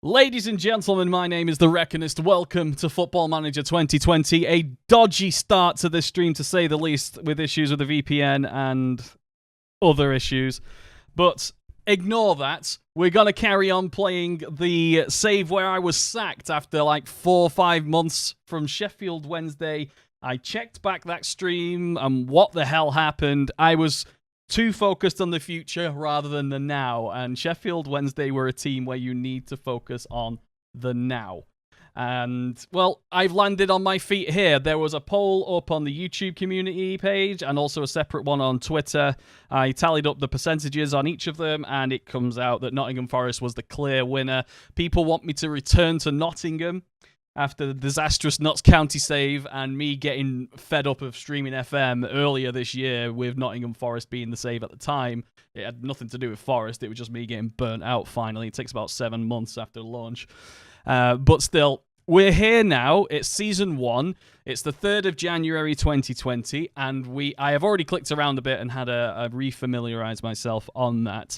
Ladies and gentlemen, my name is the Reckonist. Welcome to Football Manager 2020. A dodgy start to this stream, to say the least, with issues with the VPN and other issues. But ignore that. We're going to carry on playing the save where I was sacked after like 4 or 5 months from Sheffield Wednesday. I checked back that stream and what the hell happened. I was too focused on the future rather than the now, and Sheffield Wednesday were a team where you need to focus on the now. And, well, I've landed on my feet here. There was a poll up on the YouTube community page and also a separate one on Twitter. I tallied up the percentages on each of them, and it comes out that Nottingham Forest was the clear winner. People want me to return to Nottingham after the disastrous Notts County save and me getting fed up of streaming FM earlier this year with Nottingham Forest being the save at the time. It had nothing to do with Forest. It was just me getting burnt out finally. It takes about 7 months after launch. But still, we're here now. It's Season 1. It's the 3rd of January 2020, and I have already clicked around a bit and had a refamiliarize myself on that.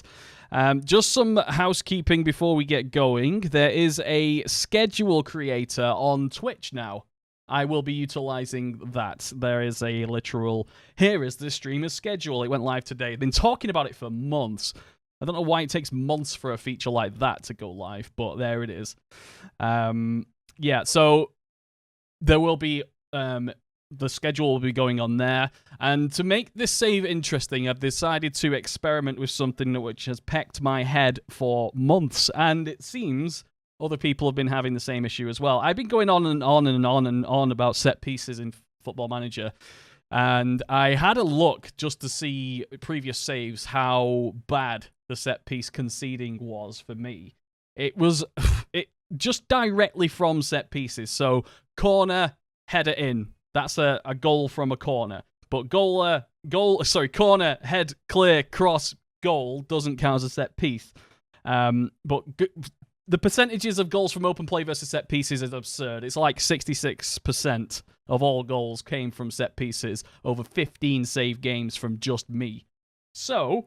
Just some housekeeping before we get going. There is a schedule creator on Twitch now. I will be utilizing that. There is a literal, here is the streamer's schedule. It went live today. I've been talking about it for months. I don't know why it takes months for a feature like that to go live, but there it is. Yeah, so there will be the schedule will be going on there. And to make this save interesting, I've decided to experiment with something which has pecked my head for months. And it seems other people have been having the same issue as well. I've been going on and on and on and on about set pieces in Football Manager. And I had a look just to see previous saves, how bad the set piece conceding was for me. It was just directly from set pieces. So corner, header in. That's a goal from a corner. But corner, head, clear, cross, goal doesn't count as a set piece. But the percentages of goals from open play versus set pieces is absurd. It's like 66% of all goals came from set pieces over 15 save games from just me. So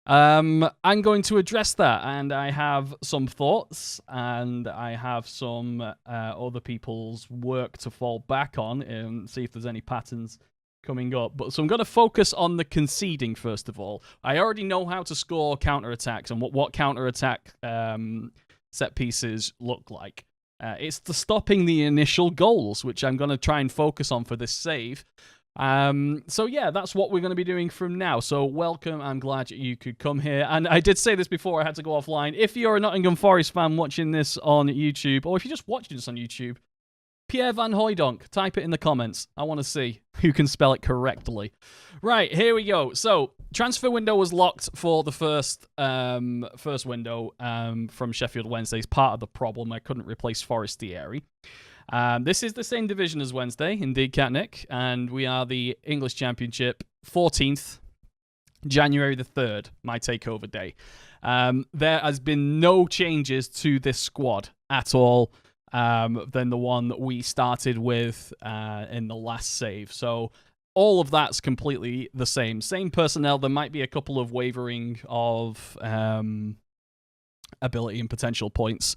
I'm going to address that, and I have some thoughts, and I have some other people's work to fall back on and see if there's any patterns coming up. So I'm going to focus on the conceding first of all. I already know how to score counterattacks and what counterattack set pieces look like. It's the stopping the initial goals, which I'm going to try and focus on for this save. So yeah, that's what we're going to be doing from now. So welcome, I'm glad you could come here. And I did say this before, I had to go offline. If you're a Nottingham Forest fan watching this on YouTube, or if you're just watching this on YouTube, Pierre Van Hooijdonk, type it in the comments. I want to see who can spell it correctly. Right, here we go. So transfer window was locked for the first window from Sheffield Wednesday's part of the problem. I couldn't replace Forestieri. This is the same division as Wednesday, indeed, Catnick, and we are the English Championship, 14th, January the 3rd, my takeover day. There has been no changes to this squad at all than the one that we started with in the last save. So all of that's completely the same. Same personnel. There might be a couple of wavering of ability and potential points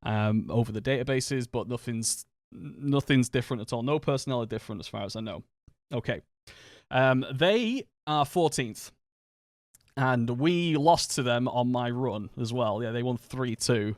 over the databases, but nothing's different at all. No personnel are different as far as I know. Okay. They are 14th. And we lost to them on my run as well. Yeah, they won 3-2.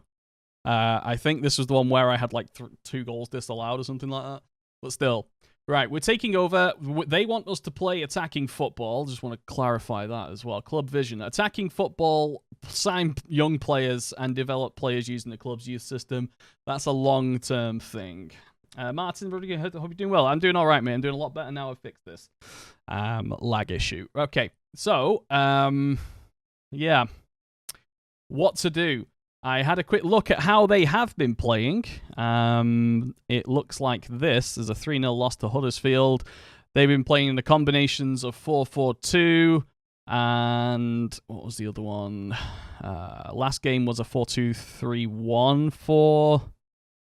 I think this was the one where I had like 2 goals disallowed or something like that. But still. Right, we're taking over. They want us to play attacking football. Just want to clarify that as well. Club vision. Attacking football, sign young players, and develop players using the club's youth system. That's a long-term thing. Martin, hope you're doing well. I'm doing all right, man. I'm doing a lot better now I've fixed this lag issue. Okay, so, yeah. What to do? I had a quick look at how they have been playing. It looks like this. There's a 3-0 loss to Huddersfield. They've been playing in the combinations of 4-4-2 and what was the other one? Last game was a 4-2-3-1 for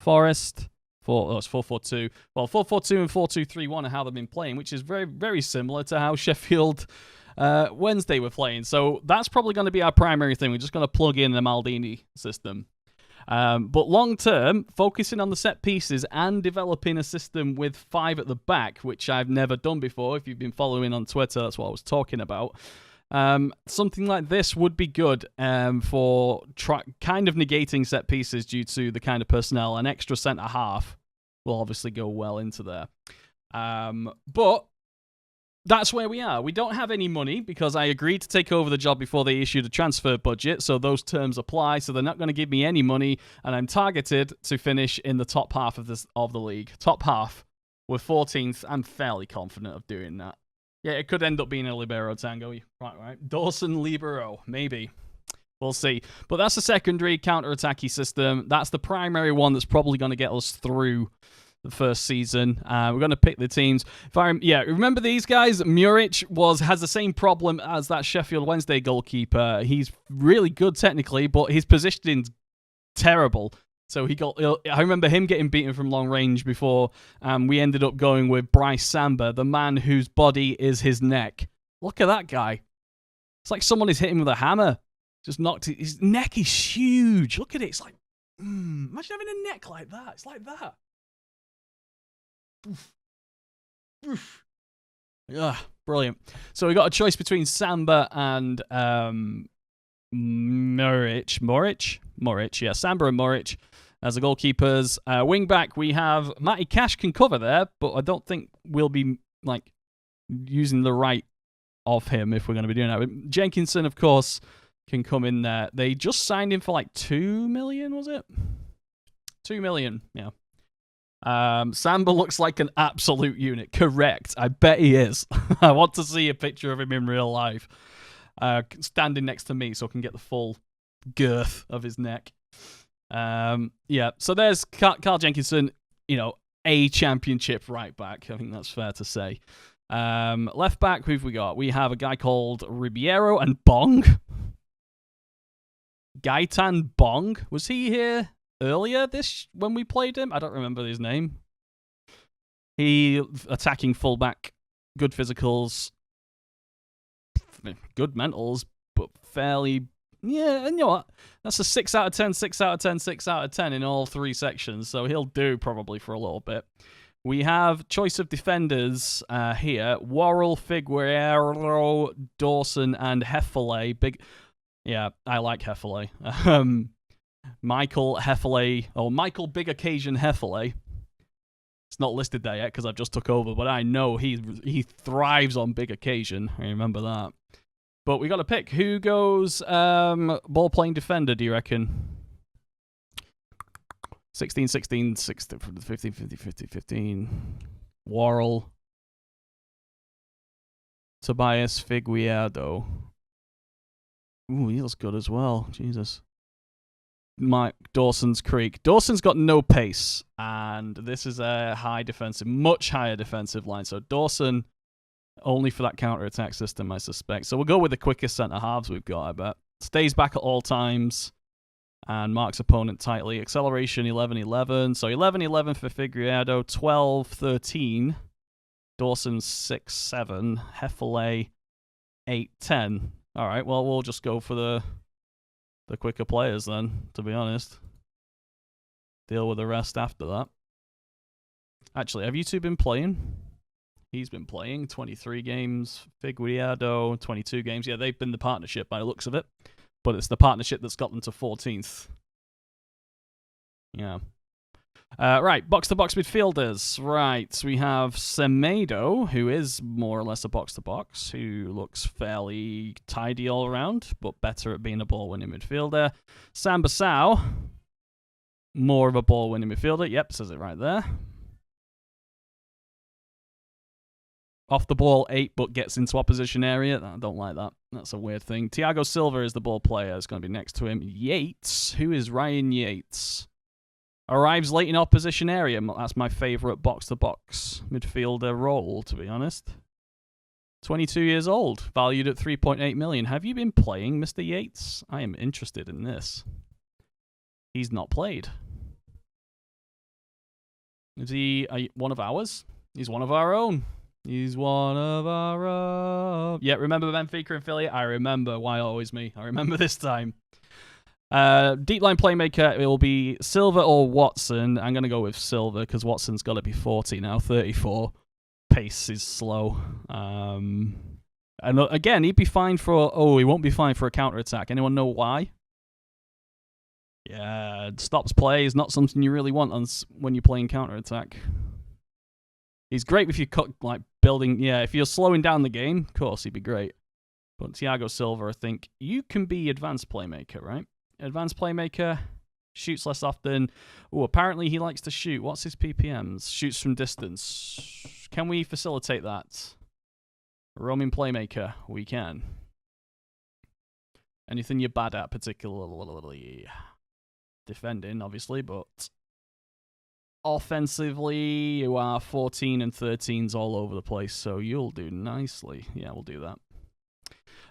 Forest. It's 4-4-2. Well, 4-4-2 and 4-2-3-1 are how they've been playing, which is very, very similar to how Sheffield Wednesday were playing. So that's probably going to be our primary thing. We're just going to plug in the Maldini system. But long term, focusing on the set pieces and developing a system with 5 at the back, which I've never done before. If you've been following on Twitter, that's what I was talking about. Something like this would be good for kind of negating set pieces due to the kind of personnel. An extra centre half will obviously go well into there. But that's where we are. We don't have any money because I agreed to take over the job before they issued a transfer budget, so those terms apply, so they're not going to give me any money, and I'm targeted to finish in the top half of the league. Top half. We're 14th. I'm fairly confident of doing that. Yeah, it could end up being a Libero Tango. Right. Dawson Libero, maybe. We'll see. But that's the secondary counter-attacky system. That's the primary one that's probably going to get us through the first season. We're going to pick the teams. Remember these guys? Muric has the same problem as that Sheffield Wednesday goalkeeper. He's really good technically, but his positioning's terrible. So I remember him getting beaten from long range before. We ended up going with Bryce Samba, the man whose body is his neck. Look at that guy. It's like someone is hitting with a hammer. Just knocked it. His neck is huge. Look at it. It's like, imagine having a neck like that. It's like that. Oof. Yeah, brilliant. So we got a choice between Samba and Moric. Yeah, Samba and Moric as the goalkeepers. Wing back, we have Matty Cash can cover there, but I don't think we'll be using the right of him if we're going to be doing that. Jenkinson, of course, can come in there. They just signed him for 2 million, was it? 2 million, yeah. Samba looks like an absolute unit. Correct. I bet he is. I want to see a picture of him in real life. Standing next to me so I can get the full girth of his neck. So there's Carl Jenkinson, a championship right back. I think that's fair to say. Left back, who've we got? We have a guy called Ribeiro and Bong. Gaitan Bong. Was he here earlier when we played him? I don't remember his name. He attacking fullback, good physicals, good mentals, but fairly, and you know what? That's a 6 out of 10, 6 out of 10, 6 out of 10 in all 3 sections, so he'll do probably for a little bit. We have choice of defenders here. Worrell, Figueroa, Dawson, and Hefele. Yeah, I like Hefele. Michael Hefele, or Michael Big Occasion Hefele. It's not listed there yet because I've just took over, but I know he thrives on big occasion. I remember that. But we got to pick. Who goes ball-playing defender, do you reckon? 16, 16, 16, 15, 15, 15, 15. Worrell. Tobias Figueiredo. Ooh, he looks good as well. Jesus. Mike Dawson's Creek. Dawson's got no pace, and this is a much higher defensive line. So Dawson only for that counter-attack system, I suspect. So we'll go with the quickest centre-halves we've got, I bet. Stays back at all times and marks opponent tightly. Acceleration 11-11. So 11-11 for Figueiredo, 12-13. Dawson 6-7. Hefele 8-10. All right, well, we'll just go for the quicker players then, to be honest. Deal with the rest after that. Actually, have you two been playing? He's been playing 23 games. Figueiredo, 22 games. Yeah, they've been the partnership by the looks of it. But it's the partnership that's got them to 14th. Yeah. Right, box-to-box midfielders. Right, we have Semedo, who is more or less a box-to-box, who looks fairly tidy all around, but better at being a ball-winning midfielder. Sambasau, more of a ball-winning midfielder. Yep, says it right there. Off the ball, 8, but gets into opposition area. I don't like that. That's a weird thing. Thiago Silva is the ball player. It's going to be next to him. Yates. Who is Ryan Yates? Arrives late in opposition area. That's my favourite box-to-box midfielder role, to be honest. 22 years old. Valued at 3.8 million. Have you been playing, Mr. Yates? I am interested in this. He's not played. Is he one of ours? He's one of our own. He's one of our own. Yeah, remember Benfica affiliate? I remember. Why always me? I remember this time. Deep line playmaker, it will be Silva or Watson. I'm going to go with Silva because Watson's got to be 40 now, 34. Pace is slow. And again, he'd be fine for... Oh, he won't be fine for a counter-attack. Anyone know why? Yeah, stops play is not something you really want when you're playing counter-attack. He's great if you cut, like, building... Yeah, if you're slowing down the game, of course, he'd be great. But Thiago Silva, I think, you can be advanced playmaker, right? Advanced playmaker, shoots less often. Oh, apparently he likes to shoot. What's his PPMs? Shoots from distance. Can we facilitate that? Roaming playmaker, we can. Anything you're bad at, particularly defending, obviously, but offensively, you are 14 and 13s all over the place, so you'll do nicely. Yeah, we'll do that.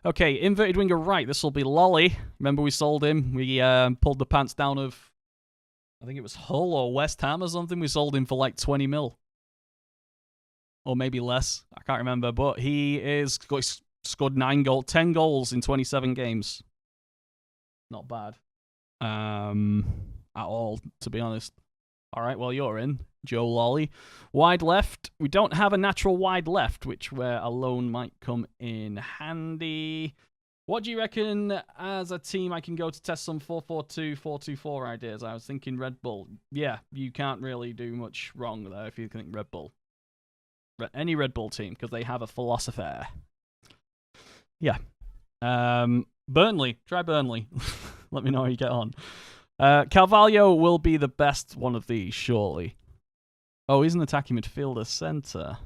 Okay, inverted winger right. This will be Lolly. Remember we sold him? We pulled the pants down of, I think it was Hull or West Ham or something. We sold him for like 20 mil. Or maybe less. I can't remember. But he scored 10 goals in 27 games. Not bad. At all, to be honest. All right, well, you're in. Joe Lolly. Wide left. We don't have a natural wide left, where a loan might come in handy. What do you reckon as a team I can go to test some 4-4-2, 4-2-4 ideas? I was thinking Red Bull. Yeah, you can't really do much wrong there if you think Red Bull. Any Red Bull team, because they have a philosophy. Yeah. Burnley. Try Burnley. Let me know how you get on. Carvalho will be the best one of these, surely. Oh, he's an attacking midfielder, centre.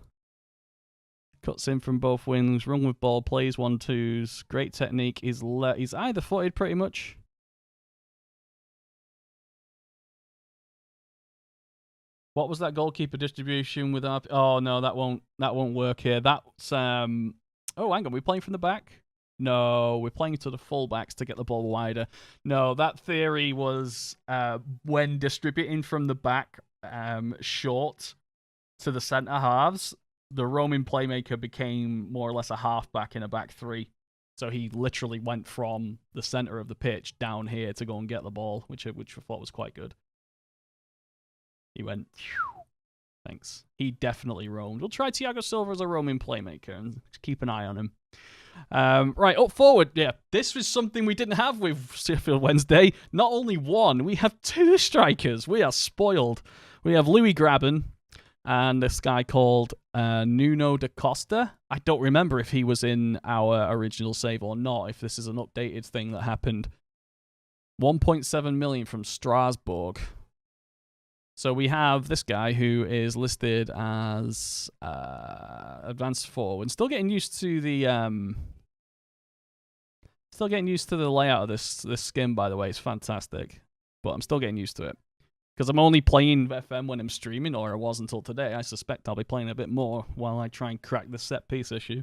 Cuts in from both wings, run with ball, plays 1-2s, great technique. He's either footed pretty much. What was that goalkeeper distribution with our... Oh no, that won't work here. That's oh, hang on, we're playing from the back? No, we're playing to the fullbacks to get the ball wider. No, that theory was when distributing from the back short to the centre halves, the roaming playmaker became more or less a halfback in a back three. So he literally went from the centre of the pitch down here to go and get the ball, which I thought was quite good. He went... Thanks. He definitely roamed. We'll try Thiago Silva as a roaming playmaker and keep an eye on him. Right, up forward. Yeah, this was something we didn't have with Sheffield Wednesday. Not only one, we have two strikers. We are spoiled. We have Louis Graben and this guy called Nuno da Costa. I don't remember if he was in our original save or not, if this is an updated thing that happened. 1.7 million from Strasbourg. So we have this guy who is listed as advanced forward. Still getting used to the layout of this skin, by the way. It's fantastic, but I'm still getting used to it because I'm only playing FM when I'm streaming, or I was until today. I suspect I'll be playing a bit more while I try and crack the set piece issue.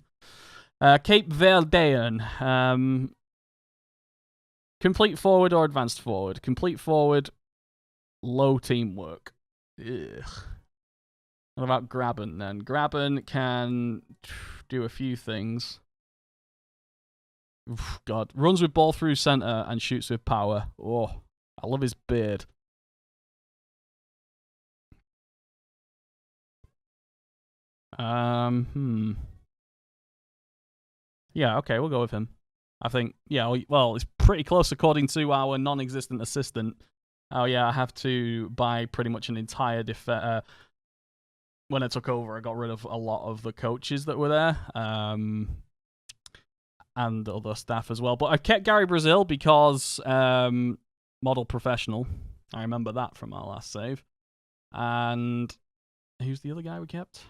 Cape Verdean, complete forward or advanced forward? Complete forward. Low teamwork. Ugh. What about Graben then? Graben can do a few things. Oof, God. Runs with ball through centre and shoots with power. Oh, I love his beard. Yeah, okay, we'll go with him. I think, yeah, well, it's pretty close according to our non-existent assistant. Oh, yeah, I have to buy pretty much an entire when I took over, I got rid of a lot of the coaches that were there, and other staff as well. But I kept Gary Brazil because model professional. I remember that from our last save. And who's the other guy we kept?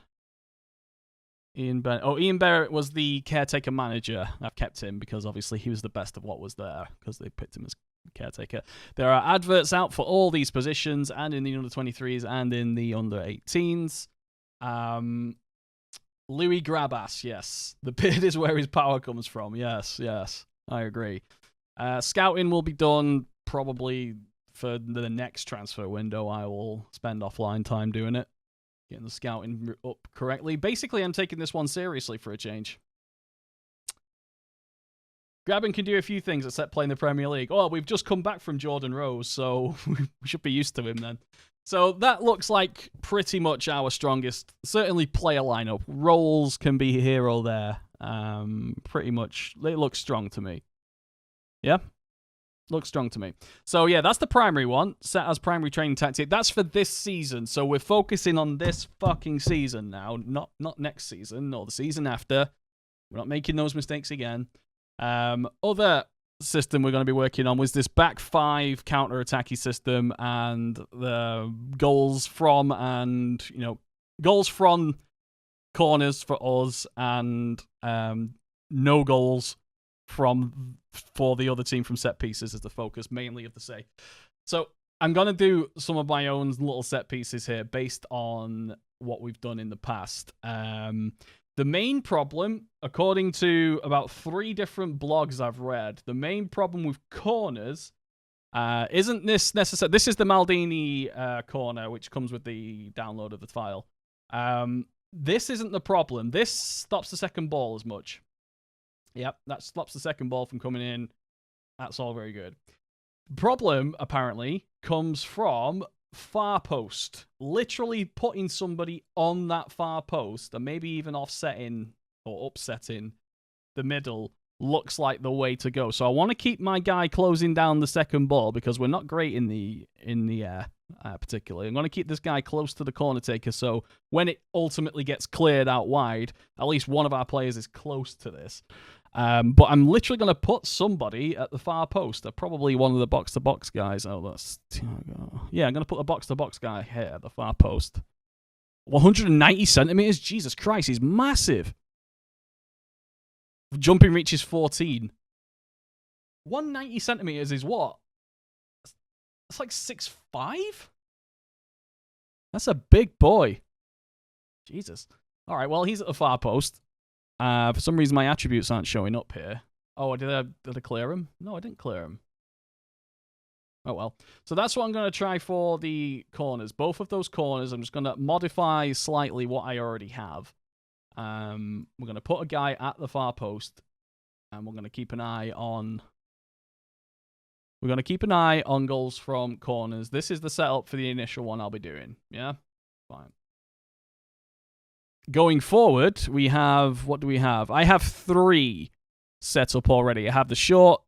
Ian Barrett. Oh, Ian Barrett was the caretaker manager. I've kept him because obviously he was the best of what was there because they picked him as caretaker. There are adverts out for all these positions and in the under-23s and in the under-18s. Louis Grabas, yes. The beard is where his power comes from. Yes, I agree. Scouting will be done probably for the next transfer window. I will spend offline time doing it. Getting the scouting up correctly. Basically, I'm taking this one seriously for a change. Graben can do a few things except play in the Premier League. Oh, we've just come back from Jordan Rose, so we should be used to him then. So that looks like pretty much our strongest, certainly player lineup. Roles can be here or there. Pretty much, it looks strong to me. Yeah? Looks strong to me. So yeah, that's the primary one, set as primary training tactic. That's for this season, so we're focusing on this fucking season now, not next season or the season after. We're not making those mistakes again. Other system we're going to be working on was this back five counter-attacky system, and the goals from corners for us, and no goals for the other team from set pieces is the focus mainly of the say. So I'm going to do some of my own little set pieces here based on what we've done in the past. The main problem, according to about 3 different blogs I've read, the main problem with corners isn't this necessary. This is the Maldini corner, which comes with the download of the file. This isn't the problem. This stops the second ball as much. Yep, that stops the second ball from coming in. That's all very good. The problem, apparently, comes from far post. Literally putting somebody on that far post, and maybe even offsetting or upsetting the middle, looks like the way to go. So I want to keep my guy closing down the second ball because we're not great in the air, particularly. I'm going to keep this guy close to the corner taker, so when it ultimately gets cleared out wide, at least one of our players is close to this. But I'm literally going to put somebody at the far post. Probably one of the box-to-box guys. Oh, that's Thiago. Yeah, I'm going to put a box-to-box guy here at the far post. 190 centimeters? Jesus Christ, he's massive. Jumping reach is 14. 190 centimeters is what? That's like 6'5"? That's a big boy. Jesus. All right, well, he's at the far post. For some reason, my attributes aren't showing up here. Oh, did I clear him? No, I didn't clear him. Oh, well. So that's what I'm going to try for the corners. Both of those corners, I'm just going to modify slightly what I already have. We're going to put a guy at the far post, and we're going to keep an eye on... We're going to keep an eye on goals from corners. This is the setup for the initial one I'll be doing. Yeah? Fine. Going forward, we have... What do we have? I have 3 set up already. I have the short,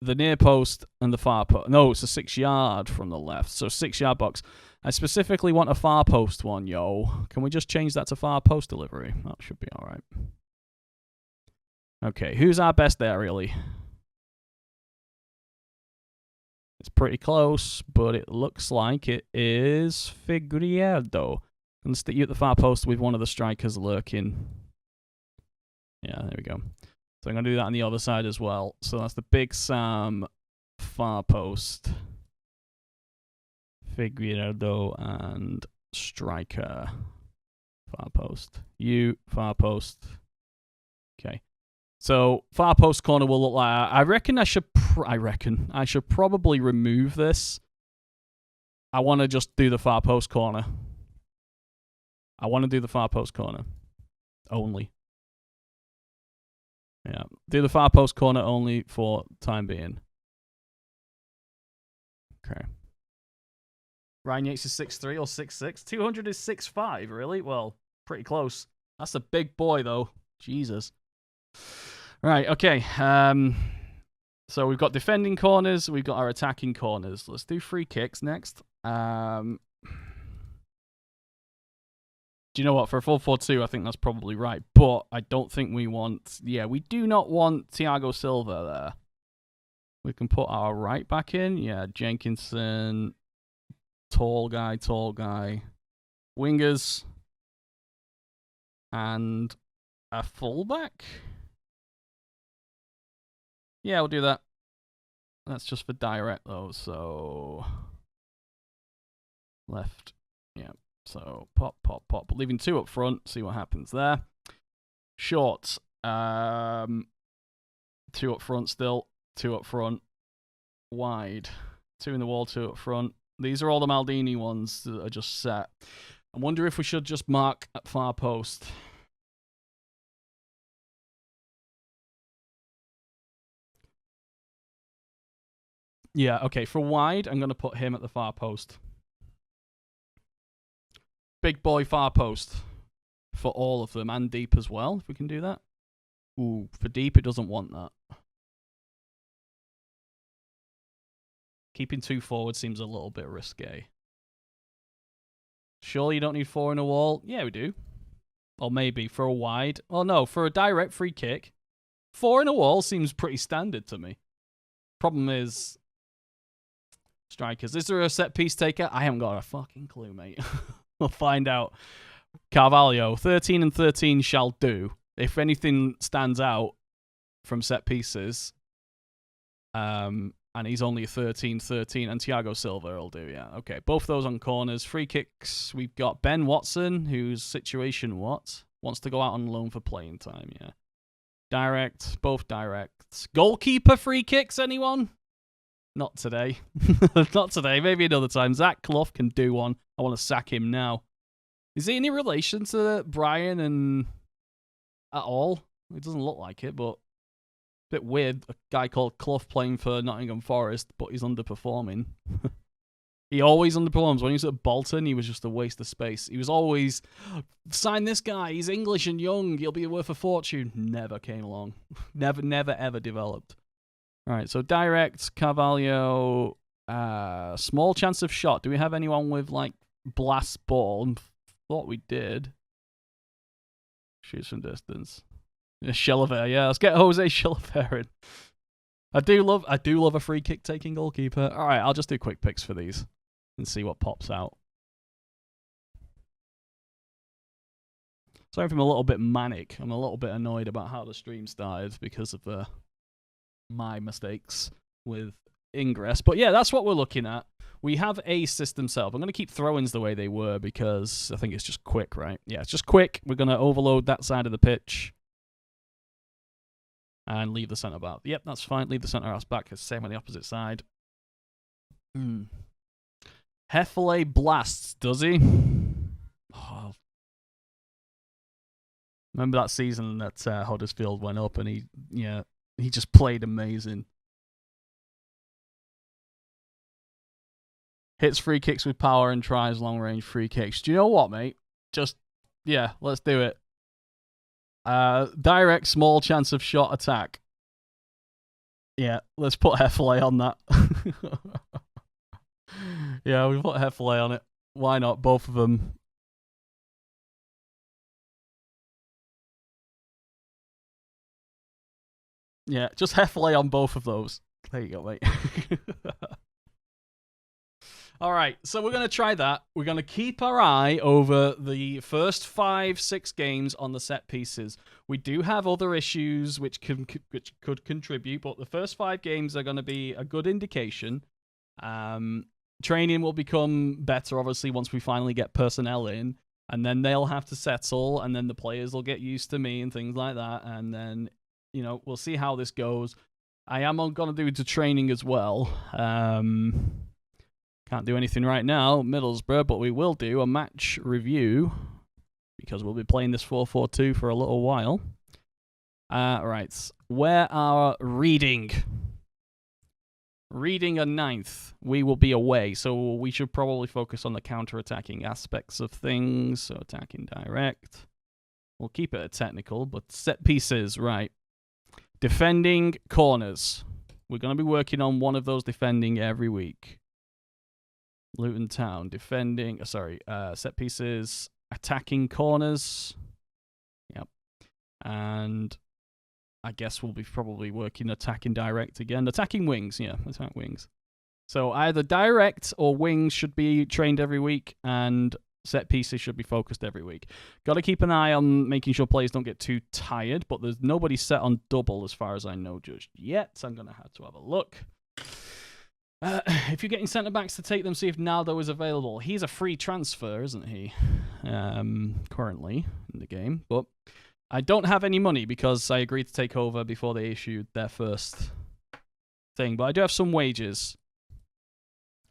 the near post, and the far post. No, it's a 6-yard from the left. So 6-yard box. I specifically want a far post one, yo. Can we just change that to far post delivery? That should be alright. Okay, who's our best there, really? It's pretty close, but it looks like it is Figueiredo. I'm going to stick you at the far post with one of the strikers lurking. Yeah, there we go. So I'm going to do that on the other side as well. So that's the Big Sam far post. Figueiredo and striker far post. You far post. Okay. So far post corner will look like... I reckon I should probably remove this. I want to just do the far post corner. I want to do the far post corner only. Yeah, do the far post corner only for time being. Okay. Ryan Yates is 6'3" or 6'6". 200 is 6'5", really? Well, pretty close. That's a big boy, though. Jesus. Right, okay. So we've got defending corners. We've got our attacking corners. Let's do free kicks next. Do you know what? For a 4-4-2, I think that's probably right. But I don't think we want... Yeah, we do not want Thiago Silva there. We can put our right back in. Yeah, Jenkinson. Tall guy. Wingers. And a fullback? Yeah, we'll do that. That's just for direct, though, so... Left. Yeah. So, pop. Leaving 2 up front. See what happens there. Short. 2 up front still. 2 up front. Wide. 2 in the wall, 2 up front. These are all the Maldini ones that are just set. I wonder if we should just mark at far post. Yeah, okay. For wide, I'm going to put him at the far post. Big boy far post for all of them, and deep as well, if we can do that. Ooh, for deep, it doesn't want that. Keeping 2 forward seems a little bit risque. Surely you don't need 4 in a wall? Yeah, we do. Or maybe for a wide. Oh, no, for a direct free kick, 4 in a wall seems pretty standard to me. Problem is, strikers. Is there a set piece taker? I haven't got a fucking clue, mate. We'll find out. Carvalho, 13 and 13 shall do. If anything stands out from set pieces, and he's only 13-13, and Thiago Silva will do, yeah. Okay, both those on corners. Free kicks, we've got Ben Watson, whose situation wants to go out on loan for playing time, yeah. Direct, both directs. Goalkeeper free kicks, anyone? Not today. Not today, maybe another time. Zach Clough can do one. I want to sack him now. Is he any relation to Brian and at all? It doesn't look like it, but bit weird. A guy called Clough playing for Nottingham Forest, but he's underperforming. He always underperforms. When he was at Bolton, he was just a waste of space. He was always, sign this guy. He's English and young. He'll be worth a fortune. Never came along. Never, ever developed. All right, so direct, Carvalho, small chance of shot. Do we have anyone with, like, blast ball? Thought we did. Shoots from distance. Chilavert, yeah. Let's get Jose Chilavert in. I do love a free kick taking goalkeeper. All right, I'll just do quick picks for these and see what pops out. Sorry if I'm a little bit manic. I'm a little bit annoyed about how the stream started because of my mistakes with Ingress. But yeah, that's what we're looking at. We have a system set up. I'm going to keep throw-ins the way they were because I think it's just quick, right? Yeah, it's just quick. We're going to overload that side of the pitch and leave the centre-back. Yep, that's fine. Leave the centre-half back. It's the same on the opposite side. Heffley blasts, does he? Oh. Remember that season that Huddersfield went up and he just played amazing. Hits free kicks with power and tries long-range free kicks. Do you know what, mate? Yeah, let's do it. Direct, small chance of shot attack. Yeah, let's put Heffley on that. Yeah, we put Heffley on it. Why not? Both of them. Yeah, just Heffley on both of those. There you go, mate. All right, so we're going to try that. We're going to keep our eye over the first 5-6 games on the set pieces. We do have other issues which could contribute, but the first 5 games are going to be a good indication. Training will become better, obviously, once we finally get personnel in, and then they'll have to settle, and then the players will get used to me and things like that, and then, we'll see how this goes. I am going to do the training as well. Can't do anything right now, Middlesbrough, but we will do a match review because we'll be playing this 4-4-2 for a little while. Right, where are reading? Reading a 9th. We will be away, so we should probably focus on the counter-attacking aspects of things. So attacking direct. We'll keep it a technical, but set pieces, right. Defending corners. We're going to be working on one of those defending every week. Luton Town, defending, set pieces, attacking corners. Yep. And I guess we'll be probably working attacking direct again. Attacking wings, yeah, attack wings. So either direct or wings should be trained every week, and set pieces should be focused every week. Got to keep an eye on making sure players don't get too tired, but there's nobody set on double as far as I know just yet. So I'm going to have a look. If you're getting centre-backs to take them, see if Naldo is available. He's a free transfer, isn't he? Currently in the game. But I don't have any money because I agreed to take over before they issued their first thing. But I do have some wages.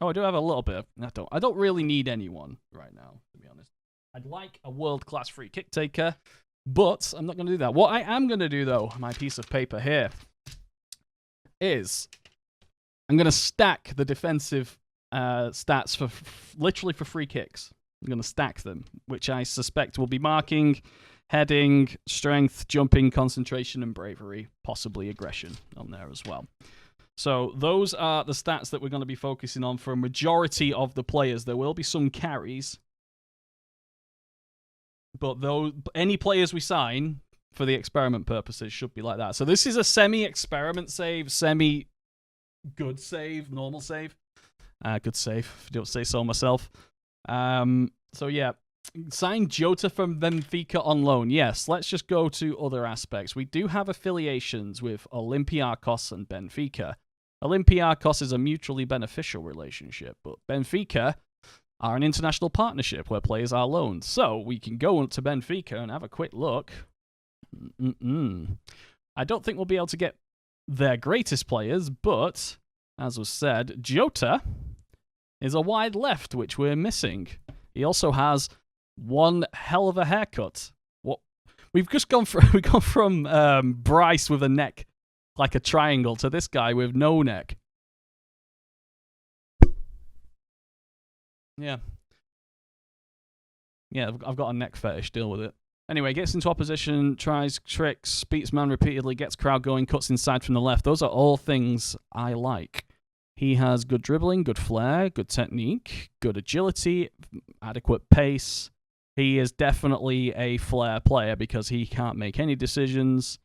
Oh, I do have a little bit. I don't really need anyone right now, to be honest. I'd like a world-class free kick taker, but I'm not going to do that. What I am going to do, though, my piece of paper here, is I'm going to stack the defensive stats for literally for free kicks. I'm going to stack them, which I suspect will be marking, heading, strength, jumping, concentration, and bravery, possibly aggression on there as well. So those are the stats that we're going to be focusing on for a majority of the players. There will be some carries, but any players we sign for the experiment purposes should be like that. So this is a semi-experiment save, semi-good save, normal save. Good save, if I don't say so myself. So yeah, sign Jota from Benfica on loan. Yes, let's just go to other aspects. We do have affiliations with Olympiacos and Benfica. Olympiacos is a mutually beneficial relationship, but Benfica are an international partnership where players are loaned. So we can go to Benfica and have a quick look. I don't think we'll be able to get their greatest players, but as was said, Jota is a wide left, which we're missing. He also has one hell of a haircut. What we've just gone from Bryce with a neck like a triangle to this guy with no neck. Yeah, I've got a neck fetish. Deal with it. Anyway, gets into opposition, tries tricks, beats man repeatedly, gets crowd going, cuts inside from the left. Those are all things I like. He has good dribbling, good flair, good technique, good agility, adequate pace. He is definitely a flair player because he can't make any decisions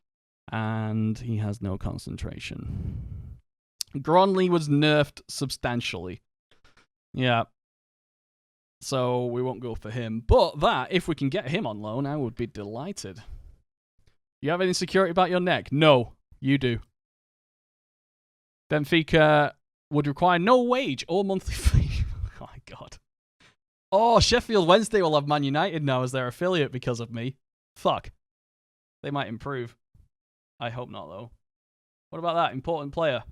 and he has no concentration. Gronley was nerfed substantially. Yeah. So we won't go for him. But if we can get him on loan, I would be delighted. You have any insecurity about your neck? No, you do. Benfica would require no wage or monthly fee. Oh my god. Oh, Sheffield Wednesday will have Man United now as their affiliate because of me. Fuck. They might improve. I hope not, though. What about that? Important player.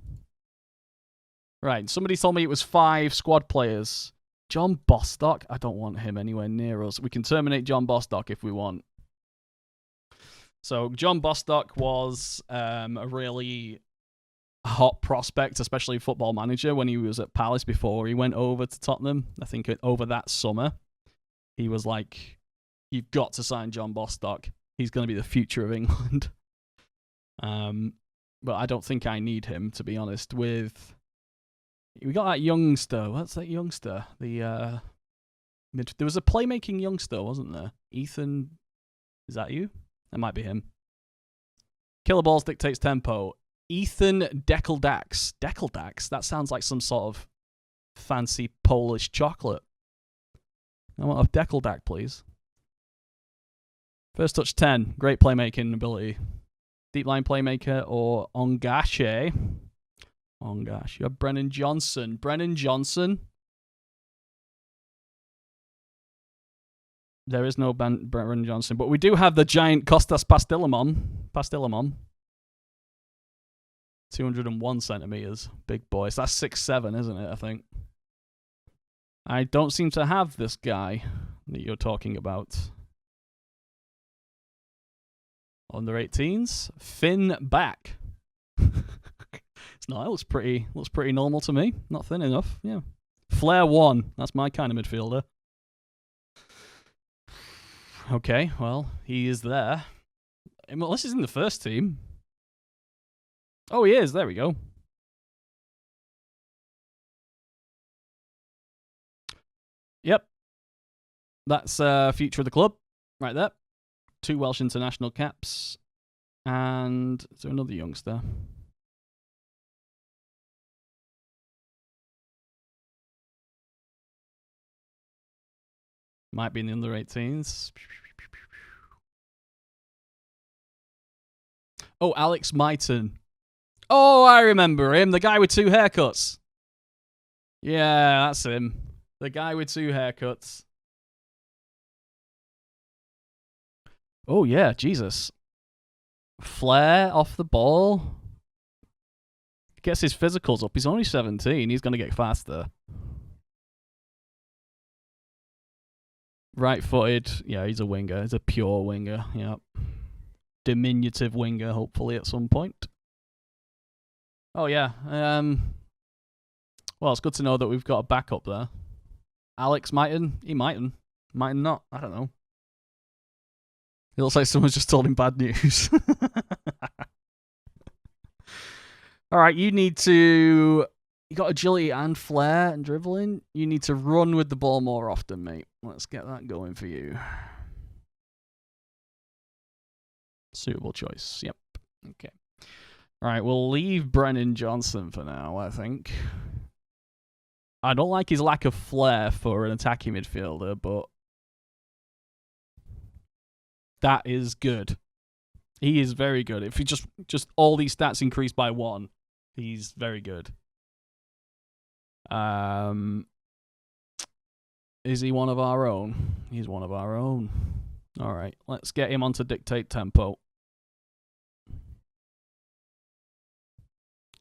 Right, somebody told me it was 5 squad players. John Bostock? I don't want him anywhere near us. We can terminate John Bostock if we want. So, John Bostock was a really hot prospect, especially Football Manager, when he was at Palace before he went over to Tottenham. I think over that summer, he was like, you've got to sign John Bostock. He's going to be the future of England. But I don't think I need him, to be honest. We got that youngster. What's that youngster? There was a playmaking youngster, wasn't there? Ethan, is that you? That might be him. Killer Balls dictates tempo. Ethan Deckeldax. Deckeldax? That sounds like some sort of fancy Polish chocolate. I want a Deckeldack, please. First touch 10. Great playmaking ability. Deep line playmaker or Ongashe. Ongash. You have Brennan Johnson. Brennan Johnson. There is no Brennan Johnson, but we do have the giant Kostas Pastilimon. 201 centimeters. Big boy. So that's 6'7", isn't it, I think? I don't seem to have this guy that you're talking about. Under 18s. Thin back. It's not. It looks pretty normal to me. Not thin enough. Yeah. Flair 1. That's my kind of midfielder. Okay, well, he is there. Unless he's in the first team. Oh, he is. There we go. Yep. That's future of the club. Right there. 2 Welsh international caps. And is there another youngster? Might be in the under 18s. Oh, Alex Myton. Oh, I remember him. The guy with 2 haircuts. Yeah, that's him. The guy with 2 haircuts. Oh, yeah, Jesus. Flair off the ball. Gets his physicals up. He's only 17. He's going to get faster. Right-footed. Yeah, he's a winger. He's a pure winger. Yep. Diminutive winger, hopefully, at some point. Oh, yeah. Well, it's good to know that we've got a backup there. Alex mightn't. He mightn't. Might not. I don't know. It looks like someone's just told him bad news. All right, you need to... You got agility and flair and dribbling. You need to run with the ball more often, mate. Let's get that going for you. Suitable choice. Yep. Okay. All right, we'll leave Brennan Johnson for now, I think. I don't like his lack of flair for an attacking midfielder, but that is good. He is very good. If you just all these stats increase by 1, he's very good. Is he one of our own? He's one of our own. All right, let's get him on to dictate tempo.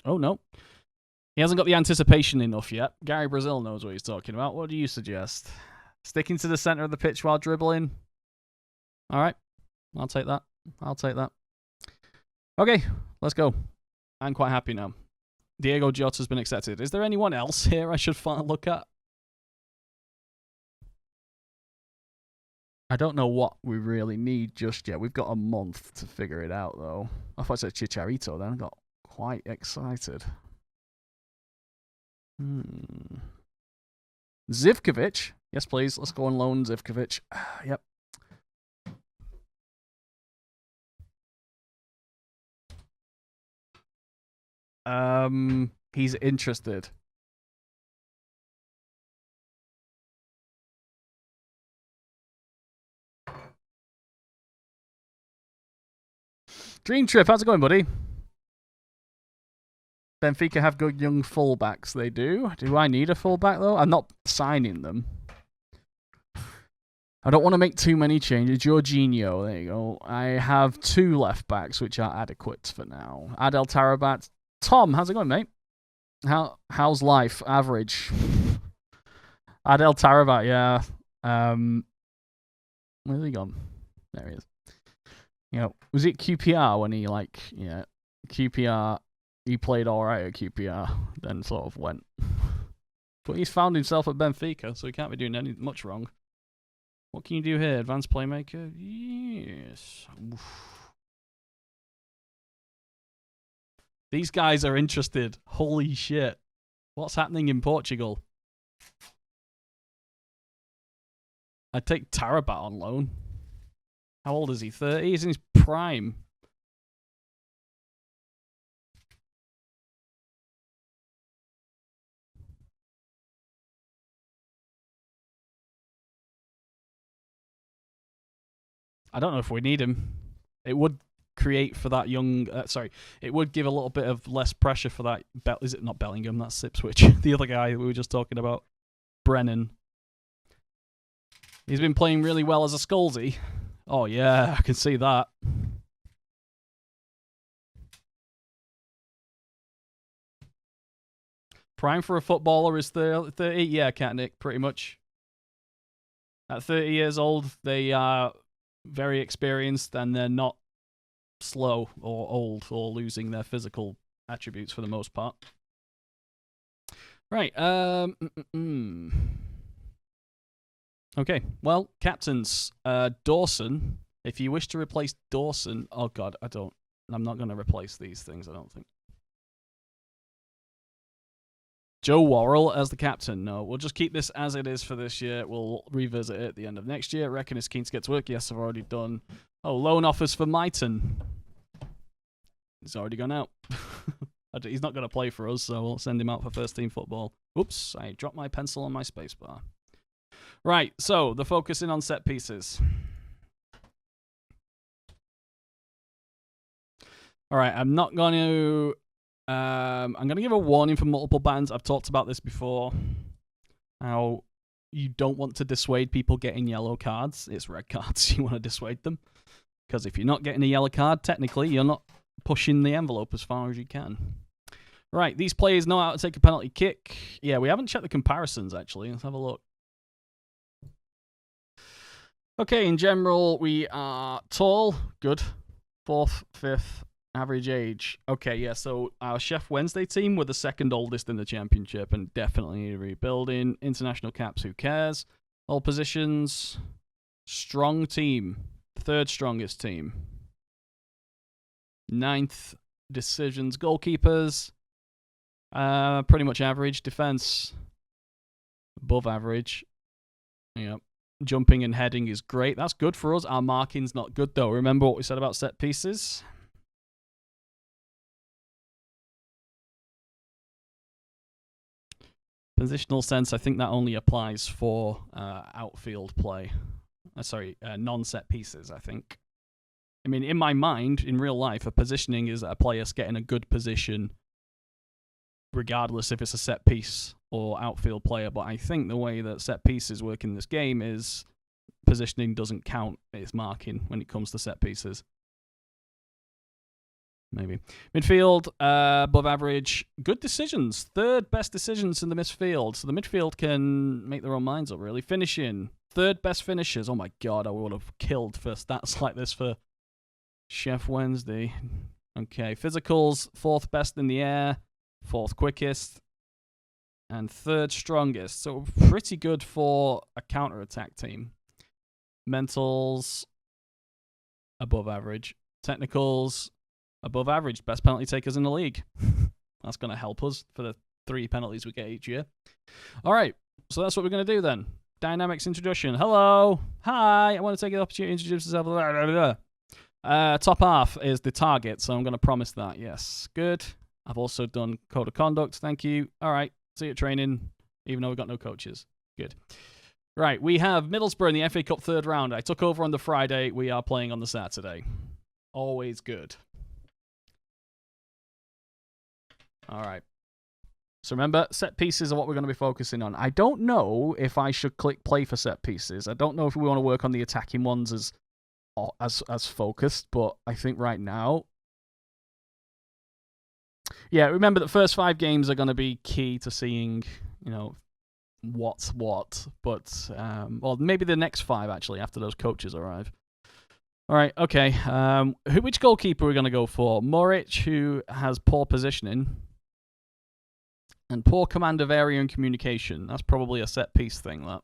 Oh, no. He hasn't got the anticipation enough yet. Gary Brazil knows what he's talking about. What do you suggest? Sticking to the center of the pitch while dribbling? All right, I'll take that. I'll take that. Okay, let's go. I'm quite happy now. Diego Jota's been accepted. Is there anyone else here I should look at? I don't know what we really need just yet. We've got a month to figure it out, though. I thought I said Chicharito then. I got quite excited. Zivkovic. Yes, please. Let's go on loan Zivkovic. Yep. He's interested. Dream Trip, how's it going, buddy? Benfica have good young fullbacks. They do. Do I need a fullback, though? I'm not signing them. I don't want to make too many changes. Jorginho, there you go. I have 2 left backs, which are adequate for now. Adel Tarabat. Tom, how's it going, mate? How's life? Average. Adel Tarabat, yeah. Where's he gone? There he is. You know, was it QPR when he QPR? He played all right at QPR, then sort of went. But he's found himself at Benfica, so he can't be doing much wrong. What can you do here? Advanced playmaker? Yes. Oof. These guys are interested. Holy shit. What's happening in Portugal? I'd take Tarabat on loan. How old is he? 30? He's in his prime. I don't know if we need him. It would create for that young... it would give a little bit of less pressure for that... Is it not Bellingham? That's Ipswich. The other guy we were just talking about. Brennan. He's been playing really well as a Scholesy. Oh, yeah, I can see that. Prime for a footballer is 30? Yeah, Cat Nick, pretty much. At 30 years old, they are very experienced and they're not slow or old or losing their physical attributes for the most part. Right. Okay. Well, captains. Dawson. If you wish to replace Dawson... Oh, God, I'm not going to replace these things, I don't think. Joe Worrell as the captain. No, we'll just keep this as it is for this year. We'll revisit it at the end of next year. Reckon is keen to get to work. Yes, I've already done. Oh, loan offers for Myton. He's already gone out. He's not going to play for us, so we'll send him out for first team football. Oops, I dropped my pencil on my spacebar. Right, so the focusing on set pieces. All right, I'm not going to... I'm going to give a warning for multiple bans. I've talked about this before. How you don't want to dissuade people getting yellow cards. It's red cards. You want to dissuade them. Because if you're not getting a yellow card, technically, you're not pushing the envelope as far as you can. Right, these players know how to take a penalty kick. Yeah, we haven't checked the comparisons, actually. Let's have a look. Okay, in general, we are tall. Good. 4th, 5th. Average age. Okay, yeah, so our Chef Wednesday team were the second oldest in the championship and definitely need rebuilding. International caps, who cares? All positions. Strong team. Third strongest team. Ninth decisions. Goalkeepers. Pretty much average. Defense. Above average. Yep. Jumping and heading is great. That's good for us. Our marking's not good, though. Remember what we said about set pieces? Positional sense, I think that only applies for outfield play. Non-set pieces, I think. I mean, in my mind, in real life, a positioning is a player's getting a good position regardless if it's a set piece or outfield player. But I think the way that set pieces work in this game is positioning doesn't count its marking when it comes to set pieces. Maybe. Midfield, above average. Good decisions. Third best decisions in the midfield. So the midfield can make their own minds up, really. Finishing. Third best finishers. Oh my god, I would have killed for stats like this for Chef Wednesday. Okay, physicals. Fourth best in the air. Fourth quickest. And third strongest. So pretty good for a counter-attack team. Mentals. Above average. Technicals. Above average, best penalty takers in the league. That's going to help us for the 3 penalties we get each year. All right, so that's what we're going to do then. Dynamics introduction. Hello. Hi. I want to take the opportunity to introduce myself. Top half is the target, so I'm going to promise that. Yes. Good. I've also done code of conduct. Thank you. All right. See you at training, even though we've got no coaches. Good. Right. We have Middlesbrough in the FA Cup third round. I took over on the Friday. We are playing on the Saturday. Always good. All right. So remember, set pieces are what we're going to be focusing on. I don't know if I should click play for set pieces. I don't know if we want to work on the attacking ones as focused, but I think right now... Yeah, remember the first 5 games are going to be key to seeing, what's what. But, well, maybe the next 5, actually, after those coaches arrive. All right, okay. Which goalkeeper are we going to go for? Moric, who has poor positioning. And poor command of area and communication. That's probably a set piece thing, that.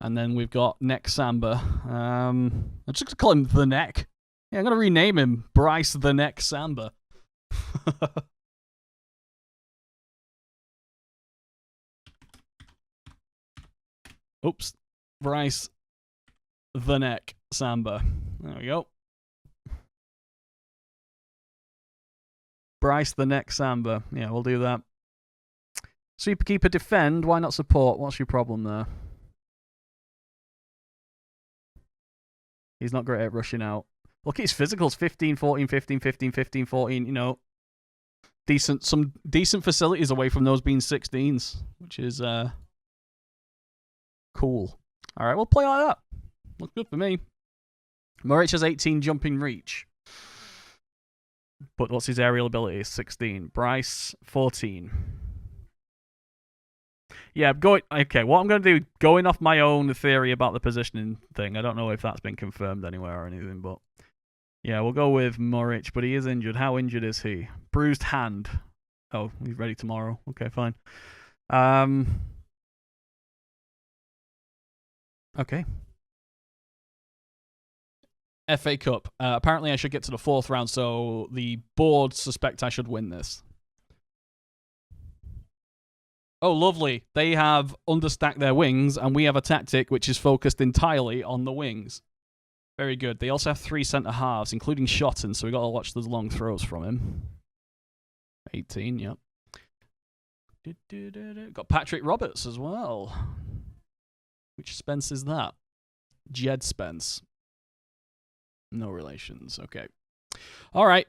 And then we've got Neck Samba. I'm just going to call him The Neck. Yeah, I'm going to rename him Bryce The Neck Samba. Oops. Bryce The Neck Samba. There we go. Bryce The Neck Samba. Yeah, we'll do that. Sweeper defend. Why not support? What's your problem there? He's not great at rushing out. Look at his physicals. 15, 14, 15, 15, 15, 14. Some decent facilities away from those being 16s, which is cool. All right, we'll play like that. Looks good for me. Moric has 18 jumping reach. But what's his aerial ability? 16. Bryce, 14. Yeah, okay, what I'm going to do, going off my own theory about the positioning thing, I don't know if that's been confirmed anywhere or anything, but yeah, we'll go with Moric, but he is injured. How injured is he? Bruised hand. Oh, he's ready tomorrow. Okay, fine. Okay. FA Cup. Apparently I should get to the 4th round, so the board suspect I should win this. Oh, lovely. They have understacked their wings, and we have a tactic which is focused entirely on the wings. Very good. They also have 3 centre-halves, including Shotton, so we've got to watch those long throws from him. 18, yep. Got Patrick Roberts as well. Which Spence is that? Jed Spence. No relations. Okay. All right.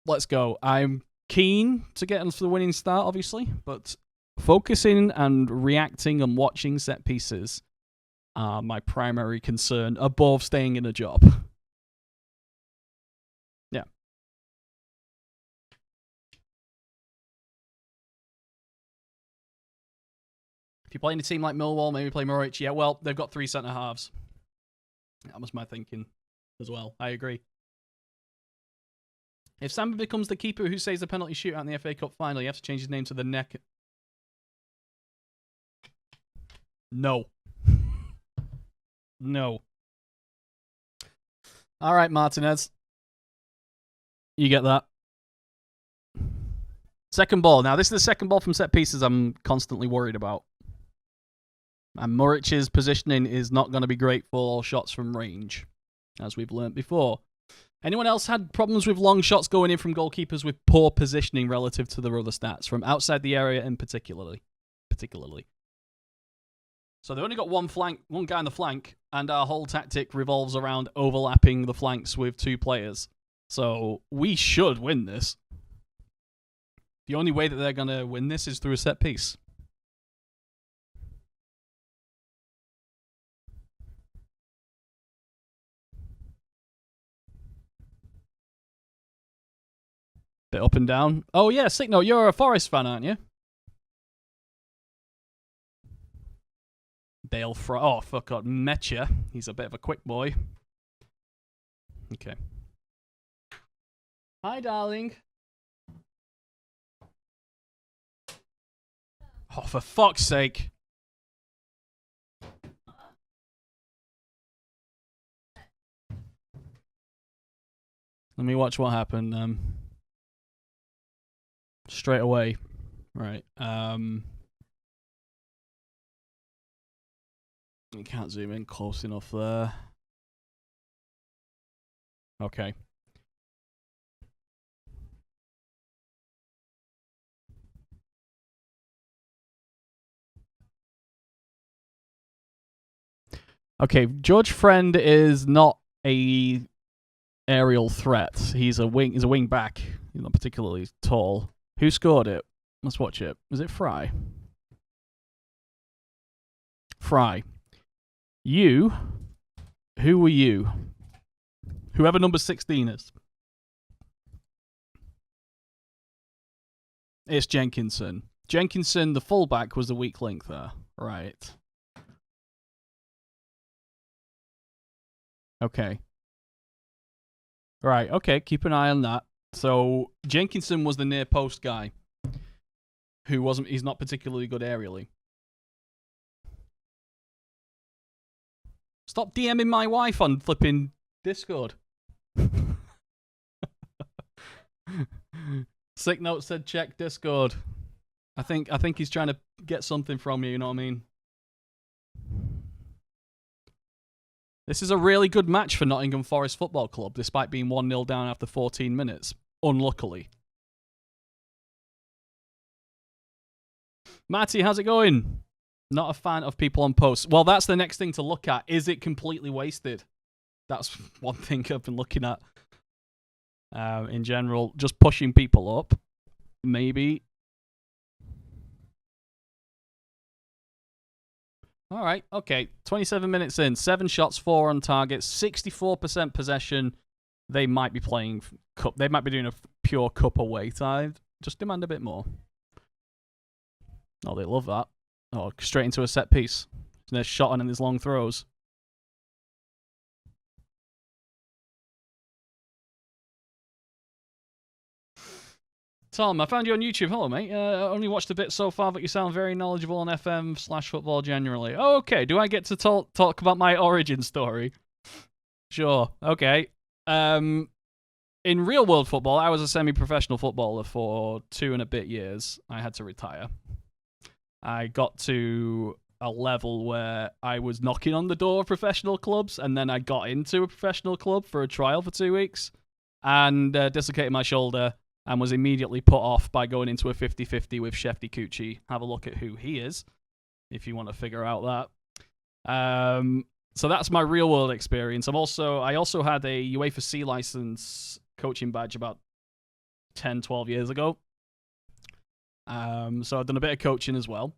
Let's go. I'm keen to get into the winning start, obviously, but focusing and reacting and watching set pieces are my primary concern above staying in a job. Yeah. If you play in a team like Millwall, maybe play Moric. Yeah, well, they've got 3 centre-halves. That was my thinking as well. I agree. If Samba becomes the keeper who saves the penalty shootout in the FA Cup final, you have to change his name to the Neck. No. No. All right, Martinez. You get that. Second ball. Now, this is the second ball from set pieces I'm constantly worried about. And Murich's positioning is not going to be great for all shots from range, as we've learnt before. Anyone else had problems with long shots going in from goalkeepers with poor positioning relative to their other stats, from outside the area in particularly? So they've only got one guy on the flank, and our whole tactic revolves around overlapping the flanks with two players. So we should win this. The only way that they're going to win this is through a set piece. Bit up and down. Oh, yeah, Signal, you're a Forest fan, aren't you? Dale Fry. Oh, fuck, Metcha. He's a bit of a quick boy. Okay. Hi, darling. Oh, for fuck's sake. Let me watch what happened. Straight away. Right. You can't zoom in close enough there. Okay. Okay, George Friend is not a aerial threat. He's a wing back. He's not particularly tall. Who scored it? Let's watch it. Was it Fry? Fry. You? Who were you? Whoever number 16 is. It's Jenkinson. Jenkinson, the fullback, was the weak link there. Right. Okay. Right, okay, keep an eye on that. So, Jenkinson was the near post guy. He's not particularly good aerially. Stop DMing my wife on flipping Discord. Sick Note said check Discord. I think he's trying to get something from you know what I mean? This is a really good match for Nottingham Forest Football Club, despite being 1-0 down after 14 minutes. Unluckily. Matty, how's it going? Not a fan of people on posts. Well, that's the next thing to look at. Is it completely wasted? That's one thing I've been looking at. In general, just pushing people up. Maybe. All right, okay. 27 minutes in. 7 shots, 4 on target, 64% possession. They might be playing cup. They might be doing a pure cup away side. Just demand a bit more. Oh, they love that. Oh, straight into a set piece. There's shot on and there's long throws. Tom, I found you on YouTube. Hello, mate. I only watched a bit so far, but you sound very knowledgeable on FM/football generally. Oh, okay. Do I get to talk about my origin story? Sure. Okay. In real world football, I was a semi-professional footballer for 2 and a bit years. I had to retire. I got to a level where I was knocking on the door of professional clubs, and then I got into a professional club for a trial for 2 weeks, and dislocated my shoulder, and was immediately put off by going into a 50-50 with Shefty Cucci. Have a look at who he is, if you want to figure out that. So that's my real world experience. I also had a UEFA C license coaching badge about 10, 12 years ago. So I've done a bit of coaching as well.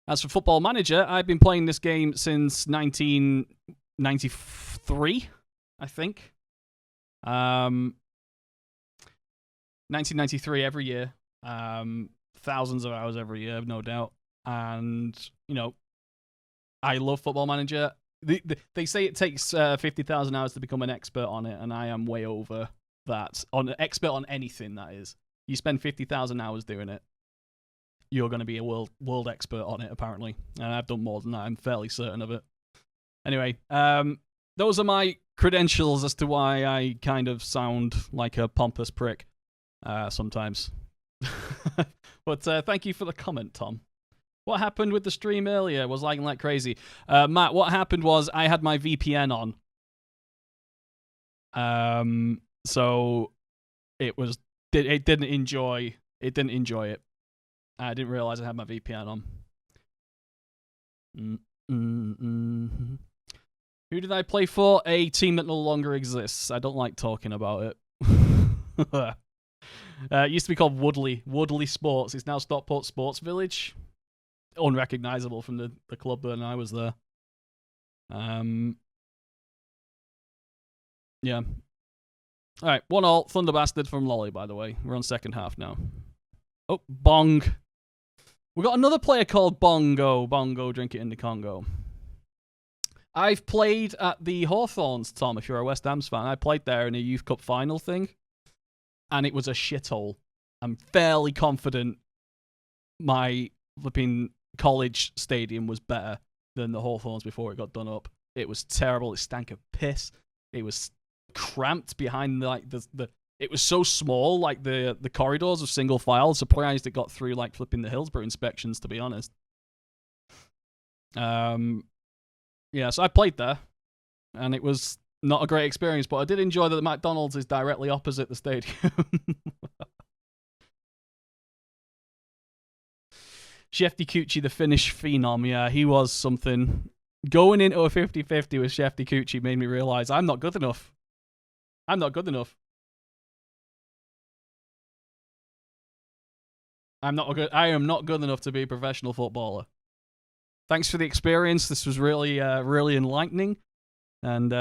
As for Football Manager, I've been playing this game since 1993, I think. 1993 every year. Thousands of hours every year, no doubt. And, you know, I love Football Manager. They say it takes 50,000 hours to become an expert on it, and I am way over that, on expert on anything, that is. You spend 50,000 hours doing it, you're going to be a world expert on it, apparently. And I've done more than that. I'm fairly certain of it. Anyway, those are my credentials as to why I kind of sound like a pompous prick sometimes. But thank you for the comment, Tom. What happened with the stream earlier? Was lagging like crazy. Matt, what happened was I had my VPN on. So it didn't enjoy it. I didn't realize I had my VPN on. Who did I play for? A team that no longer exists. I don't like talking about it. It used to be called Woodley Sports. It's now Stockport Sports Village. Unrecognizable from the club when I was there. Yeah. All right, 1-1. Thunder Bastard from Lolly, by the way. We're on second half now. Oh, Bong. We got another player called Bongo. Bongo, drink it in the Congo. I've played at the Hawthorns, Tom, if you're a West Ham's fan. I played there in a Youth Cup final thing, and it was a shithole. I'm fairly confident my flipping college stadium was better than the Hawthorns before it got done up. It was terrible. It stank of piss. It was cramped behind the it was so small, like the corridors of single file. Surprised it got through like flipping the Hillsborough inspections, to be honest. Yeah, so I played there, and it was not a great experience, but I did enjoy that the McDonald's is directly opposite the stadium. Shefty Kuchi, the Finnish phenom, yeah, he was something. Going into a 50-50 with Shefty Kuchi made me realise I'm not good enough. I'm not good enough. I am not good enough to be a professional footballer. Thanks for the experience. This was really, really enlightening. And,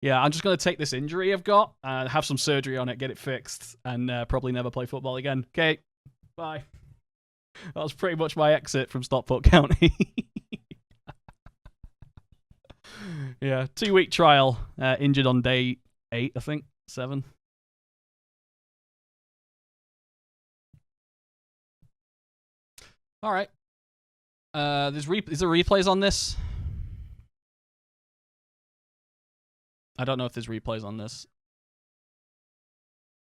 yeah, I'm just going to take this injury I've got and have some surgery on it, get it fixed, and probably never play football again. Okay, bye. That was pretty much my exit from Stockport County. Yeah, 2-week trial. Injured on day 8, I think. 7. All right. Is there replays on this? I don't know if there's replays on this.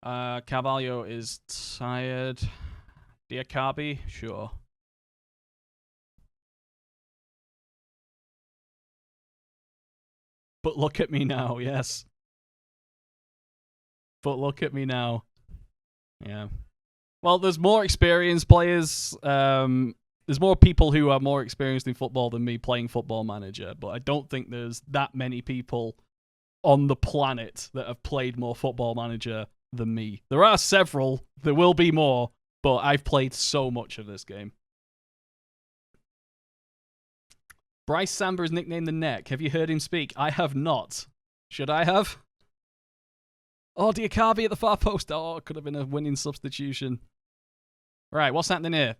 Carvalho is tired. Diakabi? Sure. But look at me now, yes. But look at me now. Yeah. Well, there's more experienced players. There's more people who are more experienced in football than me playing Football Manager, but I don't think there's that many people on the planet that have played more Football Manager than me. There are several. There will be more, but I've played so much of this game. Bryce Samba is nicknamed the Neck. Have you heard him speak? I have not. Should I have? Oh, Diakabi at the far post. Oh, it could have been a winning substitution. Right, what's happening here?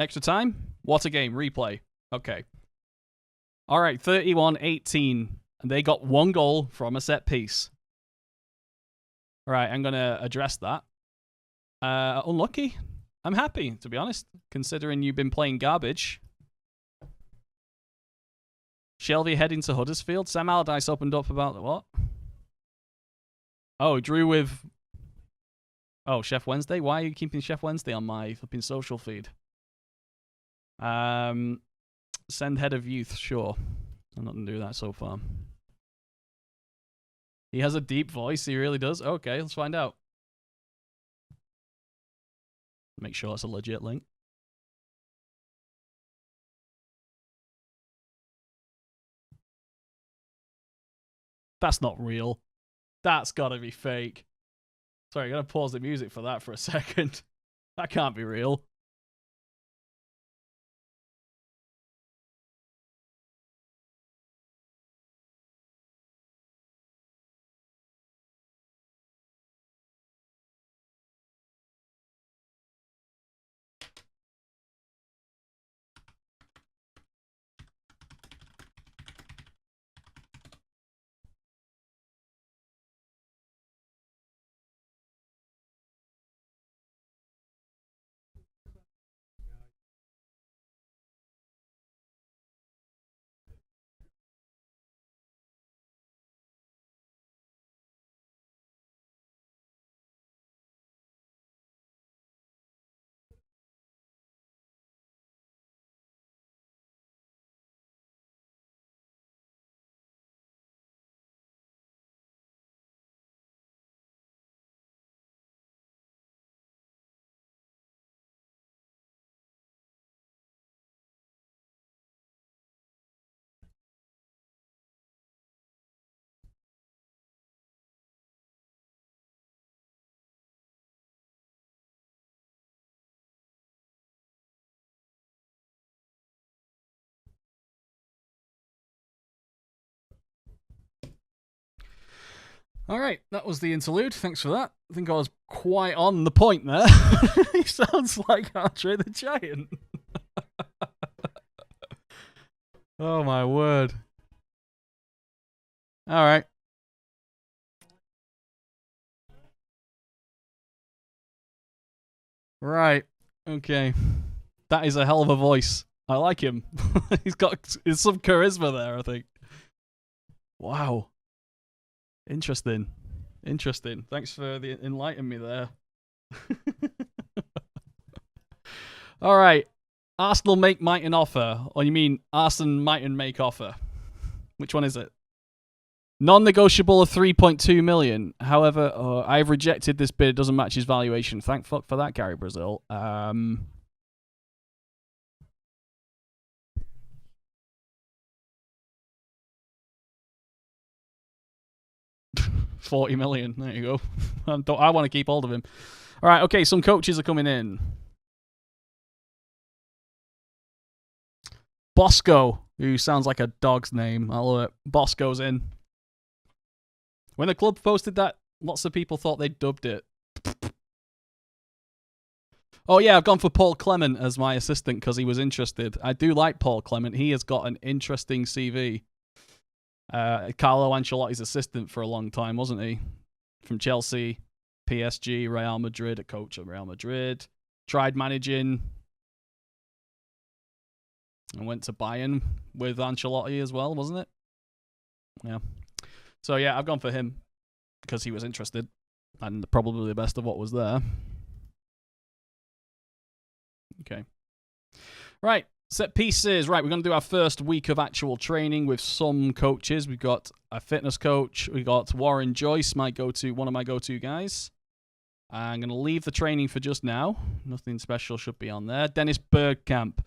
Extra time? What a game. Replay. Okay. All right, 31-18. And they got 1 goal from a set piece. All right, I'm going to address that. Unlucky. I'm happy, to be honest, considering you've been playing garbage. Shelby heading to Huddersfield. Sam Allardyce opened up about what? Oh, drew with... Oh, Chef Wednesday? Why are you keeping Chef Wednesday on my flipping social feed? Send head of youth, sure. I'm not going to do that so far. He has a deep voice, he really does. Okay, let's find out. Make sure it's a legit link. That's not real. That's gotta be fake. Sorry, I'm gonna pause the music for that for a second. That can't be real. All right, that was the interlude. Thanks for that. I think I was quite on the point there. He sounds like Andre the Giant. Oh my word. All right. Right. Okay. That is a hell of a voice. I like him. There's some charisma there, I think. Wow. Interesting. Interesting. Thanks for enlightening me there. All right. Arsenal might an offer. Or you mean Arsenal mightn't make offer? Which one is it? Non-negotiable of 3.2 million. However, I've rejected this bid. It doesn't match his valuation. Thank fuck for that, Gary Brazil. 40 million. There you go. I want to keep hold of him. All right, okay, some coaches are coming in. Bosco, who sounds like a dog's name. I love it. Bosco's in. When the club posted that, lots of people thought they dubbed it. Oh, yeah, I've gone for Paul Clement as my assistant because he was interested. I do like Paul Clement. He has got an interesting CV. Carlo Ancelotti's assistant for a long time, wasn't he? From Chelsea, PSG, Real Madrid, a coach at Real Madrid. Tried managing and went to Bayern with Ancelotti as well, wasn't it? Yeah. So, yeah, I've gone for him because he was interested and probably the best of what was there. Okay. Right. Set pieces. Right, we're going to do our first week of actual training with some coaches. We've got a fitness coach. We got Warren Joyce, one of my go-to guys. I'm going to leave the training for just now. Nothing special should be on there. Dennis Bergkamp.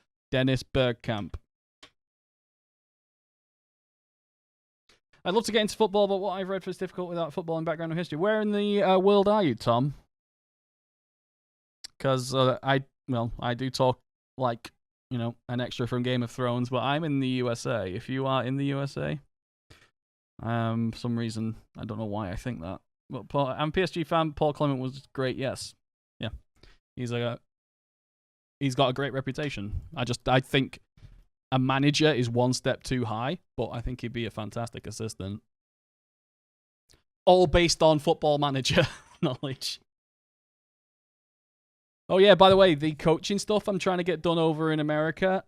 I'd love to get into football, but what I've read is difficult without football and background of history. Where in the world are you, Tom? Because I do talk like, an extra from Game of Thrones, but I'm in the USA. If you are in the USA, for some reason, I don't know why I think that. But I'm a PSG fan. Paul Clement was great. Yes, yeah, he's got a great reputation. I think a manager is one step too high, but I think he'd be a fantastic assistant. All based on Football Manager knowledge. Oh, yeah, by the way, the coaching stuff I'm trying to get done over in America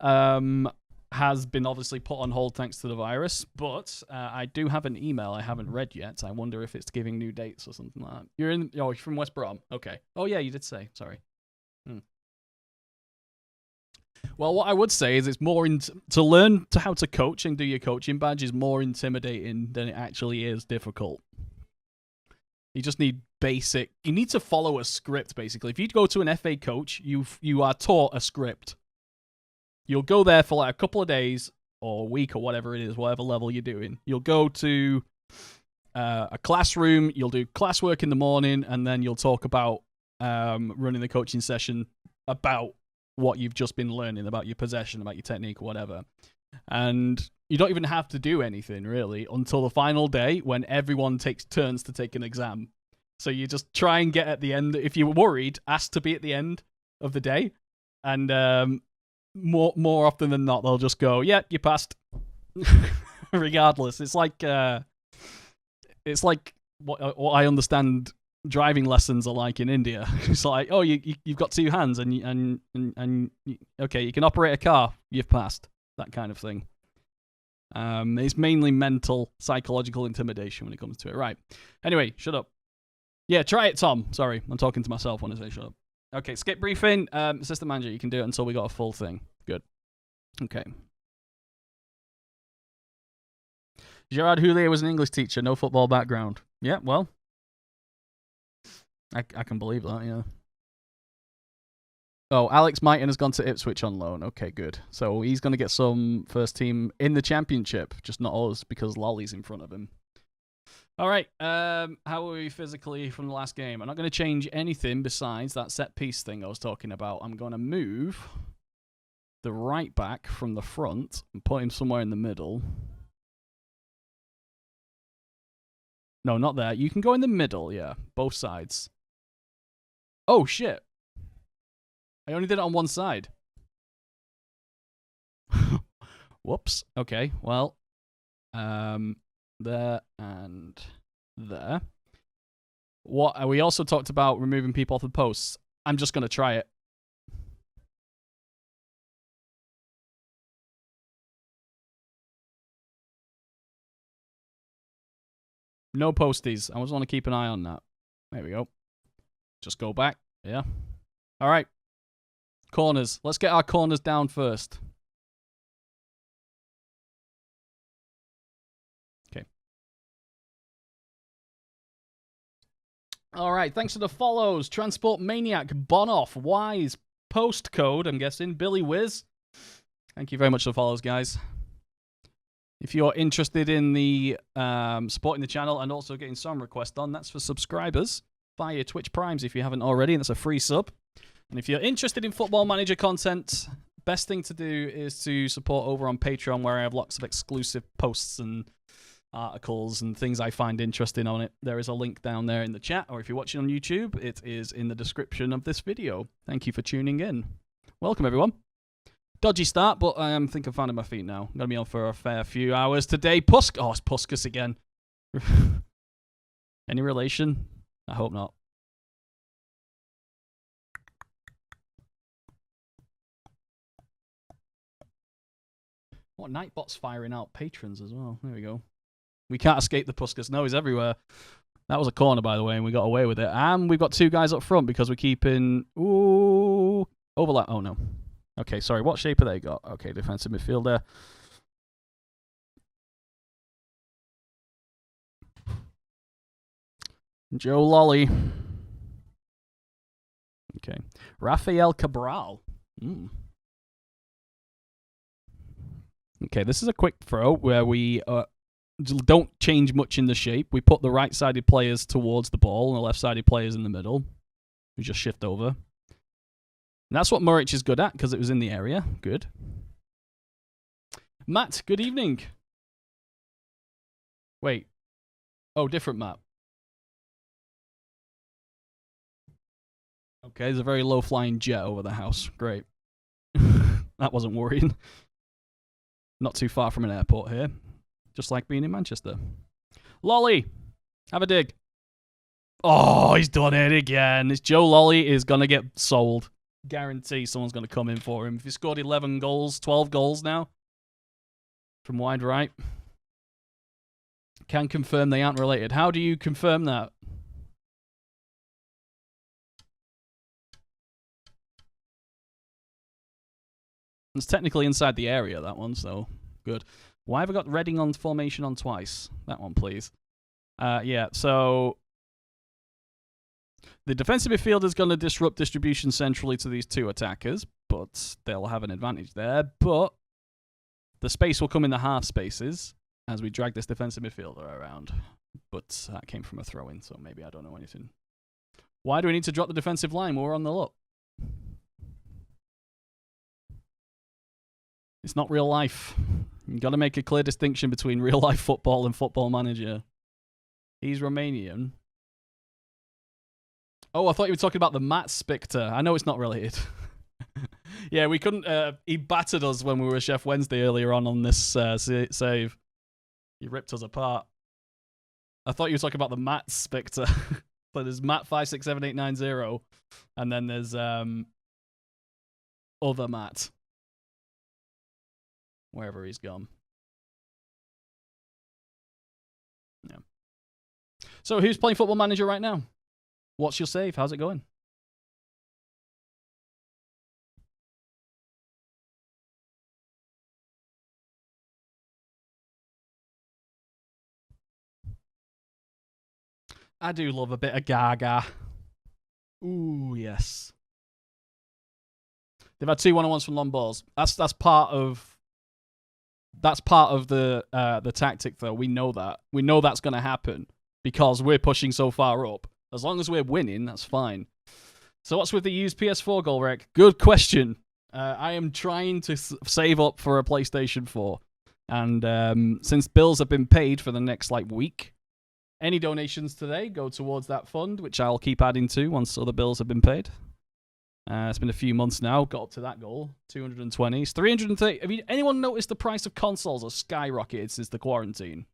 has been obviously put on hold thanks to the virus, but I do have an email I haven't read yet. I wonder if it's giving new dates or something like that. You're from West Brom? Okay. Oh, yeah, you did say. Sorry. Well, what I would say is it's more to learn how to coach and do your coaching badge is more intimidating than it actually is difficult. You just need you need to follow a script, basically. If you go to an FA coach, you are taught a script. You'll go there for like a couple of days or a week or whatever it is, whatever level you're doing. You'll go to a classroom, you'll do classwork in the morning, and then you'll talk about running the coaching session about what you've just been learning, about your possession, about your technique or whatever. And you don't even have to do anything, really, until the final day when everyone takes turns to take an exam. So you just try and get at the end. If you're worried, ask to be at the end of the day. And more often than not, they'll just go, yeah, you passed. Regardless. It's like what I understand driving lessons are like in India. It's like, oh, you've got two hands and okay, you can operate a car. You've passed. That kind of thing. It's mainly mental, psychological intimidation when it comes to it. Right. Anyway, shut up. Yeah, try it, Tom. Sorry, I'm talking to myself when I say shut up. Okay, skip briefing. Assistant manager, you can do it until we got a full thing. Good. Okay. Gerard Houllier was an English teacher, no football background. Yeah, well, I can believe that, yeah. Oh, Alex Mighton has gone to Ipswich on loan. Okay, good. So he's going to get some first team in the championship, just not us because Lolly's in front of him. All right. How are we physically from the last game? I'm not going to change anything besides that set piece thing I was talking about. I'm going to move the right back from the front and put him somewhere in the middle. No, not there. You can go in the middle, yeah. Both sides. Oh, shit. I only did it on one side. Whoops. Okay, well. There and there. We also talked about removing people off the posts. I'm just going to try it. No posties. I just want to keep an eye on that. There we go. Just go back. Yeah. All right. Corners. Let's get our corners down first. Okay. All right. Thanks for the follows. Transport Maniac, Bonoff, Wise, Postcode, I'm guessing, Billy Wiz. Thank you very much for the follows, guys. If you're interested in the supporting the channel and also getting song requests on, that's for subscribers via Twitch Primes if you haven't already, and that's a free sub. And if you're interested in Football Manager content, best thing to do is to support over on Patreon, where I have lots of exclusive posts and articles and things I find interesting on it. There is a link down there in the chat, or if you're watching on YouTube, it is in the description of this video. Thank you for tuning in. Welcome, everyone. Dodgy start, but I think I'm finding my feet now. I'm going to be on for a fair few hours today. It's Puskas again. Any relation? I hope not. What, Nightbot's firing out patrons as well. There we go. We can't escape the Puskas. No, he's everywhere. That was a corner, by the way, and we got away with it. And we've got two guys up front because we're keeping... Ooh, overlap. Oh, no. Okay, sorry. What shape have they got? Okay, defensive midfielder. Joe Lolly. Okay. Rafael Cabral. Okay, this is a quick throw where we don't change much in the shape. We put the right-sided players towards the ball and the left-sided players in the middle. We just shift over. And that's what Muric is good at, because it was in the area. Good. Matt, good evening. Wait. Oh, different Matt. Okay, there's a very low-flying jet over the house. Great. That wasn't worrying. Not too far from an airport here. Just like being in Manchester. Lolly, have a dig. Oh, he's done it again. This Joe Lolly is going to get sold. Guarantee someone's going to come in for him. If he scored 11 goals, 12 goals now from wide right. Can confirm they aren't related. How do you confirm that? It's technically inside the area, that one, so good. Why have I got Reading on formation on twice? That one, please. Yeah, so the defensive midfielder is going to disrupt distribution centrally to these two attackers, but they'll have an advantage there. But the space will come in the half spaces as we drag this defensive midfielder around. But that came from a throw-in, so maybe I don't know anything. Why do we need to drop the defensive line when we're on the look? It's not real life. You've got to make a clear distinction between real life football and Football Manager. He's Romanian. Oh, I thought you were talking about the Matt Spectre. I know it's not related. Yeah, we couldn't... he battered us when we were Chef Wednesday earlier on this save. He ripped us apart. I thought you were talking about the Matt Spectre. But there's Matt 567890, and then there's other Matt. Wherever he's gone. Yeah. So who's playing Football Manager right now? What's your save? How's it going? I do love a bit of Gaga. Ooh, yes. They've had 2 1-on-1s from long balls. That's part of the tactic, though. We know that. We know that's going to happen because we're pushing so far up. As long as we're winning, that's fine. So what's with the used PS4 goal, Reck? Good question. I am trying to save up for a PlayStation 4. And since bills have been paid for the next, week, Any donations today go towards that fund, which I'll keep adding to once other bills have been paid. It's been a few months now. Got up to that goal. 220. It's 330. Have anyone noticed the price of consoles has skyrocketed since the quarantine?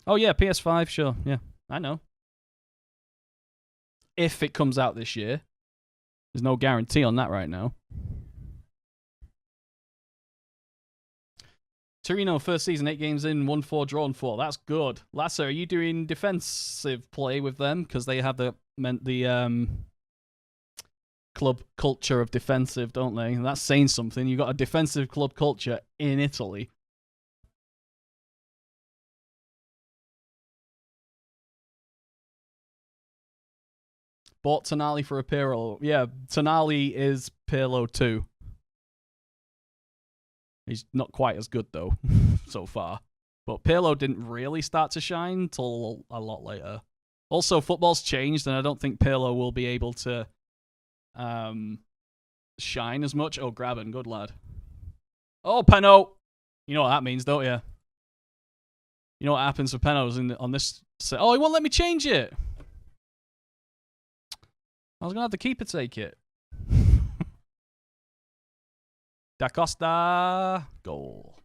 Oh, yeah, PS5, sure. Yeah, I know. If it comes out this year. There's no guarantee on that right now. Torino, first season, 8 games in, 1-4, drawn 4. That's good. Lasser, are you doing defensive play with them? Because they have the club culture of defensive, don't they? And that's saying something. You've got a defensive club culture in Italy. Bought Tonali for a Pirlo. Yeah, Tonali is Pirlo too. He's not quite as good, though, so far. But Pirlo didn't really start to shine till a lot later. Also, football's changed, and I don't think Pirlo will be able to shine as much. Oh, Graben, good lad. Oh, Peno! You know what that means, don't you? You know what happens for Penos on this set? Oh, he won't let me change it! I was going to have the keeper take it. Da Costa. Goal.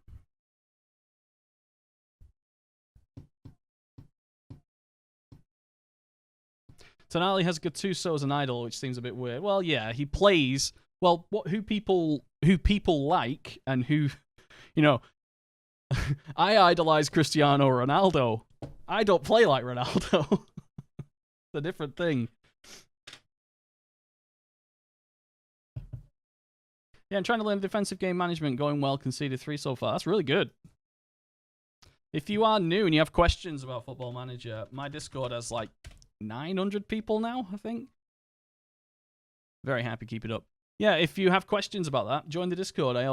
Tonali has Gattuso as an idol, which seems a bit weird. Well, yeah, he plays... Well, who people like and who... You know... I idolize Cristiano Ronaldo. I don't play like Ronaldo. It's a different thing. Yeah, I'm trying to learn defensive game management. Going well, conceded 3 so far. That's really good. If you are new and you have questions about Football Manager, my Discord has like 900 people now, I think. Very happy, keep it up. Yeah, if you have questions about that, join the Discord. We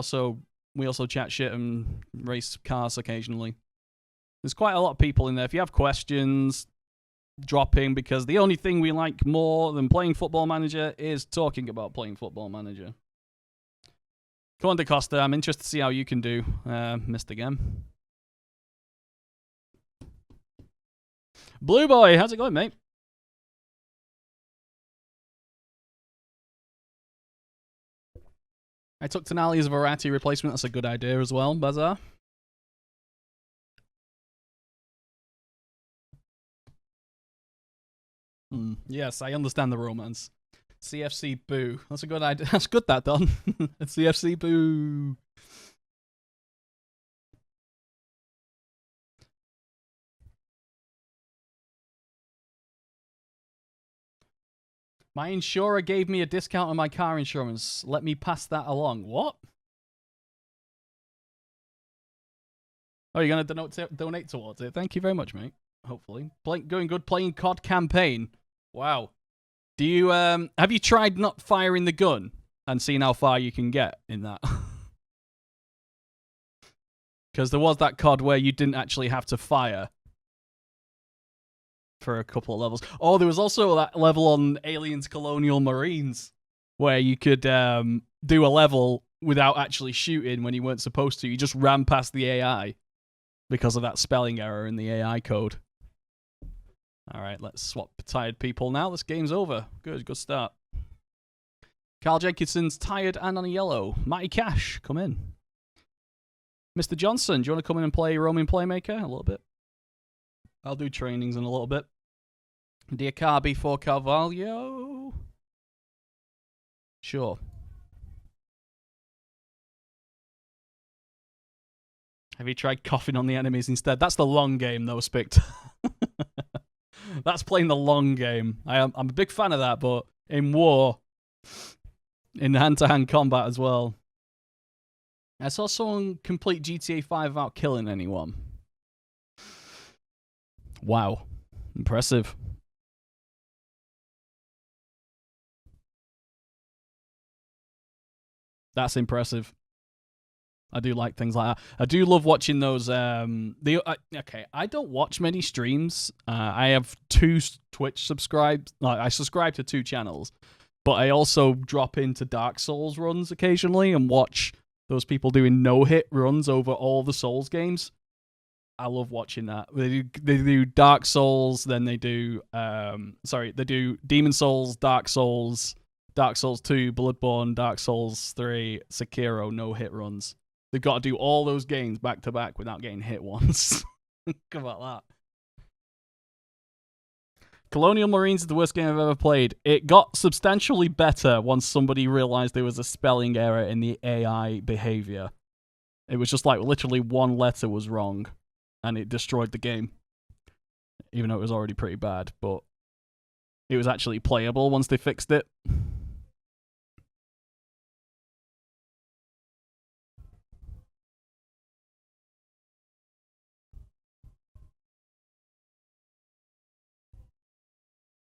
also chat shit and race cars occasionally. There's quite a lot of people in there. If you have questions, drop in, because the only thing we like more than playing Football Manager is talking about playing Football Manager. Come on, Da Costa. I'm interested to see how you can do. Missed again. Blue Boy, how's it going, mate? I took Tonali as a Verratti replacement. That's a good idea as well, Bazaar. Yes, I understand the romance. CFC boo. That's a good idea. That's good, that, Don. CFC boo. My insurer gave me a discount on my car insurance. Let me pass that along. What? Oh, you're going to donate towards it. Thank you very much, mate. Hopefully. Going good, playing COD campaign. Wow. Do you, have you tried not firing the gun and seeing how far you can get in that? Because there was that COD where you didn't actually have to fire for a couple of levels. Oh, there was also that level on Aliens Colonial Marines where you could do a level without actually shooting when you weren't supposed to. You just ran past the AI because of that spelling error in the AI code. All right, let's swap tired people now. This game's over. Good start. Carl Jenkinson's tired and on a yellow. Matty Cash, come in. Mr. Johnson, do you want to come in and play Roaming Playmaker a little bit? I'll do trainings in a little bit. Diacabi for Carvalho. Sure. Have you tried coughing on the enemies instead? That's the long game, though, Spict. That's playing the long game. I'm a big fan of that, but in war, in hand-to-hand combat as well. I saw someone complete GTA 5 without killing anyone. Wow. Impressive. That's impressive. I do like things like that. I do love watching those. Okay, I don't watch many streams. I have 2 Twitch subscribes. I subscribe to 2 channels, but I also drop into Dark Souls runs occasionally and watch those people doing no-hit runs over all the Souls games. I love watching that. They do Dark Souls, then they do they do Demon Souls, Dark Souls 2, Bloodborne, Dark Souls 3, Sekiro, no hit runs. They've got to do all those games back to back without getting hit once. Think about that. Colonial Marines is the worst game I've ever played. It got substantially better once somebody realized there was a spelling error in the AI behavior. It was just like literally one letter was wrong, and it destroyed the game. Even though it was already pretty bad, but it was actually playable once they fixed it.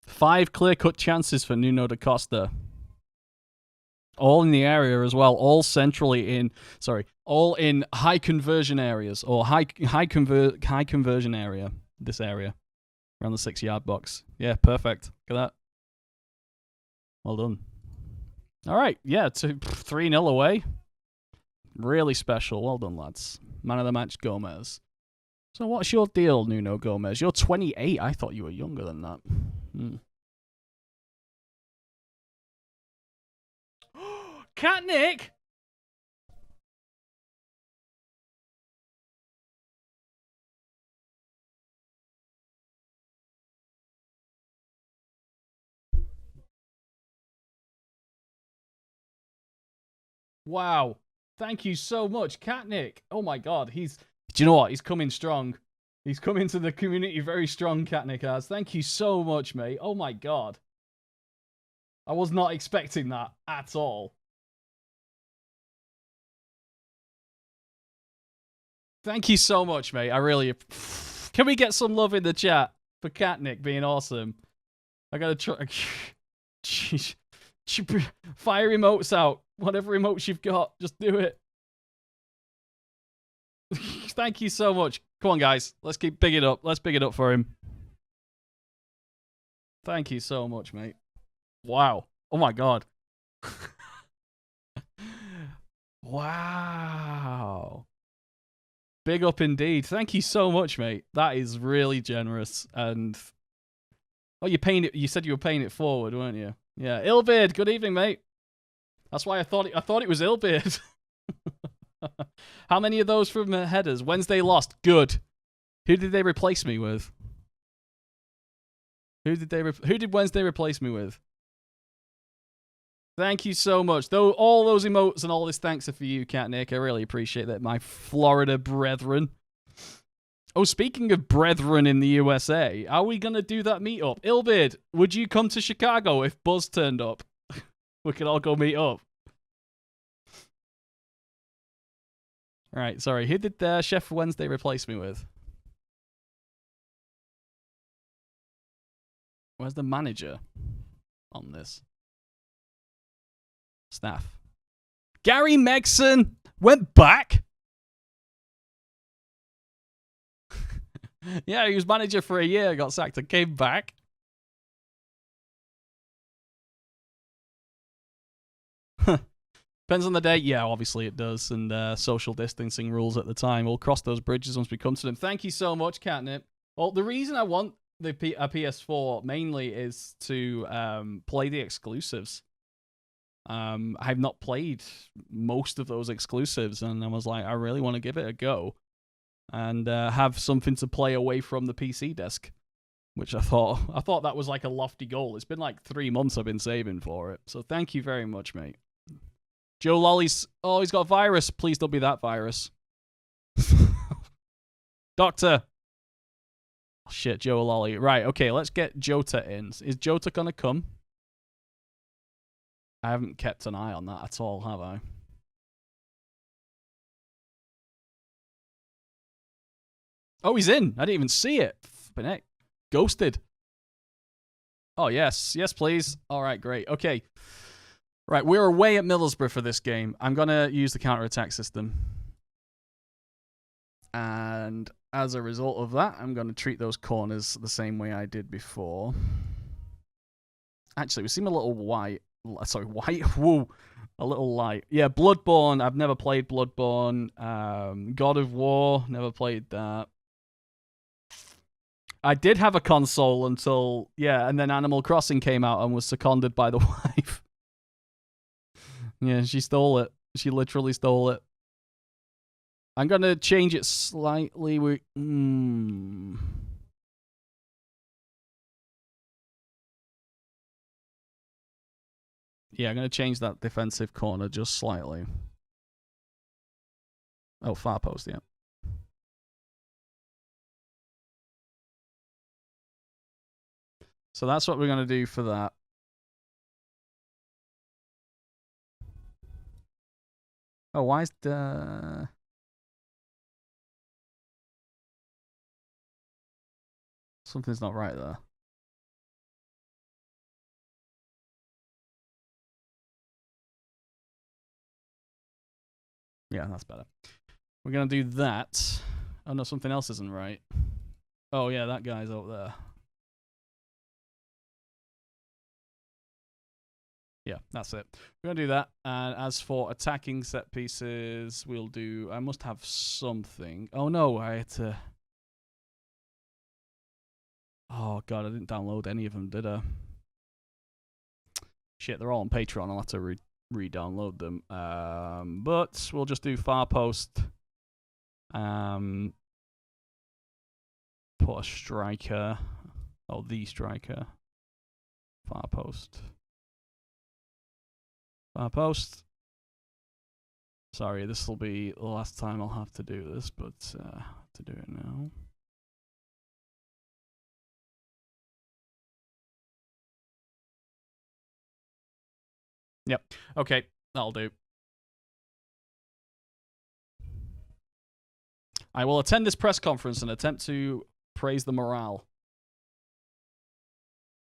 Five clear-cut chances for Nuno da Costa. All in the area as well. All centrally in... Sorry. All in high conversion areas. Or high conversion area. This area. Around the 6-yard box. Yeah, perfect. Look at that. Well done. Alright, yeah. 3-0 away. Really special. Well done, lads. Man of the match, Gomez. So what's your deal, Nuno Gomez? You're 28. I thought you were younger than that. Cat Nick! Wow. Thank you so much, Cat Nick. Oh my god, do you know what? He's coming strong. He's come into the community very strong, Cat Nick has. Thank you so much, mate. Oh my god. I was not expecting that at all. Thank you so much, mate. I really... Can we get some love in the chat for Cat Nick being awesome? I gotta try... Jeez. Fire emotes out. Whatever emotes you've got, just do it. Thank you so much. Come on, guys. Let's keep big it up. Let's big it up for him. Thank you so much, mate. Wow. Oh my god. Wow. Big up indeed. Thank you so much, mate. That is really generous. And oh, you said you were paying it forward, weren't you? Yeah. Ilbeard, good evening, mate. That's why I thought it was Ilbeard. How many of those from headers? Wednesday lost. Good. Who did they replace me with? Who did Wednesday replace me with? Thank you so much. Though all those emotes and all this thanks are for you, Cat Nick. I really appreciate that, my Florida brethren. Oh, speaking of brethren in the USA, are we gonna do that meetup? Ilbeard, would you come to Chicago if Buzz turned up? We could all go meet up. Right, sorry. Who did Chef Wednesday replace me with? Where's the manager on this? Staff. Gary Megson went back? Yeah, he was manager for a year, got sacked and came back. Depends on the day. Yeah, obviously it does. And social distancing rules at the time. We'll cross those bridges once we come to them. Thank you so much, Catnip. Well, the reason I want the PS4 mainly is to play the exclusives. I've not played most of those exclusives, and I was like, I really want to give it a go and have something to play away from the PC desk, which I thought that was like a lofty goal. It's been like 3 months I've been saving for it. So thank you very much, mate. Joe Lolly's, oh, he's got a virus. Please don't be that virus. Doctor. Oh, shit, Joe Lolly. Right, okay, let's get Jota in. Is Jota gonna come? I haven't kept an eye on that at all, have I? Oh, he's in. I didn't even see it. Flippin' heck. Ghosted. Oh, yes. Yes, please. All right, great. Okay. Right, we're away at Middlesbrough for this game. I'm going to use the counter-attack system. And as a result of that, I'm going to treat those corners the same way I did before. Actually, we seem a little white. Sorry, white? Whoa. A little light. Yeah, Bloodborne. I've never played Bloodborne. God of War. Never played that. I did have a console until, yeah, and then Animal Crossing came out and was seconded by the wife. Yeah, she stole it. She literally stole it. I'm going to change it slightly. Yeah, I'm going to change that defensive corner just slightly. Oh, far post, yeah. So that's what we're going to do for that. Oh, why is the... Something's not right there. Yeah, that's better. We're going to do that. Oh, no, something else isn't right. Oh, yeah, that guy's over there. Yeah, that's it. We're going to do that. And as for attacking set pieces, we'll do... I must have something. Oh, no, I had to... Oh, God, I didn't download any of them, did I? Shit, they're all on Patreon. I'll have to re-download them. But we'll just do far post. Put a striker. Oh, the striker. Far post. Far post. Sorry, this will be the last time I'll have to do this, but to do it now. Yep. Okay, that'll do. I will attend this press conference and attempt to praise the morale.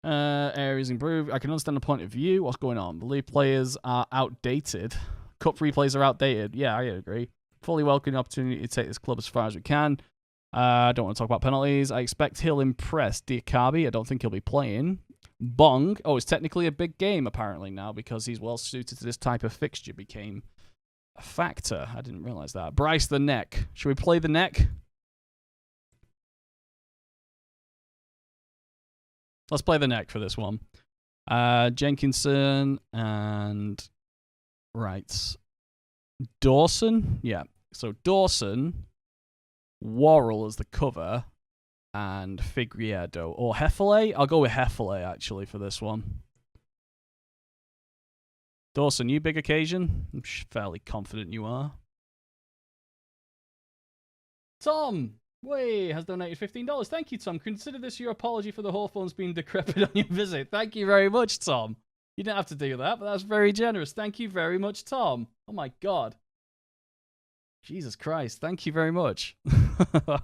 Areas improved. I can understand the point of view. What's going on? The league players are outdated. Cup replays are outdated. Yeah, I agree. Fully welcome the opportunity to take this club as far as we can. I don't want to talk about penalties. I expect he'll impress Diakabi. I don't think he'll be playing. Bong. Oh, it's technically a big game apparently now because he's well suited to this type of fixture. Became a factor. I didn't realize that. Bryce the neck. Should we play the neck? Let's play the neck for this one. Jenkinson and... Right. Dawson? Yeah. So Dawson, Worrell as the cover, and Figueiredo. Or Hefele? I'll go with Hefele, actually, for this one. Dawson, you big occasion? I'm fairly confident you are. Tom! Way has donated $15. Thank you, Tom. Consider this your apology for the Hawthorns being decrepit on your visit. Thank you very much, Tom. You didn't have to do that, but that's very generous. Thank you very much, Tom. Oh my God. Jesus Christ. Thank you very much.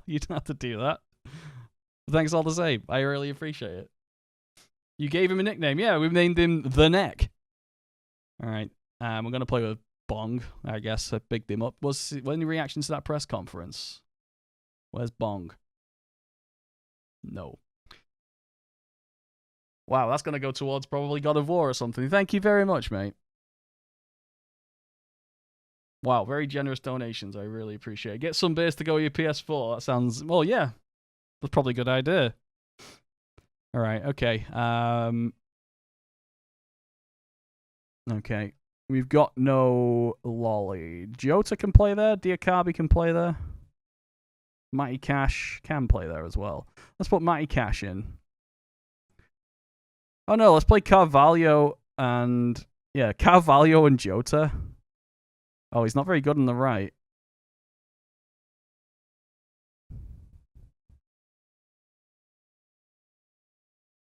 You didn't have to do that. Thanks all the same. I really appreciate it. You gave him a nickname. Yeah, we've named him The Neck. All right. We're going to play with Bong, I guess. I bigged him up. Was any reaction to that press conference? Where's Bong? No. Wow, that's going to go towards probably God of War or something. Thank you very much, mate. Wow, very generous donations. I really appreciate it. Get some beers to go with your PS4. That sounds... Well, yeah. That's probably a good idea. All right, okay. Okay. We've got no Lolly. Jota can play there. Diakabi can play there. Matty Cash can play there as well. Let's put Matty Cash in. Oh no, let's play Carvalho and... Yeah, Carvalho and Jota. Oh, he's not very good on the right.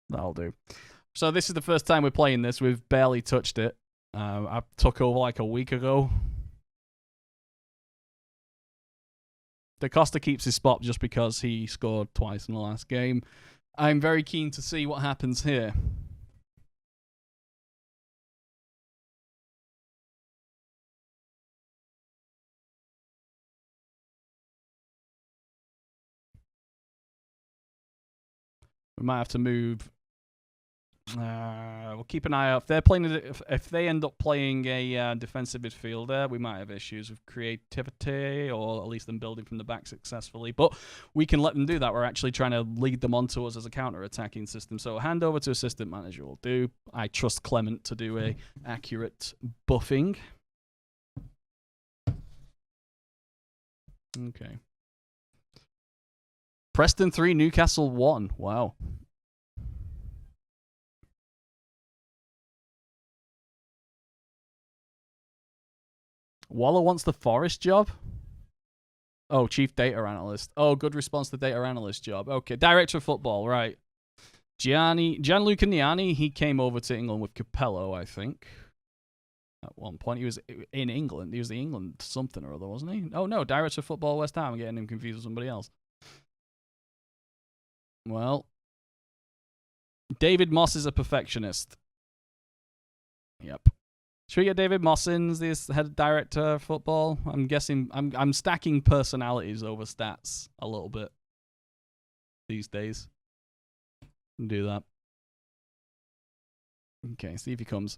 That'll do. So this is the first time we're playing this. We've barely touched it. I took over like a week ago. Da Costa keeps his spot just because he scored twice in the last game. I'm very keen to see what happens here. We might have to move We'll keep an eye out. If they're playing, if they end up playing a defensive midfielder, we might have issues with creativity, or at least them building from the back successfully. But we can let them do that. We're actually trying to lead them onto us as a counter-attacking system. So hand over to assistant manager will do. I trust Clement to do a accurate buffing. Okay. Preston 3, Newcastle 1. Wow. Waller wants the Forest job? Oh, chief data analyst. Oh, good response to the data analyst job. Okay, director of football, right. Gianluca Niani, he came over to England with Capello, I think. At one point, he was in England. He was the England something or other, wasn't he? Oh, no, director of football, West Ham. I'm getting him confused with somebody else. Well, David Moss is a perfectionist. Yep. Should we get David Moss in as the head director of football? I'm guessing I'm stacking personalities over stats a little bit these days. Do that. Okay, see if he comes.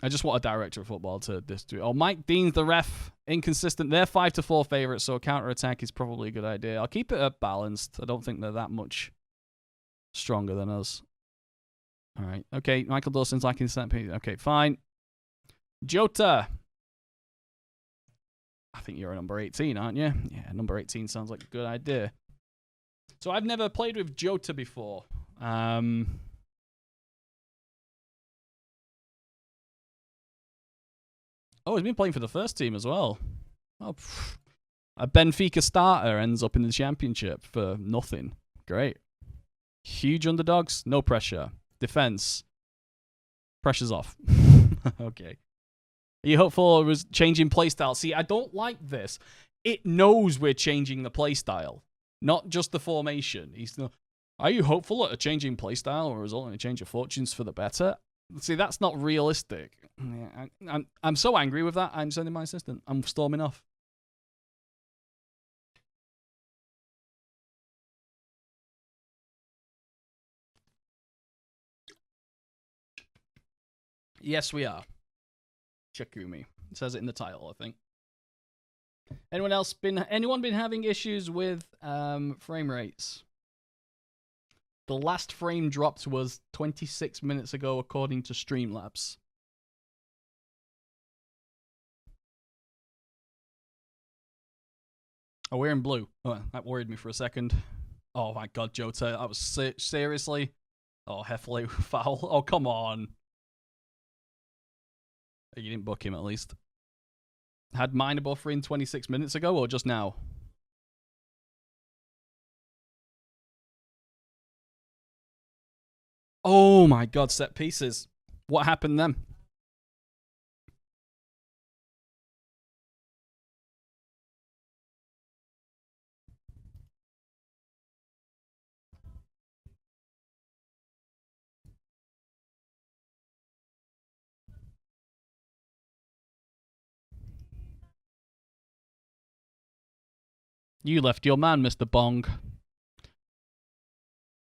I just want a director of football to distribute. Oh, Mike Dean's the ref. Inconsistent. They're 5-4 favourites, so a counter-attack is probably a good idea. I'll keep it balanced. I don't think they're that much stronger than us. All right. Okay, Michael Dawson's lacking set piece. Okay, fine. Jota. I think you're a number 18, aren't you? Yeah, number 18 sounds like a good idea. So I've never played with Jota before. Oh, he's been playing for the first team as well. Oh, a Benfica starter ends up in the championship for nothing. Great. Huge underdogs, no pressure. Defense. Pressure's off. Okay. Are you hopeful it was changing playstyle? See, I don't like this. It knows we're changing the playstyle, not just the formation. Are you hopeful at a changing playstyle will result in a change of fortunes for the better? See, that's not realistic. Yeah, I'm so angry with that. I'm sending my assistant. I'm storming off. Yes, we are. Chakumi. It says it in the title, I think. Anyone been having issues with frame rates? The last frame dropped was 26 minutes ago, according to Streamlabs. Oh, we're in blue. Oh, that worried me for a second. Oh my god, Jota. That was seriously? Oh, Heffley foul. Oh, come on. You didn't book him, at least. Had minor buffering 26 minutes ago, or just now? Oh my god, set pieces. What happened then? You left your man, Mr. Bong.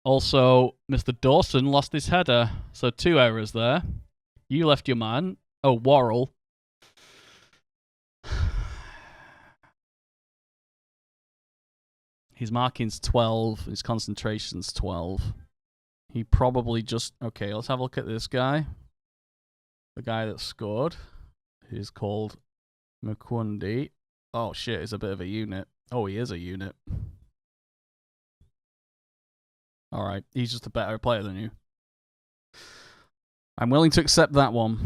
Also, Mr. Dawson lost his header, so 2 errors there. You left your man. Oh, Worrell. His marking's 12. His concentration's 12. He probably just... Okay, let's have a look at this guy. The guy that scored. He's called Mukwendi. Oh, shit, he's a bit of a unit. Oh, he is a unit. Alright, he's just a better player than you. I'm willing to accept that one.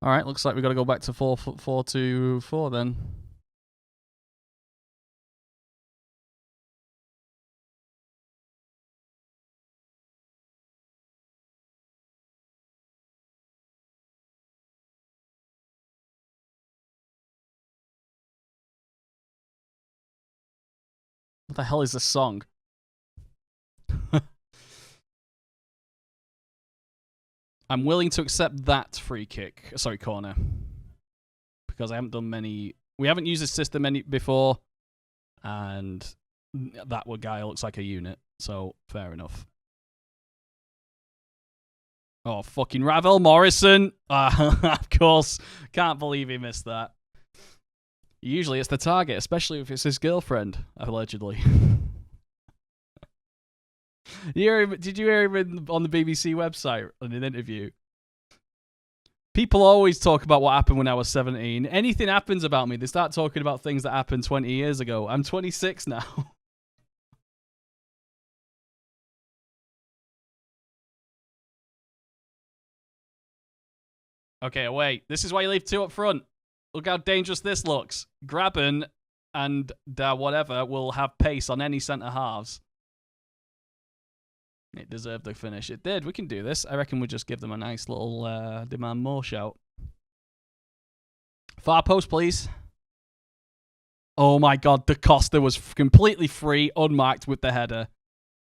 Alright, looks like we've got to go back to 4-4-2-4 then. What the hell is this song? I'm willing to accept that free kick. Sorry, corner. Because I haven't done many... We haven't used this system before. And that guy looks like a unit. So, fair enough. Oh, fucking Ravel Morrison. Of course. Can't believe he missed that. Usually it's the target, especially if it's his girlfriend, allegedly. Did you hear him on the BBC website in an interview? People always talk about what happened when I was 17. Anything happens about me, they start talking about things that happened 20 years ago. I'm 26 now. Okay, wait. This is why you leave 2 up front. Look how dangerous this looks. Graben and whatever will have pace on any centre halves. It deserved the finish. It did. We can do this. I reckon we'll just give them a nice little demand more shout. Far post, please. Oh my god, Da Costa was completely free, unmarked with the header.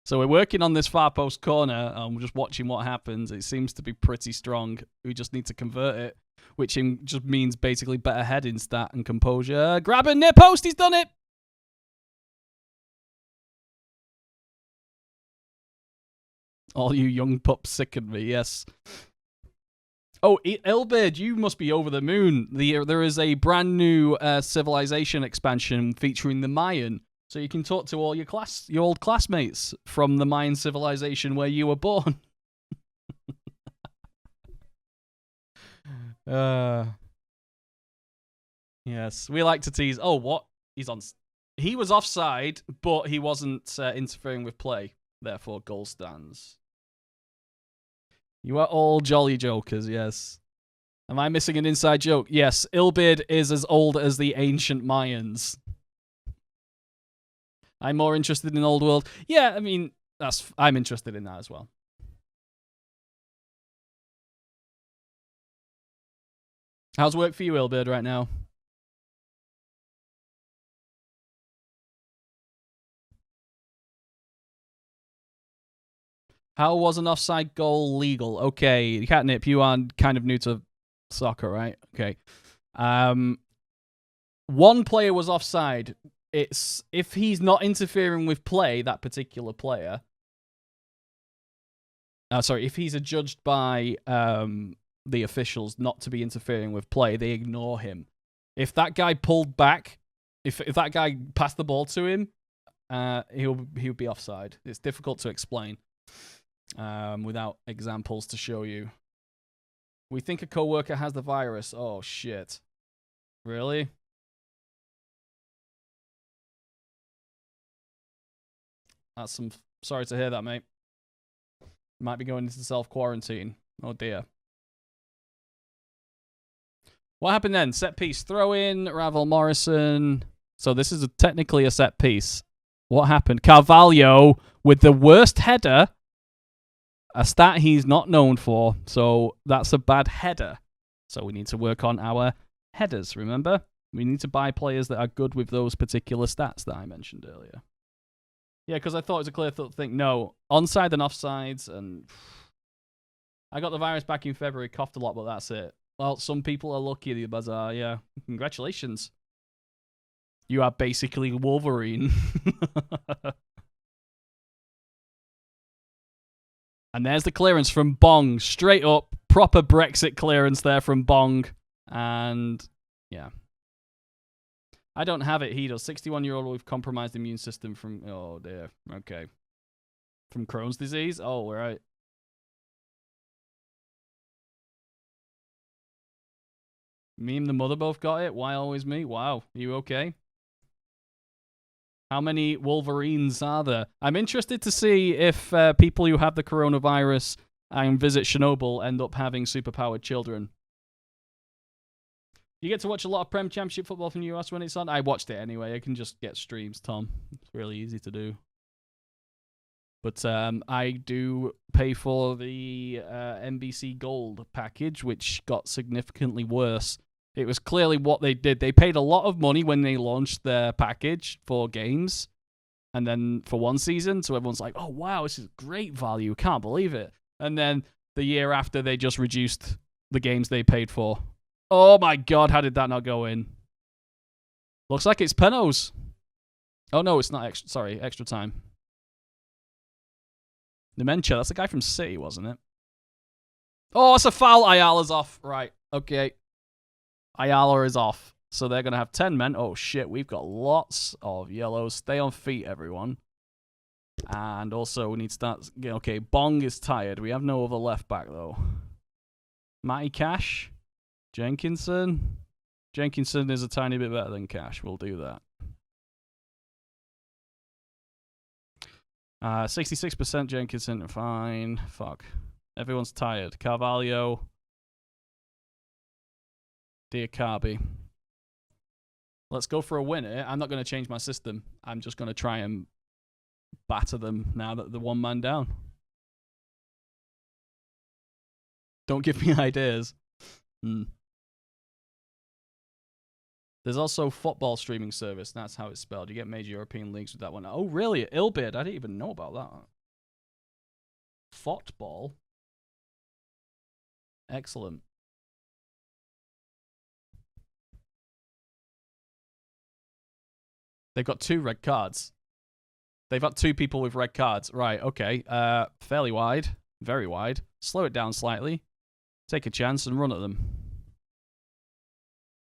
So we're working on this far post corner, and we're just watching what happens. It seems to be pretty strong. We just need to convert it, which just means basically better heading stat and composure. Grabbing near post, he's done it! All you young pups sicken me, yes. Oh, Elbird, you must be over the moon. There is a brand new civilization expansion featuring the Mayan. So you can talk to all your old classmates from the Mayan civilization where you were born. Yes, we like to tease. Oh, what? He was offside, but he wasn't interfering with play. Therefore, goal stands. You are all jolly jokers, yes. Am I missing an inside joke? Yes, Ilbid is as old as the ancient Mayans. I'm more interested in Old World. Yeah, I mean, I'm interested in that as well. How's work for you, Ilbid, right now? How was an offside goal legal? Okay, Catnip, you are kind of new to soccer, right? Okay. One player was offside. It's if he's not interfering with play, that particular player. If he's adjudged by the officials not to be interfering with play, they ignore him. If that guy pulled back, if that guy passed the ball to him, he'll be offside. It's difficult to explain without examples to show you. We think a coworker has the virus. Oh shit! Really? That's some. Sorry to hear that, mate. Might be going into self-quarantine. Oh dear. What happened then? Set piece throw in, Ravel Morrison. So this is technically a set piece. What happened? Carvalho with the worst header, a stat he's not known for. So that's a bad header. So we need to work on our headers, remember? We need to buy players that are good with those particular stats that I mentioned earlier. Yeah, because I thought it was a clear thing. No, onside and offsides, and I got the virus back in February, coughed a lot, but that's it. Well, some people are lucky, the bazaar, yeah. Congratulations. You are basically Wolverine. And there's the clearance from Bong. Straight up, proper Brexit clearance there from Bong. And, yeah. I don't have it, he does. 61-year-old with compromised immune system from... Oh, dear. Okay. From Crohn's disease? Oh, right. Me and the mother both got it? Why always me? Wow. You okay? How many Wolverines are there? I'm interested to see if people who have the coronavirus and visit Chernobyl end up having superpowered children. You get to watch a lot of Prem Championship football from the US when it's on? I watched it anyway. I can just get streams, Tom. It's really easy to do. But I do pay for the NBC Gold package, which got significantly worse. It was clearly what they did. They paid a lot of money when they launched their package for games, and then for one season, so everyone's like, oh, wow, this is great value. Can't believe it. And then the year after, they just reduced the games they paid for. Oh, my God, how did that not go in? Looks like it's Penos. Oh, no, it's not extra. Sorry, extra time. Dementia, that's the guy from City, wasn't it? Oh, it's a foul. Ayala's off. Right, okay. Ayala is off. So they're going to have 10 men. Oh, shit, we've got lots of yellows. Stay on feet, everyone. And also, we need to start... Okay, Bong is tired. We have no other left back, though. Matty Cash. Jenkinson. Jenkinson is a tiny bit better than Cash. We'll do that. 66% Jenkinson. Fine. Fuck. Everyone's tired. Carvalho. Diakabi. Let's go for a winner. I'm not going to change my system. I'm just going to try and batter them now that they're one man down. Don't give me ideas. There's also football streaming service. That's how it's spelled. You get major European leagues with that one. Oh, really? Ilbid? I didn't even know about that. Football? Excellent. They've got 2 red cards. They've got 2 people with red cards. Right, okay. Fairly wide. Very wide. Slow it down slightly. Take a chance and run at them.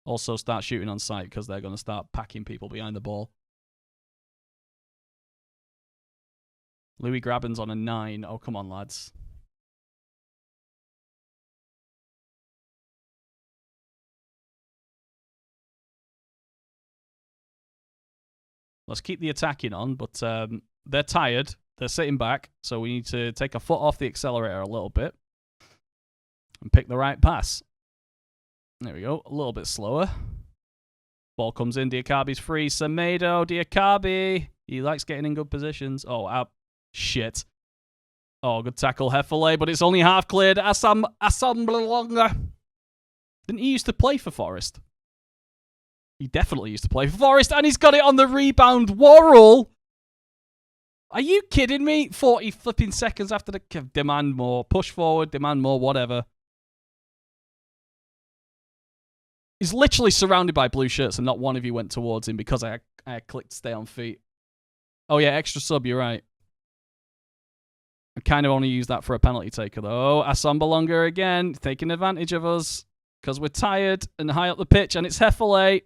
Also start shooting on sight because they're going to start packing people behind the ball. Louis Graben's on a 9. Oh, come on, lads. Let's keep the attacking on, but they're tired. They're sitting back, so we need to take a foot off the accelerator a little bit and pick the right pass. There we go. A little bit slower. Ball comes in. Diakabi's free. Semedo. Diakabi. He likes getting in good positions. Oh, shit. Oh, good tackle. Hefele, but it's only half cleared. Assam Didn't he used to play for Forest? He definitely used to play for Forest, and he's got it on the rebound. Worrell! Are you kidding me? 40 flipping seconds after the... Demand more. Push forward. Demand more. Whatever. He's literally surrounded by blue shirts, and not one of you went towards him because I clicked stay on feet. Oh, yeah, extra sub. You're right. I kind of only use that for a penalty taker, though. Asombalonga again, taking advantage of us because we're tired and high up the pitch, and it's Hefele.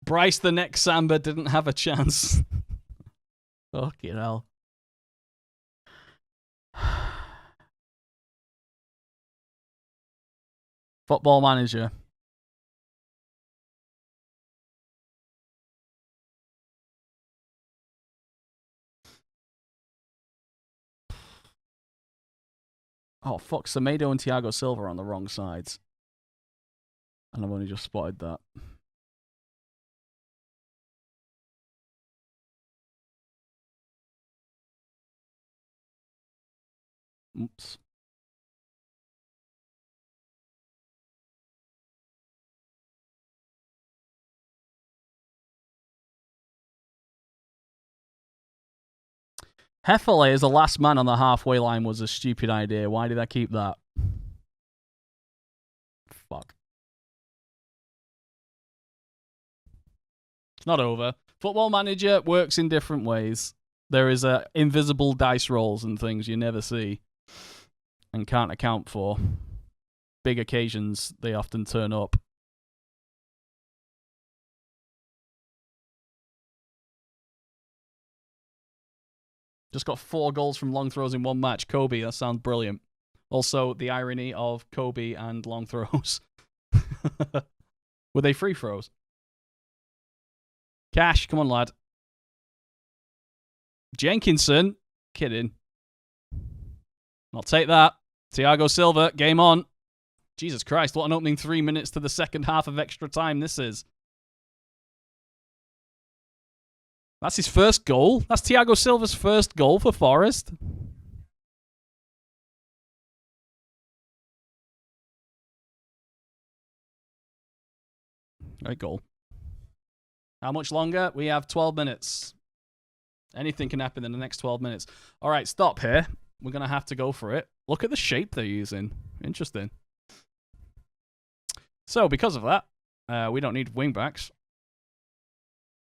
Bryce, the next Samba, didn't have a chance. Fucking hell. Football Manager. Oh, fuck. Semedo and Thiago Silva are on the wrong sides. And I've only just spotted that. Oops. Hefele as the last man on the halfway line was a stupid idea. Why did I keep that? Fuck. It's not over. Football Manager works in different ways. There is invisible dice rolls and things you never see and can't account for. Big occasions, they often turn up. Just got 4 goals from long throws in one match. Kobe, that sounds brilliant. Also, the irony of Kobe and long throws. Were they free throws? Cash, come on, lad. Jenkinson. Kidding. I'll take that. Thiago Silva, game on. Jesus Christ, what an opening 3 minutes to the second half of extra time this is. That's his first goal. That's Thiago Silva's first goal for Forest. Great goal. How much longer? We have 12 minutes. Anything can happen in the next 12 minutes. All right, stop here. We're going to have to go for it. Look at the shape they're using. Interesting. So, because of that, we don't need wingbacks.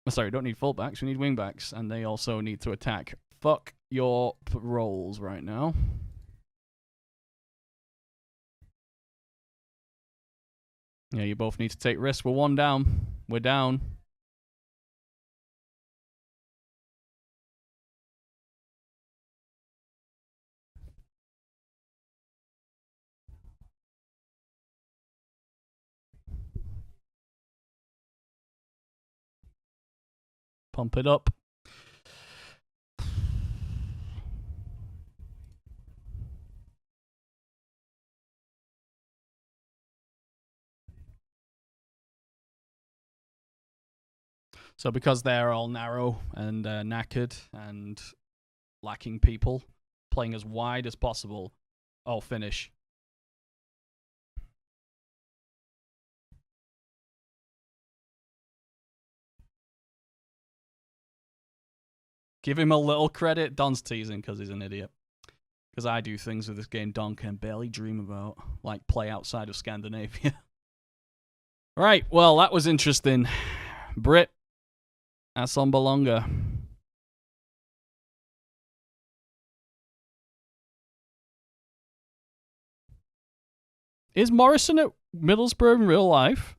Sorry, we don't need fullbacks. We need wingbacks, and they also need to attack. Fuck your roles right now. Yeah, you both need to take risks. We're one down. We're down. Pump it up. So because they're all narrow and knackered and lacking people, playing as wide as possible, I'll finish. Give him a little credit. Don's teasing because he's an idiot. Because I do things with this game Don can barely dream about, like play outside of Scandinavia. Right, well, that was interesting. Brit, that's on Bolonga. Is Morrison at Middlesbrough in real life?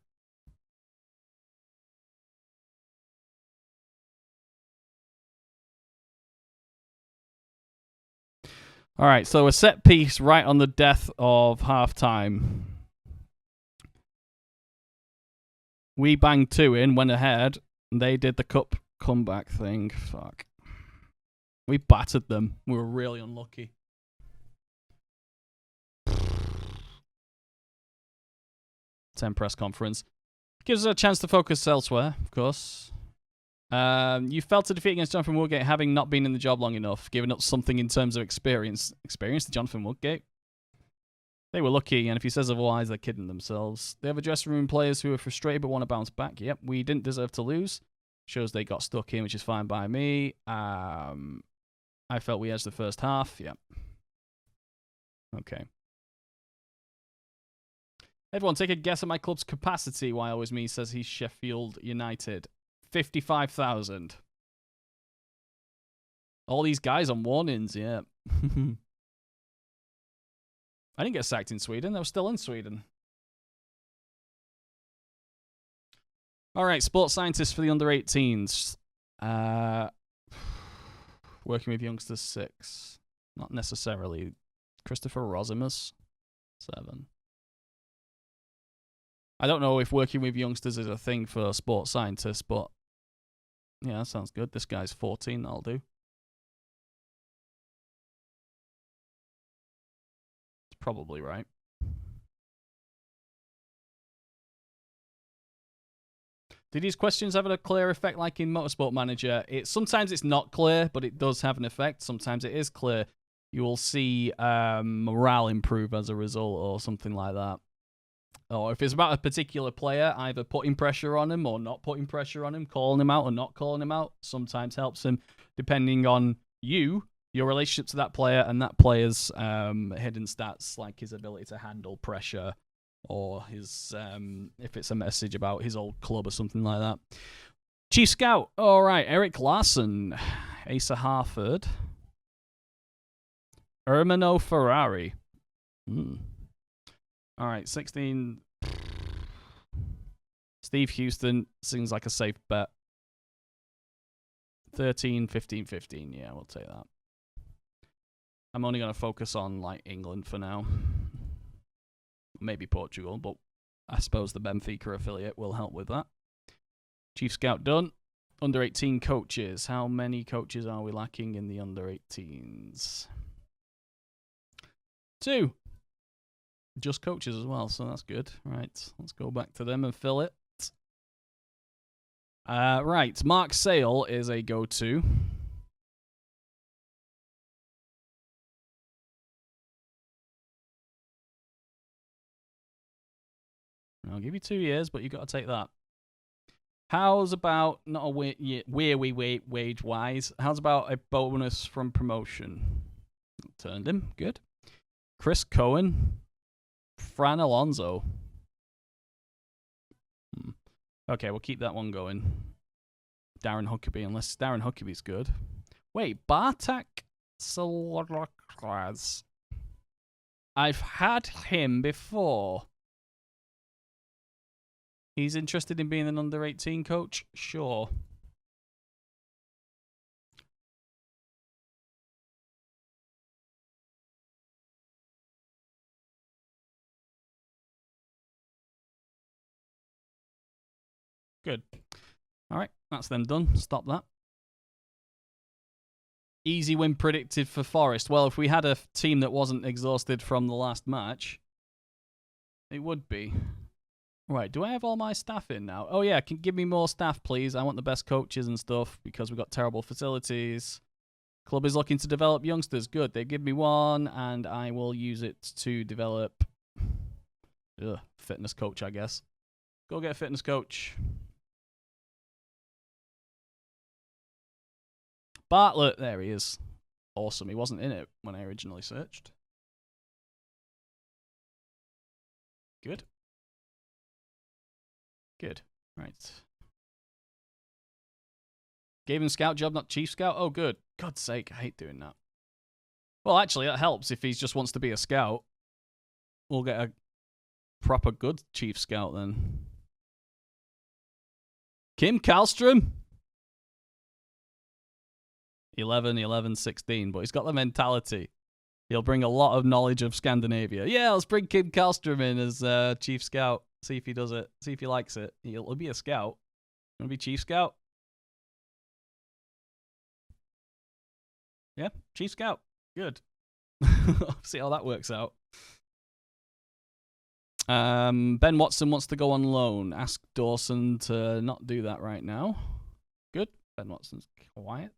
All right, so a set piece right on the death of half-time. We banged 2 in, went ahead, and they did the cup comeback thing. Fuck. We battered them. We were really unlucky. Press conference. Gives us a chance to focus elsewhere, of course. You felt a defeat against Jonathan Woodgate having not been in the job long enough, giving up something in terms of experience. Experience to Jonathan Woodgate? They were lucky, and if he says otherwise, they're kidding themselves. They have a dressing room players who are frustrated but want to bounce back. Yep, we didn't deserve to lose. Shows they got stuck in, which is fine by me. I felt we edged the first half. Yep. Okay. Everyone, take a guess at my club's capacity. Why always me says he's Sheffield United. 55,000. All these guys on warnings, yeah. I didn't get sacked in Sweden. I was still in Sweden. All right, sports scientists for the under-18s. Working with youngsters, 6. Not necessarily. Christopher Rosimus, 7. I don't know if working with youngsters is a thing for sports scientists, but yeah, that sounds good. This guy's 14, that'll do. It's probably right. Do these questions have a clear effect like in Motorsport Manager? Sometimes it's not clear, but it does have an effect. Sometimes it is clear. You will see morale improve as a result or something like that. Or if it's about a particular player, either putting pressure on him or not putting pressure on him, calling him out or not calling him out, sometimes helps him, depending on your relationship to that player and that player's hidden stats, like his ability to handle pressure, or his if it's a message about his old club or something like that. Chief Scout, all right, Eric Larson, Asa Harford, Ermino Ferrari. All right, 16. Steve Houston seems like a safe bet. 13, 15, 15. Yeah, we'll take that. I'm only going to focus on like England for now. Maybe Portugal, but I suppose the Benfica affiliate will help with that. Chief Scout done. Under 18 coaches. How many coaches are we lacking in the under 18s? 2. Just coaches as well, so that's good. Right, let's go back to them and fill it. Right, Mark Sale is a go-to. I'll give you 2 years, but you've got to take that. How's about, not a wage-wise, how's about a bonus from promotion? Turned him, good. Chris Cohen. Fran Alonso. Okay, we'll keep that one going. Darren Huckabee, unless Darren Huckabee's good. Wait, Bartek Solokraz. I've had him before. He's interested in being an under-18 coach? Sure. Good. All right, that's them done. Stop that. Easy win predicted for Forest. Well, if we had a team that wasn't exhausted from the last match, it would be. Right, do I have all my staff in now? Oh, yeah, can give me more staff, please. I want the best coaches and stuff because we've got terrible facilities. Club is looking to develop youngsters. Good, they give me one, and I will use it to develop fitness coach, I guess. Go get a fitness coach. Bartlett, there he is. Awesome, he wasn't in it when I originally searched. Good. Good. Right. Gave him scout job, not chief scout? Oh, good. God's sake, I hate doing that. Well, actually, that helps if he just wants to be a scout. We'll get a proper good chief scout then. Kim Kallstrom? 11, 11, 16, but he's got the mentality. He'll bring a lot of knowledge of Scandinavia. Yeah, let's bring Kim Kallstrom in as chief scout. See if he does it. See if he likes it. He'll be a scout. You want to be chief scout? Yeah, chief scout. Good. See how that works out. Ben Watson wants to go on loan. Ask Dawson to not do that right now. Good. Ben Watson's quiet.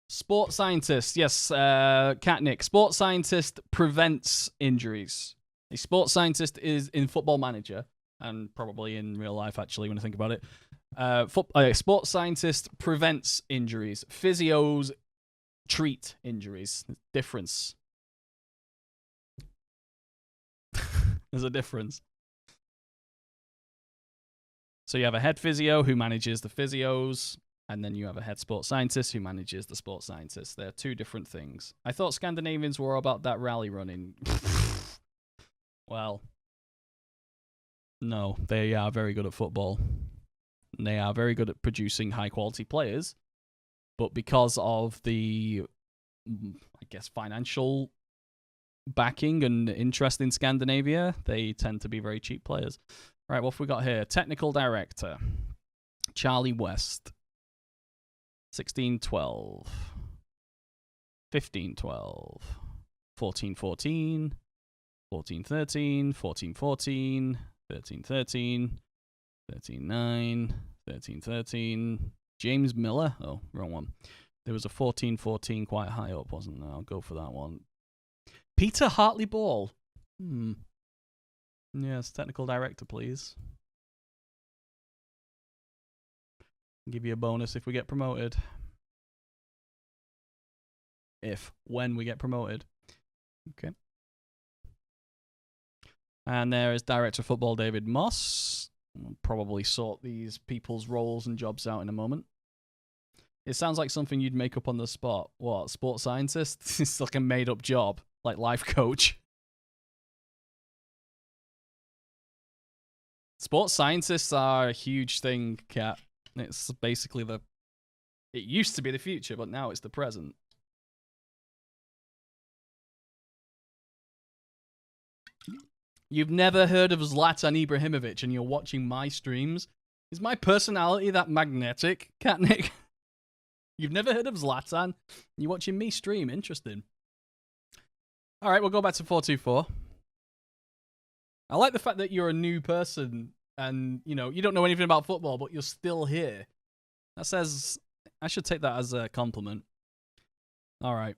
Sports scientist. Yes, Katnick. Sports scientist prevents injuries. A sports scientist is in Football Manager, and probably in real life, actually, when I think about it. A sports scientist prevents injuries. Physios treat injuries. Difference. There's a difference. So you have a head physio who manages the physios, and then you have a head sports scientist who manages the sports scientists. They're two different things. I thought Scandinavians were about that rally running. Well, no, they are very good at football. They are very good at producing high-quality players, but because of the, I guess, financial backing and interest in Scandinavia, they tend to be very cheap players. Right, what have we got here? Technical director, Charlie West. 16-12. 15-12. 14-14. 14-13. 14-14. 13-13. 13-9. 13-13. James Miller. Oh, wrong one. There was a 14-14 quite high up, wasn't there? I'll go for that one. Peter Hartley Ball. Yes, technical director, please. I'll give you a bonus if we get promoted. When we get promoted. Okay. And there is Director of Football David Moss. We'll probably sort these people's roles and jobs out in a moment. It sounds like something you'd make up on the spot. What, sports scientist? It's like a made-up job, like life coach. Sports scientists are a huge thing, Kat. It's basically it used to be the future, but now it's the present. You've never heard of Zlatan Ibrahimovic and you're watching my streams? Is my personality that magnetic, Katnick? You've never heard of Zlatan? You're watching me stream. Interesting. All right, we'll go back to 424. I like the fact that you're a new person and, you don't know anything about football, but you're still here. That says, I should take that as a compliment. All right.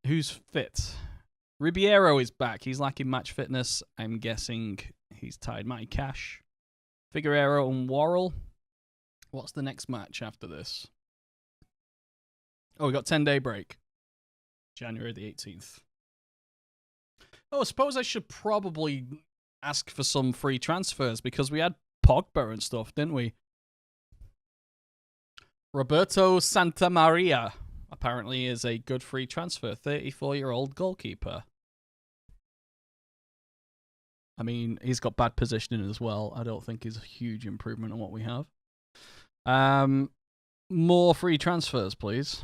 Who's fit? Ribeiro is back. He's lacking match fitness. I'm guessing he's tied. Matty Cash. Figueroa and Worrell. What's the next match after this? Oh, we got 10-day break. January the 18th. Oh, I suppose I should probably ask for some free transfers because we had Pogba and stuff, didn't we? Roberto Santamaria apparently is a good free transfer. 34-year-old goalkeeper. I mean, he's got bad positioning as well. I don't think he's a huge improvement on what we have. More free transfers, please.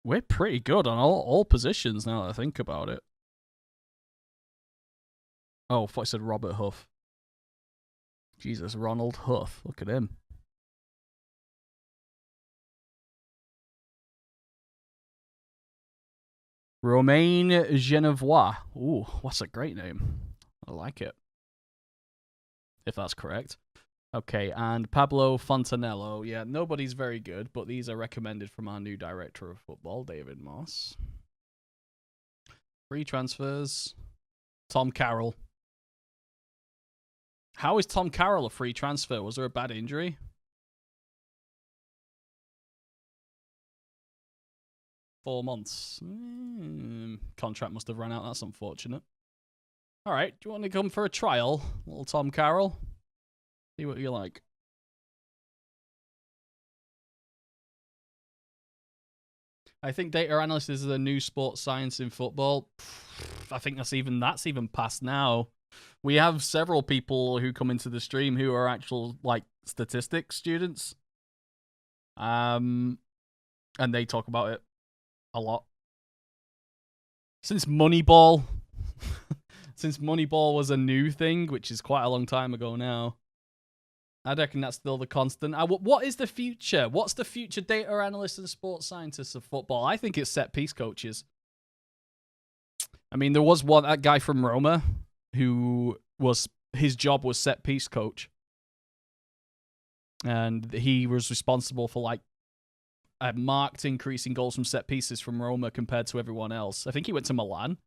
We're pretty good on all positions now that I think about it. Oh, I thought I said Robert Huff. Jesus, Ronald Huff. Look at him. Romain Genevois. Ooh, what's a great name. I like it. If that's correct. Okay, and Pablo Fontanello. Yeah, nobody's very good, but these are recommended from our new director of football, David Moss. Free transfers. Tom Carroll. How is Tom Carroll a free transfer? Was there a bad injury? $4 months. Contract must have run out. That's unfortunate. All right, do you want to come for a trial, little Tom Carroll? See what you like. I think data analyst is the new sports science in football. I think that's even past now. We have several people who come into the stream who are actual like statistics students. And they talk about it a lot. Since Moneyball was a new thing, which is quite a long time ago now. I reckon that's still the constant. What is the future? What's the future data analysts and sports scientists of football? I think it's set piece coaches. I mean, there was that guy from Roma who his job was set piece coach. And he was responsible for like a marked increase in goals from set pieces from Roma compared to everyone else. I think he went to Milan.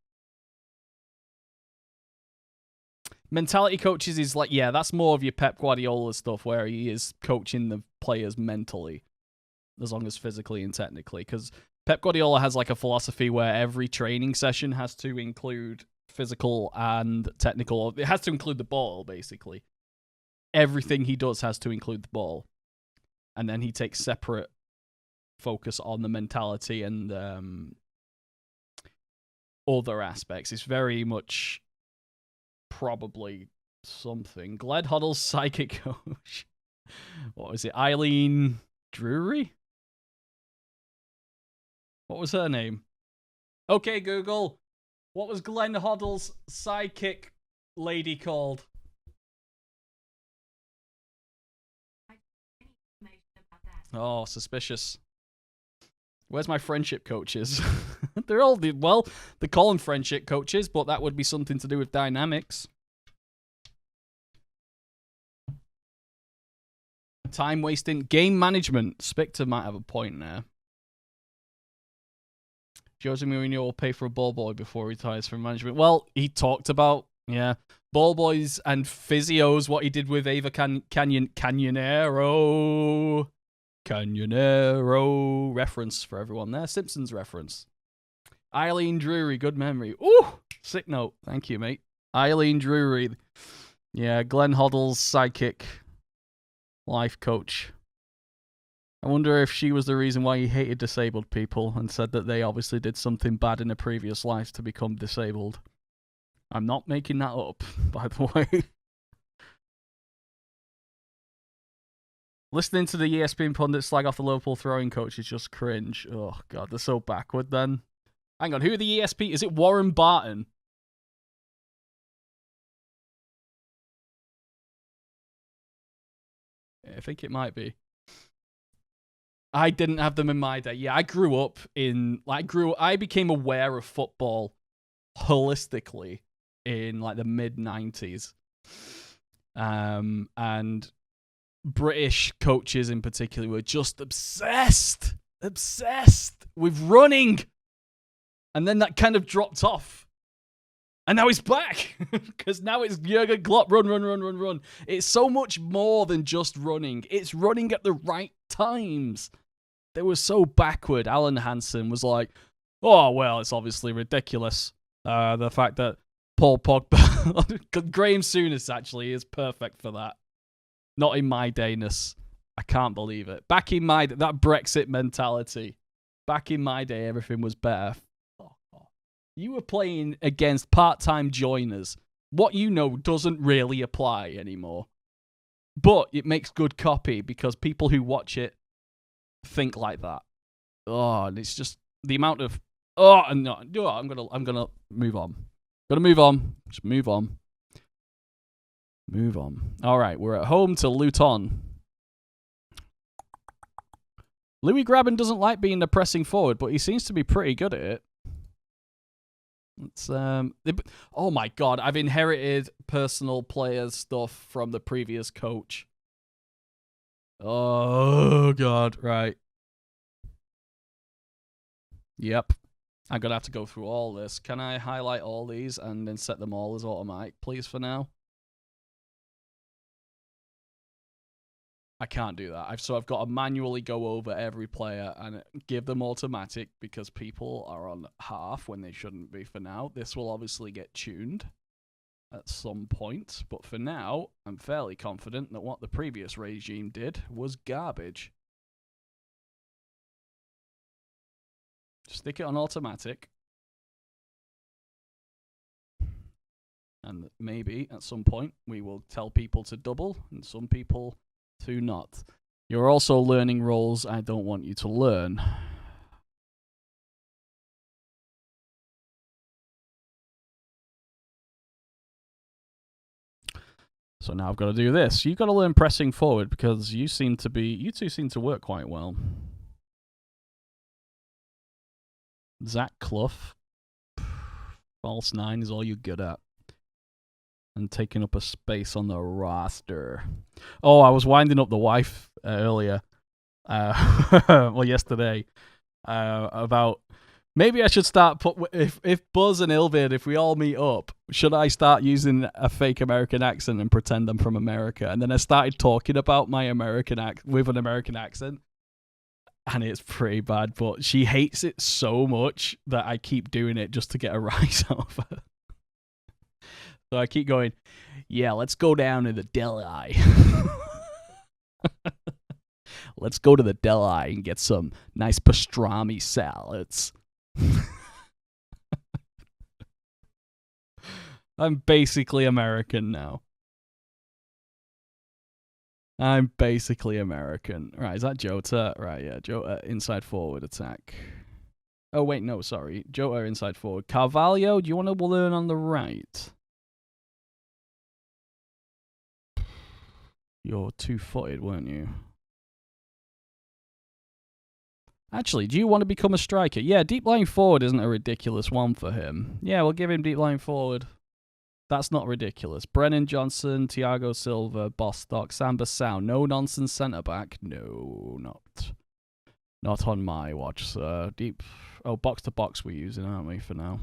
Mentality coaches is like, yeah, that's more of your Pep Guardiola stuff where he is coaching the players mentally, as long as physically and technically. Because Pep Guardiola has like a philosophy where every training session has to include physical and technical. It has to include the ball, basically. Everything he does has to include the ball. And then he takes separate focus on the mentality and other aspects. It's very much probably something. Glenn Hoddle's psychic coach. What was it? Eileen Drury? What was her name? Okay, Google. What was Glenn Hoddle's psychic lady called? Oh, suspicious. Where's my friendship coaches? They're all, they call them friendship coaches, but that would be something to do with dynamics. Time wasting. Game management. Spectre might have a point there. Jose Mourinho will pay for a ball boy before he retires from management. Well, he talked about, ball boys and physios, what he did with Ava Canyonero. Canyonero reference for everyone there. Simpsons reference. Eileen Drury, good memory. Ooh, sick note. Thank you, mate. Eileen Drury. Yeah, Glenn Hoddle's psychic life coach. I wonder if she was the reason why he hated disabled people and said that they obviously did something bad in a previous life to become disabled. I'm not making that up, by the way. Listening to the ESPN pundits slag off the Liverpool throwing coach is just cringe. Oh, God, they're so backward then. Hang on, who are the ESP? Is it Warren Barton? I think it might be. I didn't have them in my day. Yeah, I grew up in... I became aware of football holistically in, like, the mid-90s. And British coaches in particular were just obsessed with running. And then that kind of dropped off. And now he's back because now it's Jurgen Klopp, run. It's so much more than just running. It's running at the right times. They were so backward. Alan Hansen was like, oh, well, it's obviously ridiculous. The fact that Paul Pogba, Graham Souness actually is perfect for that. Not in my dayness. I can't believe it. Back in my, that Brexit mentality. Back in my day, everything was better. You were playing against part-time joiners. What you know doesn't really apply anymore. But it makes good copy because people who watch it think like that. Oh, and it's just the amount of I'm gonna move on. Gotta move on. Just move on. Move on. Alright, we're at home to Luton. Louis Graben doesn't like being the pressing forward, but he seems to be pretty good at it. It's oh my god, I've inherited personal players stuff from the previous coach. Oh god, right. Yep. I'm gonna have to go through all this. Can I highlight all these and then set them all as automatic, please, for now? I can't do that. So I've got to manually go over every player and give them automatic because people are on half when they shouldn't be for now. This will obviously get tuned at some point, but for now, I'm fairly confident that what the previous regime did was garbage. Stick it on automatic. And maybe at some point we will tell people to double and some people to not. You're also learning roles I don't want you to learn. So now I've got to do this. You've got to learn pressing forward because you two seem to work quite well. Zach Clough. False 9 is all you're good at. And taking up a space on the roster. Oh, I was winding up the wife earlier. Well, yesterday. About maybe I should start if Buzz and Ilvid, if we all meet up, should I start using a fake American accent and pretend I'm from America? And then I started talking about my American with an American accent. And it's pretty bad, but she hates it so much that I keep doing it just to get a rise out of her. So I keep going, yeah, let's go down to the deli. Let's go to the deli and get some nice pastrami salads. I'm basically American now. I'm basically American. Right, is that Jota? Right, yeah, Jota inside forward attack. Oh, wait, no, sorry. Jota inside forward. Carvalho, do you want to learn on the right? You're two-footed, weren't you? Actually, do you want to become a striker? Yeah, deep lying forward isn't a ridiculous one for him. Yeah, we'll give him deep lying forward. That's not ridiculous. Brennan Johnson, Thiago Silva, Bostock, Samba Sound. No nonsense centre-back. No, not on my watch, sir. Deep... Oh, box-to-box we're using, aren't we, for now?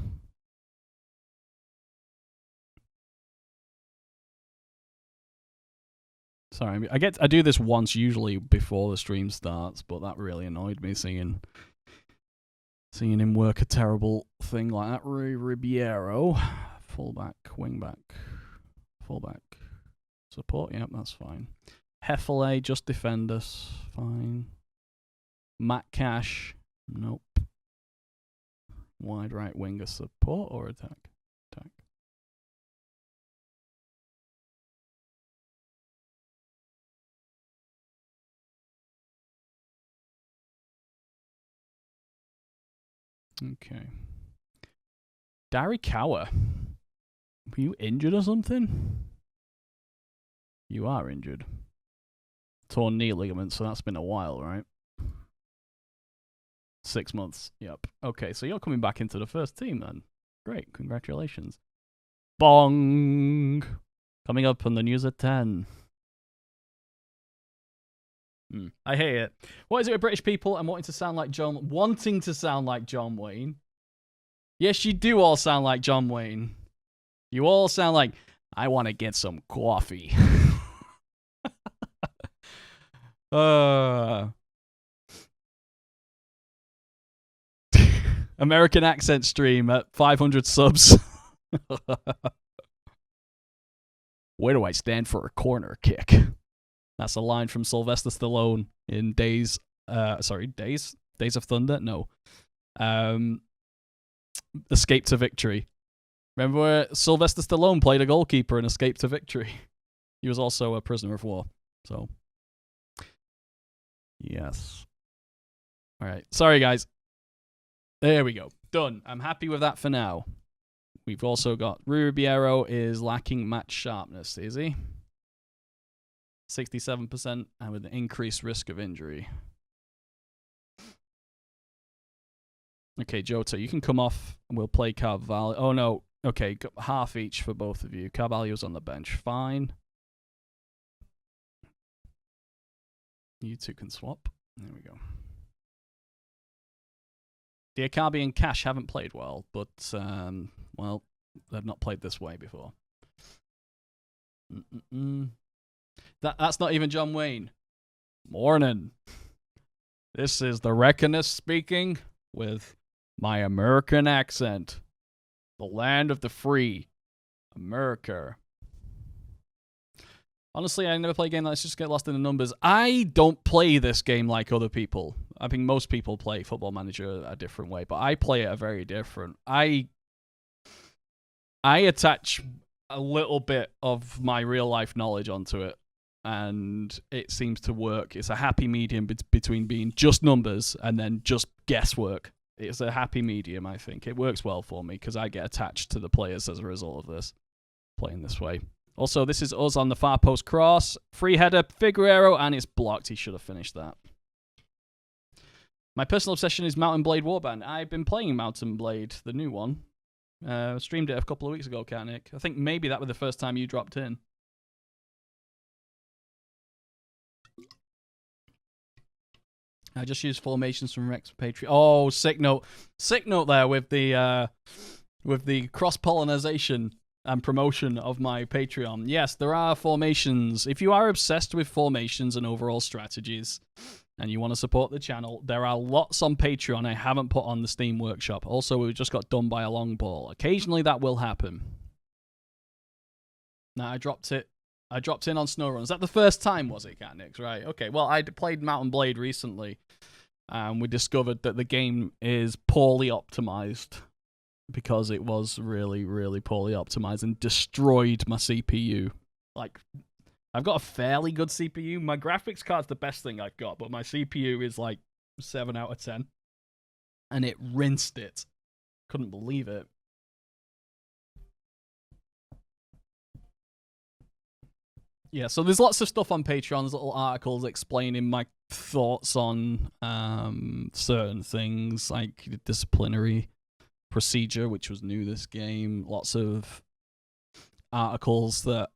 Sorry, I do this once usually before the stream starts, but that really annoyed me seeing him work a terrible thing like that. Rui Ribeiro, fullback, wingback, fullback, support. Yep, that's fine. Heffele, just defend us. Fine. Matt Cash, nope. Wide right winger, support or attack? Attack. Okay. Darikawa. Were you injured or something? You are injured. Torn knee ligament, so that's been a while, right? 6 months. Yep. Okay, so you're coming back into the first team then. Great, congratulations. Bong! Coming up on the news at 10. I hate it. What is it with British people and wanting to sound like John Wayne? Yes, you do all sound like John Wayne. You all sound like, I want to get some coffee. American accent stream at 500 subs. Where do I stand for a corner kick? That's a line from Sylvester Stallone in Days of Thunder? No. Escape to Victory. Remember where Sylvester Stallone played a goalkeeper in Escape to Victory? He was also a prisoner of war. So, yes. All right. Sorry, guys. There we go. Done. I'm happy with that for now. We've also got Rubiero is lacking match sharpness, is he? 67% and with an increased risk of injury. Okay, Jota, you can come off and we'll play Carvalho. Oh, no. Okay, half each for both of you. Carvalho's on the bench. Fine. You two can swap. There we go. Diakabi and Cash haven't played well, but, well, they've not played this way before. That's not even John Wayne. Morning. This is the Reckonist speaking with my American accent. The land of the free. America. Honestly, I never play a game. Let's just get lost in the numbers. I don't play this game like other people. I think most people play Football Manager a different way, but I play it a very different. I attach a little bit of my real life knowledge onto it, and it seems to work. It's a happy medium between being just numbers and then just guesswork. It's a happy medium, I think. It works well for me because I get attached to the players as a result of this, playing this way. Also, this is us on the far post cross. Free header, Figueroa, and it's blocked. He should have finished that. My personal obsession is Mountain Blade Warband. I've been playing Mountain Blade, the new one. Streamed it a couple of weeks ago, Nick. I think maybe that was the first time you dropped in. I just used formations from Reck's Patreon. Oh, sick note. Sick note there with the cross-pollination and promotion of my Patreon. Yes, there are formations. If you are obsessed with formations and overall strategies and you want to support the channel, there are lots on Patreon I haven't put on the Steam Workshop. Also, we just got done by a long ball. Occasionally that will happen. Now, I dropped in on SnowRun. Is that the first time, was it, Catnix? Right, okay. Well, I played Mountain Blade recently, and we discovered that the game is poorly optimized because it was really, really poorly optimized and destroyed my CPU. Like, I've got a fairly good CPU. My graphics card's the best thing I've got, but my CPU is like 7 out of 10. And it rinsed it. Couldn't believe it. Yeah, so there's lots of stuff on Patreon. There's little articles explaining my thoughts on certain things, like disciplinary procedure, which was new this game. Lots of articles that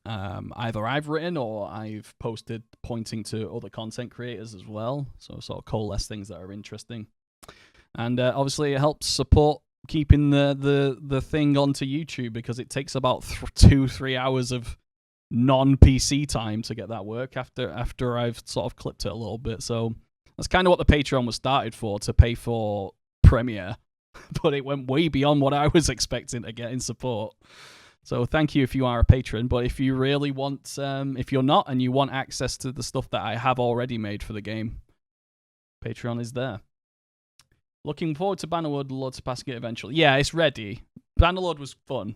either I've written or I've posted pointing to other content creators as well. So sort of coalesce things that are interesting. And obviously it helps support keeping the thing onto YouTube because it takes about 2-3 hours of non-PC time to get that work after I've sort of clipped it a little bit. So that's kind of what the Patreon was started for, to pay for Premiere. But it went way beyond what I was expecting to get in support. So thank you if you are a patron. But if you really want, if you're not and you want access to the stuff that I have already made for the game, Patreon is there. Looking forward to Bannerlord Lords of Passgate eventually. Yeah, it's ready. Bannerlord was fun.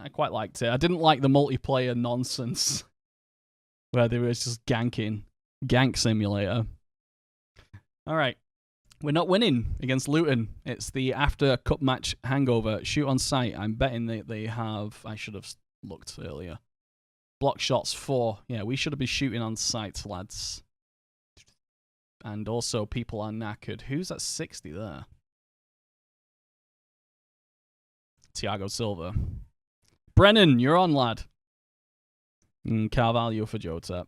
I quite liked it. I didn't like the multiplayer nonsense where there was just ganking. Gank simulator. All right. We're not winning against Luton. It's the after cup match hangover. Shoot on sight. I'm betting they have... I should have looked earlier. Block shots 4. Yeah, we should have been shooting on sight, lads. And also, people are knackered. Who's at 60 there? Thiago Silva. Brennan, you're on, lad. Carvalho for Jota.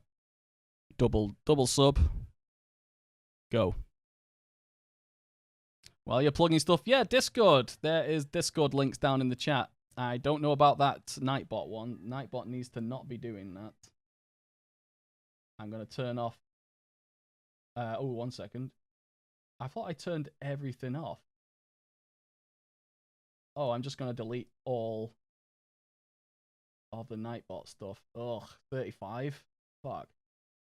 Double sub. Go. While you're plugging stuff, yeah, Discord. There is Discord links down in the chat. I don't know about that Nightbot one. Nightbot needs to not be doing that. I'm going to turn off... oh, 1 second. I thought I turned everything off. Oh, I'm just going to delete all of the Nightbot stuff. Ugh, 35? Fuck.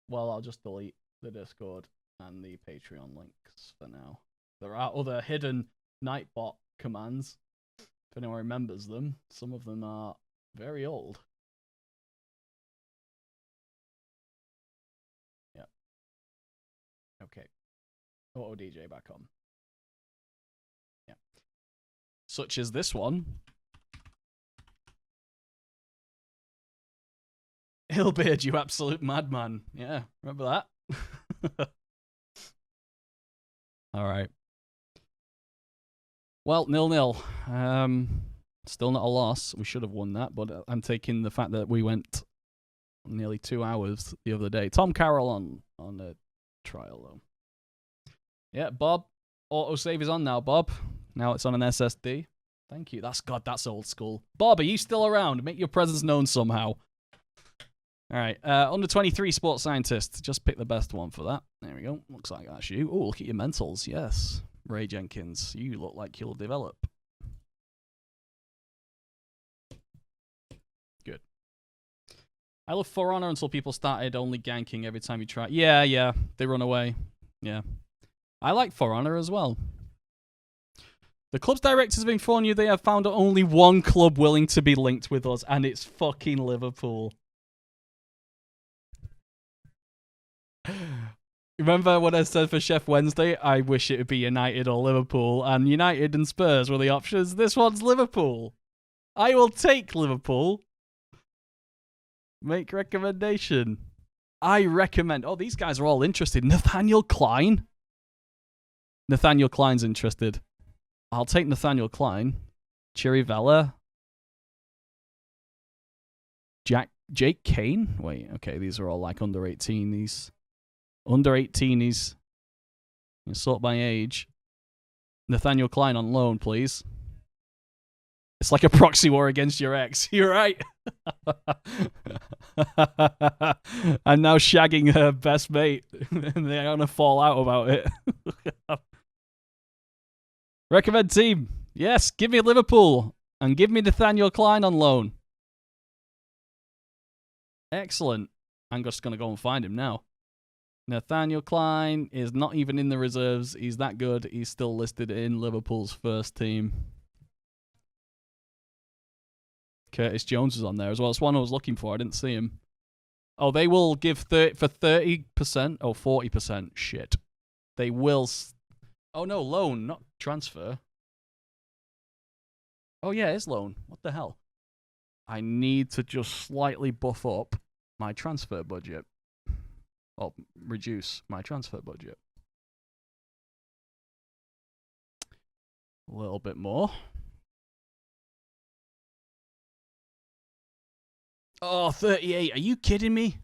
Well, I'll just delete the Discord and the Patreon links for now. There are other hidden Nightbot commands. If anyone remembers them, some of them are very old. Yeah. Okay. Auto DJ back on. Yeah. Such as this one. Hillbeard, you absolute madman. Yeah, remember that? All right. Well, 0-0. Still not a loss. We should have won that, but I'm taking the fact that we went nearly 2 hours the other day. Tom Carroll on the trial, though. Yeah, Bob. Autosave is on now, Bob. Now it's on an SSD. Thank you. That's old school. Bob, are you still around? Make your presence known somehow. All right. Under 23 sports scientist. Just pick the best one for that. There we go. Looks like that's you. Oh, look at your mentals. Yes. Ray Jenkins. You look like you'll develop. Good. I love For Honor until people started only ganking every time you try. Yeah. They run away. Yeah. I like For Honor as well. The club's directors have informed you they have found only one club willing to be linked with us, and it's fucking Liverpool. Remember what I said for Chef Wednesday? I wish it would be United or Liverpool, and United and Spurs were the options. This one's Liverpool. I will take Liverpool. Make recommendation. I recommend... Oh, these guys are all interested. Nathaniel Klein. Nathaniel Klein's interested. I'll take Nathaniel Klein. Chirivella. Jake Kane? Wait, okay, these are all like under 18. These... Under 18s. You sort by age. Nathaniel Klein on loan, please. It's like a proxy war against your ex. You're right. I'm now shagging her best mate. And they're going to fall out about it. Recommend team. Yes, give me Liverpool. And give me Nathaniel Klein on loan. Excellent. I'm just going to go and find him now. Nathaniel Klein is not even in the reserves. He's that good. He's still listed in Liverpool's first team. Curtis Jones is on there as well. It's one I was looking for. I didn't see him. Oh, they will give for 30%. Oh, 40%. Shit. They will... Oh, no, loan, not transfer. Oh, yeah, it's loan. What the hell? I need to just slightly buff up my transfer budget. Or reduce my transfer budget. A little bit more. Oh, 38. Are you kidding me?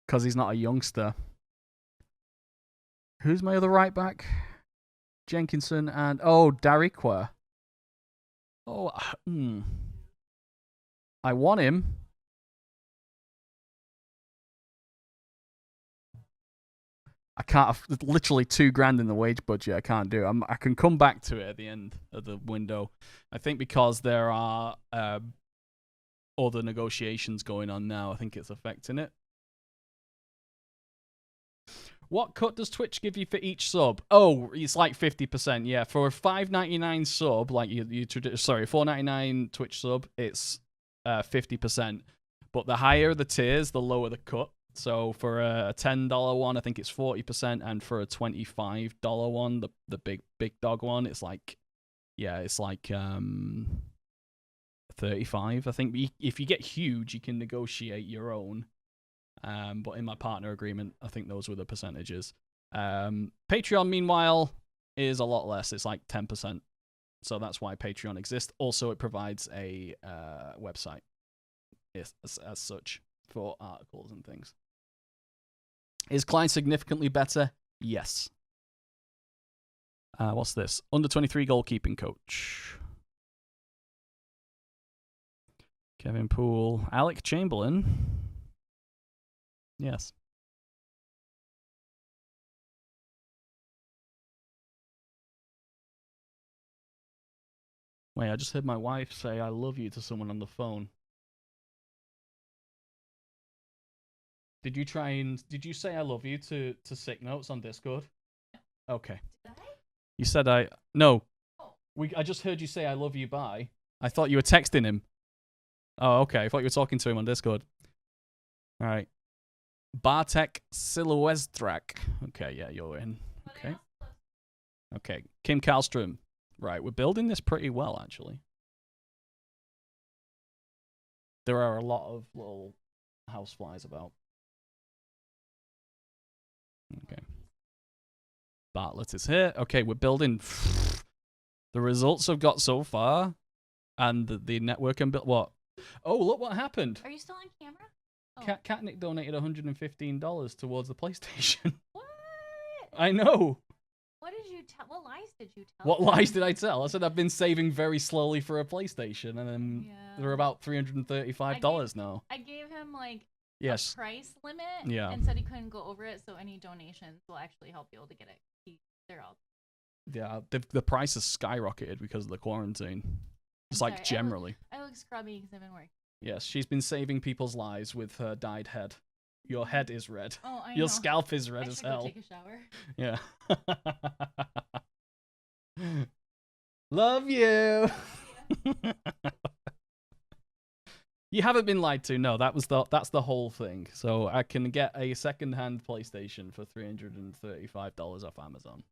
Because he's not a youngster. Who's my other right back? Jenkinson and... Oh, Darikwa. Oh, I want him. I can't... Literally $2,000 in the wage budget. I can't do it. I can come back to it at the end of the window. I think because there are other negotiations going on now, I think it's affecting it. What cut does Twitch give you for each sub? Oh, it's like 50%. Yeah, for a $5.99 sub, like $4.99 Twitch sub, it's 50%. But the higher the tiers, the lower the cut. So for a $10 one, I think it's 40%, and for a $25 one, the big dog one, it's like, yeah, it's like 35. I think if you get huge, you can negotiate your own. But in my partner agreement, I think those were the percentages. Patreon, meanwhile, is a lot less. It's like 10%. So that's why Patreon exists. Also, it provides a website. as such for articles and things. Is Klein significantly better? Yes. What's this? Under 23 goalkeeping coach. Kevin Poole. Alec Chamberlain. Yes. Wait, I just heard my wife say I love you to someone on the phone. Did you say I love you to Sick Notes on Discord? Okay. Did I? You said no. Oh. I just heard you say I love you bye. I thought you were texting him. Oh, okay. I thought you were talking to him on Discord. All right. Bartek Silwestrak. Okay, yeah, you're in. Okay. Okay. Kim Karlstrom. Right, we're building this pretty well, actually. There are a lot of little houseflies about. Okay. Bartlett is here. Okay, we're building. The results I've got so far, and the network and built. What? Oh, look what happened. Are you still on camera? Oh. Katnick donated $115 towards the PlayStation. What? I know. What did you tell? What lies did you tell? What lies did I tell? I said I've been saving very slowly for a PlayStation, and then they're about $335 now. I gave him like a price limit, and said he couldn't go over it. So any donations will actually help you able to get it. They're all. Yeah, the price has skyrocketed because of the quarantine. It's like generally. I look scrubby because I've been working. Yes, she's been saving people's lives with her dyed head. Your head is red. Oh, I know. Your scalp is red as hell. I should go take a shower. Yeah. Love you. You haven't been lied to. No, that's the whole thing. So I can get a second-hand PlayStation for $335 off Amazon.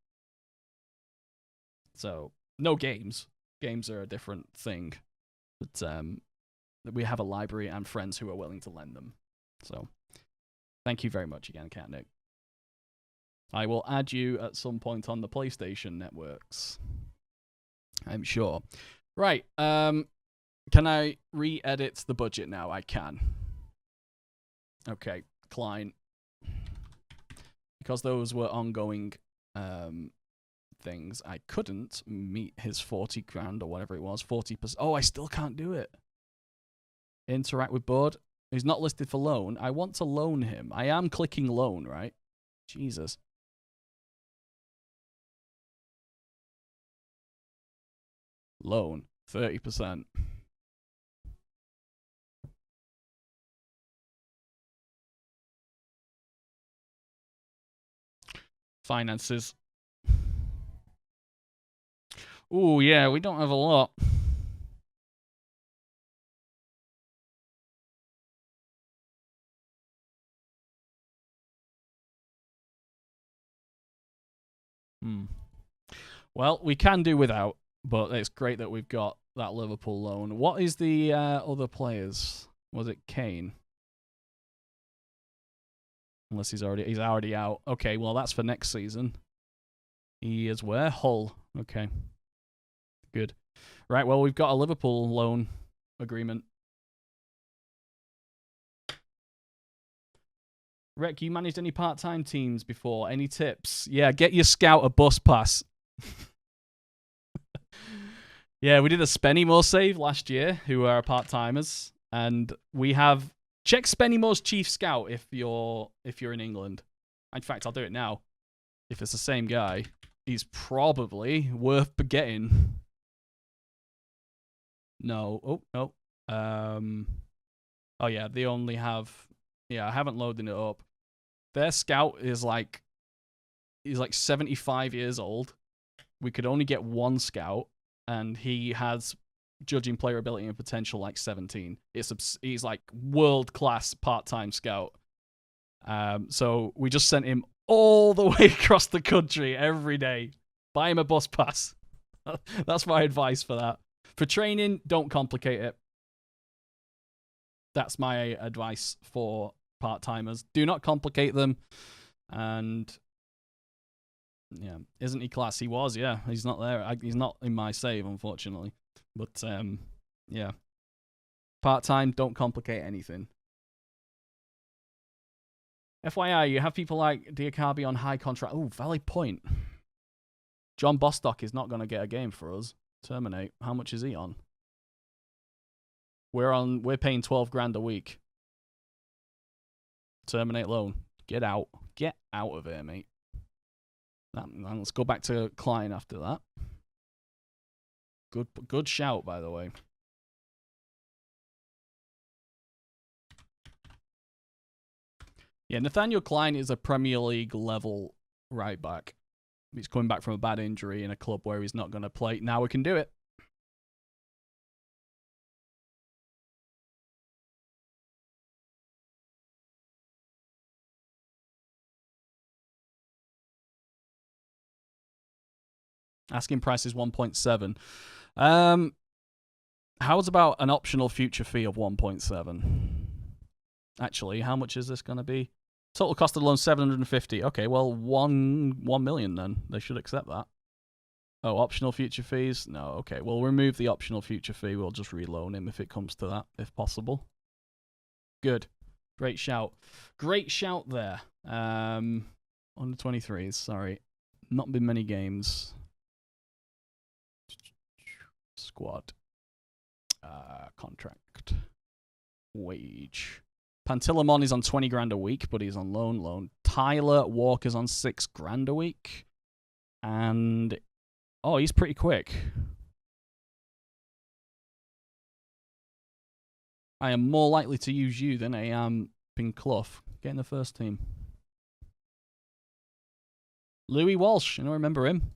So no games. Games are a different thing. But we have a library and friends who are willing to lend them. So thank you very much again, Katnick. I will add you at some point on the PlayStation networks, I'm sure. Right. Can I re-edit the budget now? I can. Okay, Klein. Because those were ongoing things, I couldn't meet his 40 grand or whatever it was. 40%. Oh, I still can't do it. Interact with board. He's not listed for loan. I want to loan him. I am clicking loan, right? Jesus. Loan. 30%. Finances. Ooh, yeah, we don't have a lot. Well, we can do without, but it's great that we've got that Liverpool loan. What is the other players? Was it Kane? Unless he's already out. Okay, well that's for next season. He is where? Hull. Okay. Good. Right, well we've got a Liverpool loan agreement. Reck, you managed any part-time teams before? Any tips? Yeah, get your scout a bus pass. Yeah, we did a Spennymoor save last year, who are part-timers, and we have check Spennymoor's chief scout if you're in England. In fact, I'll do it now. If it's the same guy, he's probably worth getting. No. Oh, no. Oh yeah, they only have. Yeah, I haven't loaded it up. Their scout is like, he's like 75 years old. We could only get one scout, and he has judging player ability and potential like 17. He's like world-class part-time scout. So we just sent him all the way across the country every day. Buy him a bus pass. That's my advice for that. For training, don't complicate it. That's my advice for part-timers. Do not complicate them. And yeah, isn't he class? He was, yeah. He's not there. He's not in my save, unfortunately. But yeah, Part-time, don't complicate anything. FYI, you have people like Diakabi on high contract. Oh, valid point. John Bostock is not going to get a game for us. Terminate. How much is he on? We're paying 12 grand a week. Terminate loan. Get out. Get out of here, mate. Let's go back to Klein after that. Good shout, by the way. Yeah, Nathaniel Klein is a Premier League level right back. He's coming back from a bad injury in a club where he's not going to play. Now we can do it. Asking price is 1.7. How's about an optional future fee of 1.7? Actually, how much is this going to be? Total cost of the loan 750. Okay, well, 1 million then. They should accept that. Oh, optional future fees? No, okay. We'll remove the optional future fee. We'll just reloan him if it comes to that, if possible. Good. Great shout. Great shout there. Under 23s, sorry. Not been many games. Squad. Contract. Wage. Pantilimon is on 20 grand a week, but he's on loan. Tyler Walker's on 6 grand a week. And, oh, he's pretty quick. I am more likely to use you than I am Clough. Get in the first team. Louis Walsh, remember him?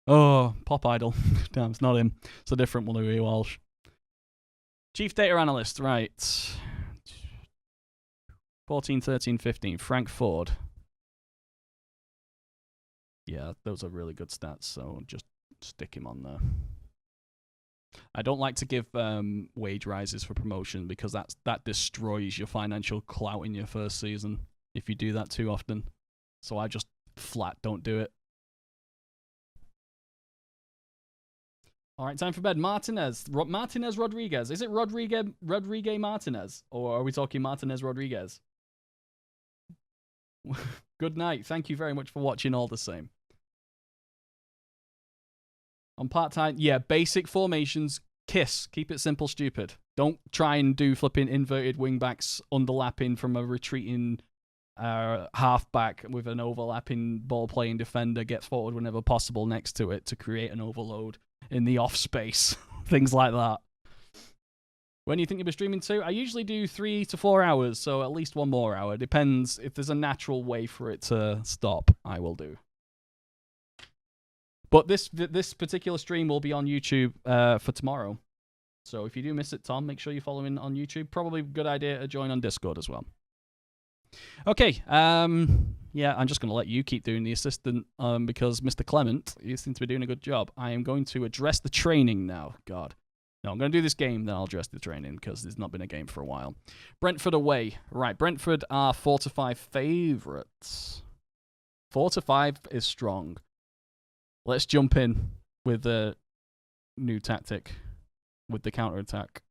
Oh, Pop Idol. Damn, it's not him. It's a different Louis Walsh. Chief Data Analyst, right. 14, 13, 15. Frank Ford. Yeah, those are really good stats, so just stick him on there. I don't like to give wage rises for promotion because that destroys your financial clout in your first season if you do that too often. So I just flat don't do it. All right, time for bed. Martinez Rodriguez. Is it Rodriguez Martinez, or are we talking Martinez Rodriguez? Good night. Thank you very much for watching all the same. On part-time, yeah, basic formations, kiss. Keep it simple, stupid. Don't try and do flipping inverted wingbacks underlapping from a retreating halfback with an overlapping ball-playing defender. Get forward whenever possible next to it to create an overload in the off space. Things like that. When do you think you'll be streaming to? I usually do 3 to 4 hours, so at least 1 more hour. Depends. If there's a natural way for it to stop, I will do. But this particular stream will be on YouTube for tomorrow. So if you do miss it, Tom, make sure you're following on YouTube. Probably a good idea to join on Discord as well. Okay. Yeah, I'm just going to let you keep doing the assistant because Mr. Clement, you seem to be doing a good job. I am going to address the training now. God. No, I'm going to do this game, then I'll address the training because there's not been a game for a while. Brentford away. Right, Brentford are 4 to 5 favourites. 4 to 5 is strong. Let's jump in with the new tactic, with the counter-attack.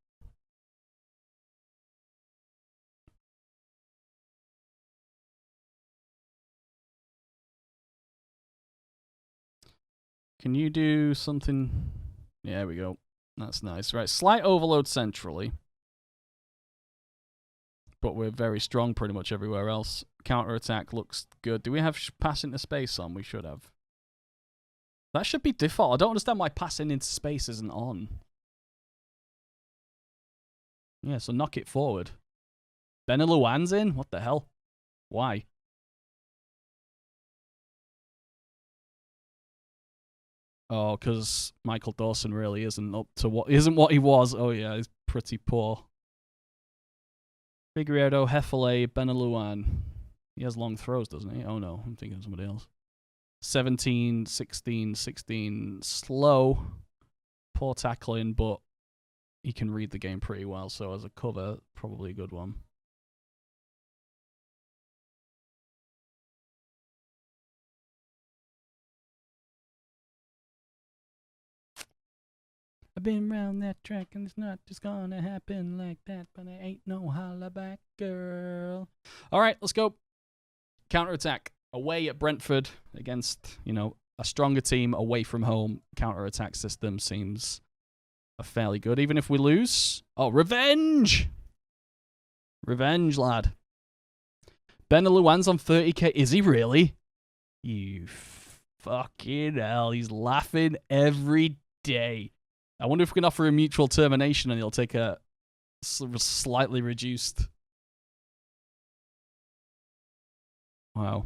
Can you do something? Yeah, there we go. That's nice. Right, slight overload centrally. But we're very strong pretty much everywhere else. Counter-attack looks good. Do we have pass into space on? We should have. That should be default. I don't understand why passing into space isn't on. Yeah, so knock it forward. Benalouan's in? What the hell? Why? Oh, because Michael Dawson really isn't up to what he was. Oh yeah, he's pretty poor. Figueiredo, Hefele, Benalouan. He has long throws, doesn't he? Oh no, I'm thinking of somebody else. 17, 16, 16. Slow. Poor tackling, but he can read the game pretty well. So as a cover, probably a good one. I've been round that track and it's not just gonna happen like that, but I ain't no holla back girl. All right, let's go. Counter-attack. Away at Brentford against, a stronger team away from home. Counter-attack system seems fairly good, even if we lose. Oh, revenge! Revenge, lad. Benalouan's on 30k. Is he really? You fucking hell. He's laughing every day. I wonder if we can offer a mutual termination and he'll take a slightly reduced. Wow.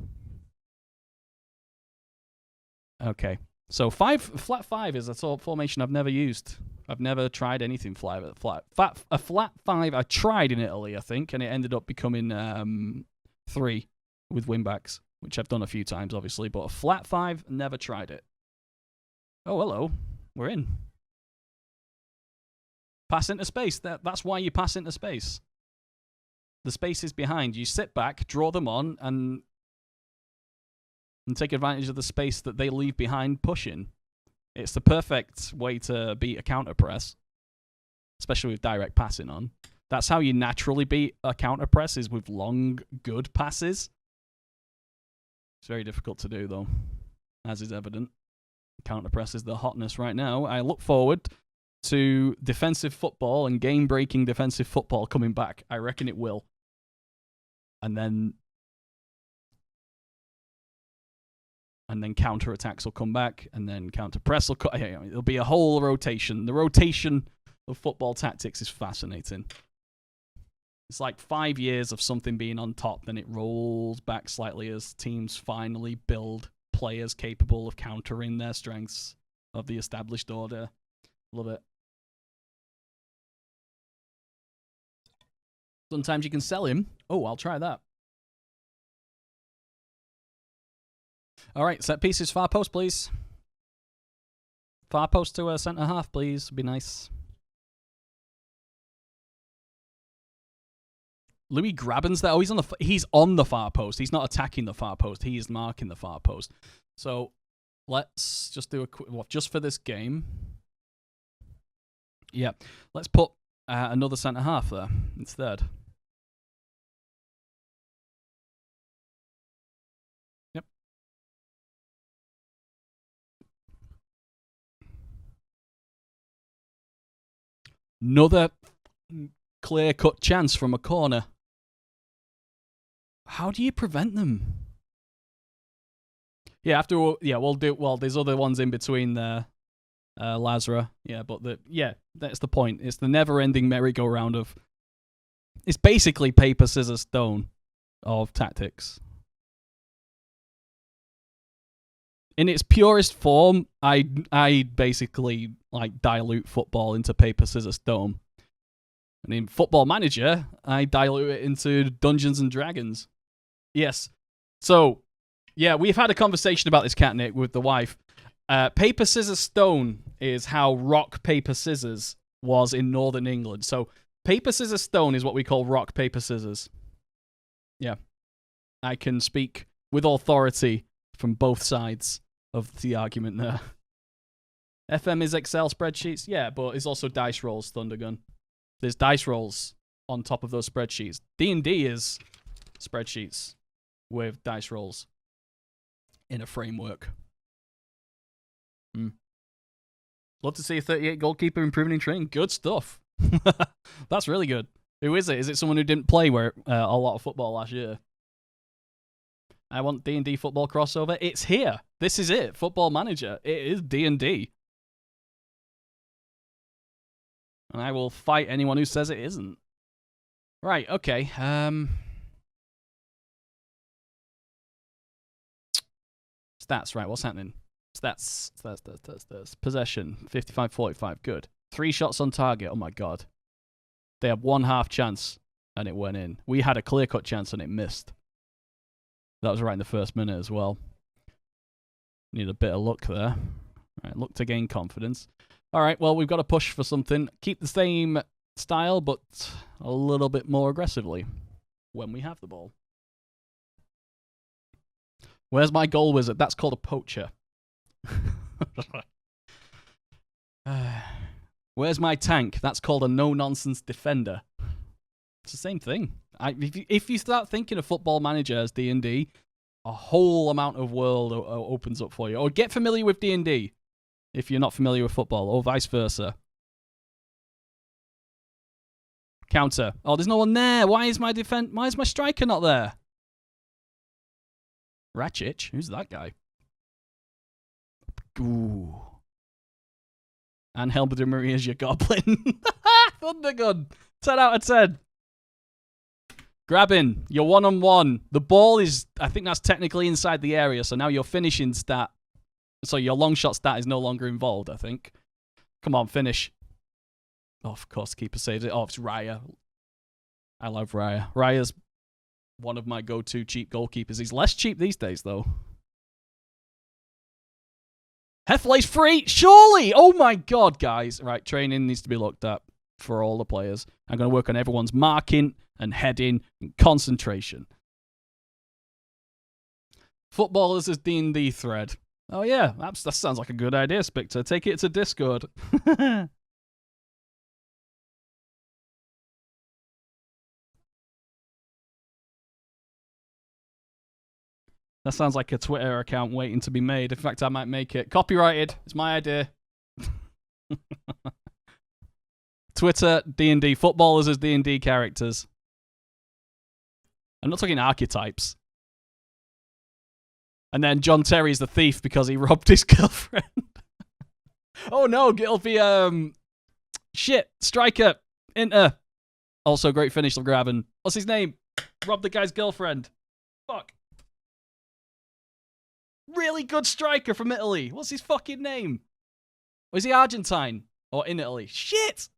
Okay. So flat five is a sort of formation I've never used. I've never tried anything flat. A flat five I tried in Italy, I think, and it ended up becoming 3 with wingbacks, which I've done a few times, obviously. But a flat five, never tried it. Oh, hello. We're in. Pass into space. That's why you pass into space. The space is behind. You sit back, draw them on, and take advantage of the space that they leave behind pushing. It's the perfect way to beat a counter press, especially with direct passing on. That's how you naturally beat a counter press, is with long, good passes. It's very difficult to do, though, as is evident. Counter press is the hotness right now. I look forward to defensive football and game-breaking defensive football coming back. I reckon it will. And then counter-attacks will come back, and then counter-press will come. It'll be a whole rotation. The rotation of football tactics is fascinating. It's like 5 years of something being on top, then it rolls back slightly as teams finally build players capable of countering their strengths of the established order. Love it. Sometimes you can sell him. Oh, I'll try that. All right, set pieces, far post, please. Far post to a centre half, please. Would be nice. Louis Graben's there. Oh, he's on the far post. He's not attacking the far post. He is marking the far post. So let's just do a quick, just for this game. Yeah, let's put another centre half there instead. Yep. Another clear-cut chance from a corner. How do you prevent them? Yeah, we'll do. Well, there's other ones in between there, Lazara. Yeah, but that's the point. It's the never-ending merry-go-round of. It's basically paper, scissors, stone of tactics. In its purest form, I basically dilute football into paper, scissors, stone. And in Football Manager, I dilute it into Dungeons and Dragons. Yes. So, yeah, we've had a conversation about this, Catnick, with the wife. Paper, scissors, stone is how rock, paper, scissors was in Northern England. So, paper, scissors, stone is what we call rock, paper, scissors. Yeah. I can speak with authority from both sides of the argument there. FM is Excel spreadsheets? Yeah, but it's also dice rolls, Thundergun. There's dice rolls on top of those spreadsheets. D&D is spreadsheets with dice rolls in a framework. Love to see a 38 goalkeeper improving in training. Good stuff. That's really good. Who is it? Is it someone who didn't play a lot of football last year? I want D&D football crossover. It's here. This is it. Football Manager. It is D&D. And I will fight anyone who says it isn't. Right, okay. Stats, right, what's happening? Stats. Possession, 55-45, good. 3 shots on target, oh my god. They had 1/2 chance, and it went in. We had a clear-cut chance, and it missed. That was right in the first minute as well. Need a bit of luck there. Right, look to gain confidence. All right, well, we've got to push for something. Keep the same style, but a little bit more aggressively when we have the ball. Where's my goal wizard? That's called a poacher. Where's my tank? That's called a no-nonsense defender. It's the same thing. If you start thinking of Football Manager as D&D, a whole amount of world opens up for you. Or get familiar with D&D if you're not familiar with football, or vice versa. Counter. Oh, there's no one there. Why is my striker not there? Ratchich? Who's that guy? Ooh. And Helmer de Maria's your goblin. Thundergun. 10 out of 10. Grabbing. You're 1-on-1. The ball is, I think that's technically inside the area, so now your finishing stat, so your long shot stat is no longer involved, I think. Come on, finish. Oh, of course, the keeper saves it. Oh, it's Raya. I love Raya. Raya's one of my go-to cheap goalkeepers. He's less cheap these days, though. Hefley's free, surely! Oh my god, guys. Right, training needs to be looked at for all the players. I'm going to work on everyone's marking and heading and concentration. Footballers as D&D thread. Oh yeah, that sounds like a good idea, Spectre. Take it to Discord. That sounds like a Twitter account waiting to be made. In fact, I might make it. Copyrighted. It's my idea. Twitter, D&D. Footballers as D&D characters. I'm not talking archetypes. And then John Terry's the thief because he robbed his girlfriend. Oh no, it'll be, shit, striker, Inter. Also great finish of grabbing. What's his name? Robbed the guy's girlfriend. Fuck. Really good striker from Italy. What's his fucking name? Or is he Argentine? Or in Italy? Shit!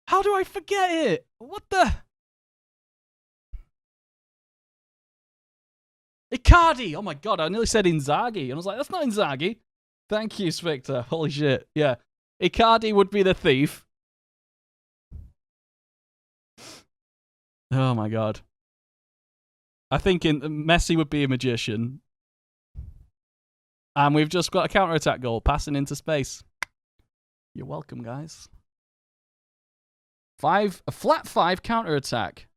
How do I forget it? What the? Icardi! Oh my god, I nearly said Inzaghi. And I was like, that's not Inzaghi. Thank you, Spectre. Holy shit. Yeah. Icardi would be the thief. Oh my god. I think Messi would be a magician. And we've just got a counter-attack goal, passing into space. You're welcome, guys. A flat 5 counter-attack.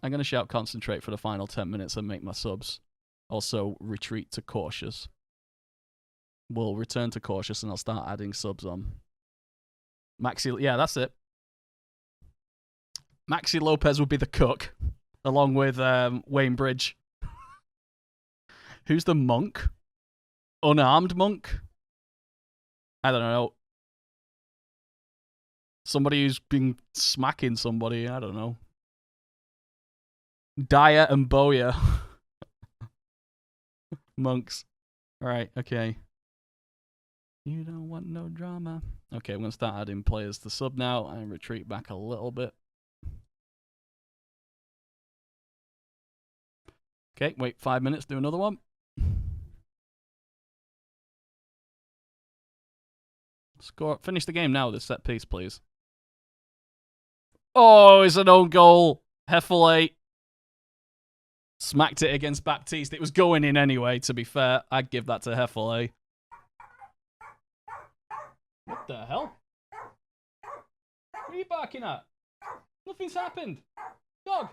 I'm going to shout concentrate for the final 10 minutes and make my subs. Also, retreat to cautious. We'll return to cautious and I'll start adding subs on. Maxi, yeah, that's it. Maxi Lopez would be the cook, along with Wayne Bridge. Who's the monk? Unarmed monk? I don't know. Somebody who's been smacking somebody, I don't know. Dyer and Boya. Monks. Right, okay. You don't want no drama. Okay, I'm going to start adding players to sub now and retreat back a little bit. Okay, wait 5 minutes, do another one. Score. Finish the game now with a set piece, please. Oh, it's an own goal. Hefele smacked it against Baptiste. It was going in anyway, to be fair. I'd give that to Hefele. What the hell? What are you barking at? Nothing's happened. Dog.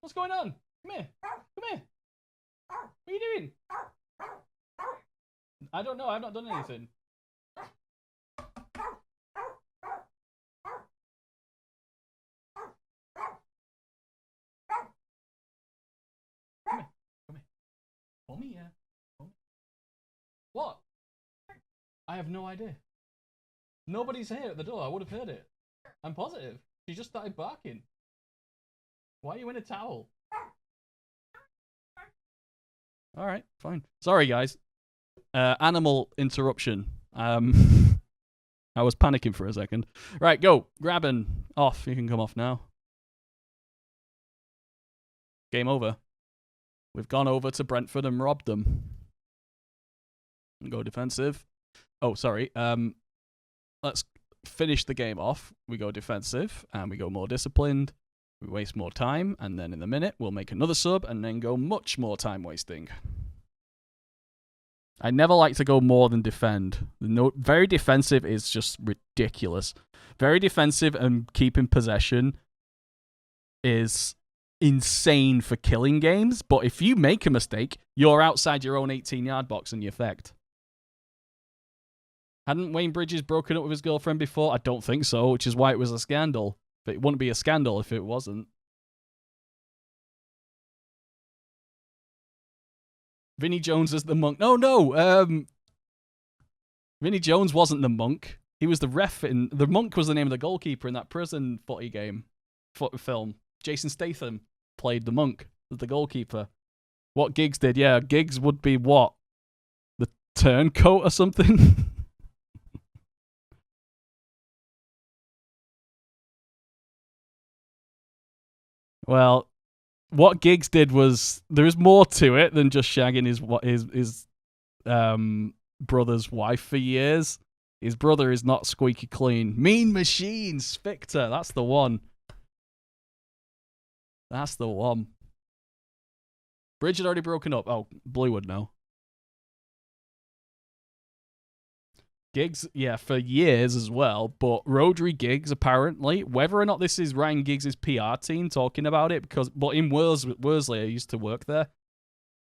What's going on? Come here. Come here. What are you doing? I don't know. I've not done anything. Come here. Come here. Come here. Come here. What? I have no idea. Nobody's here at the door. I would have heard it. I'm positive. She just started barking. Why are you in a towel? Alright, fine. Sorry, guys. Animal interruption. I was panicking for a second. Right, go. Grabbing. Off. You can come off now. Game over. We've gone over to Brentford and robbed them. Go defensive. Oh, sorry. Let's finish the game off. We go defensive, and we go more disciplined. We waste more time, and then in a minute, we'll make another sub, and then go much more time wasting. I never like to go more than defend. Very defensive is just ridiculous. Very defensive and keeping possession is insane for killing games, but if you make a mistake, you're outside your own 18-yard box and you're fecked. Hadn't Wayne Bridges broken up with his girlfriend before? I don't think so, which is why it was a scandal. But it wouldn't be a scandal if it wasn't. Vinnie Jones is the monk. No. Vinnie Jones wasn't the monk. He was the ref. The monk was the name of the goalkeeper in that prison footy game, film. Jason Statham played the monk, the goalkeeper. What Giggs did, yeah. Giggs would be what? The turncoat or something? Well, what Giggs did was there's more to it than just shagging his brother's wife for years. His brother is not squeaky clean. Mean Machine, Spectre, that's the one. That's the one. Bridge had already broken up. Oh, Blue would know. Giggs, yeah, for years as well. But Rodri Giggs, apparently, whether or not this is Ryan Giggs' PR team talking about it, but in Worsley, I used to work there.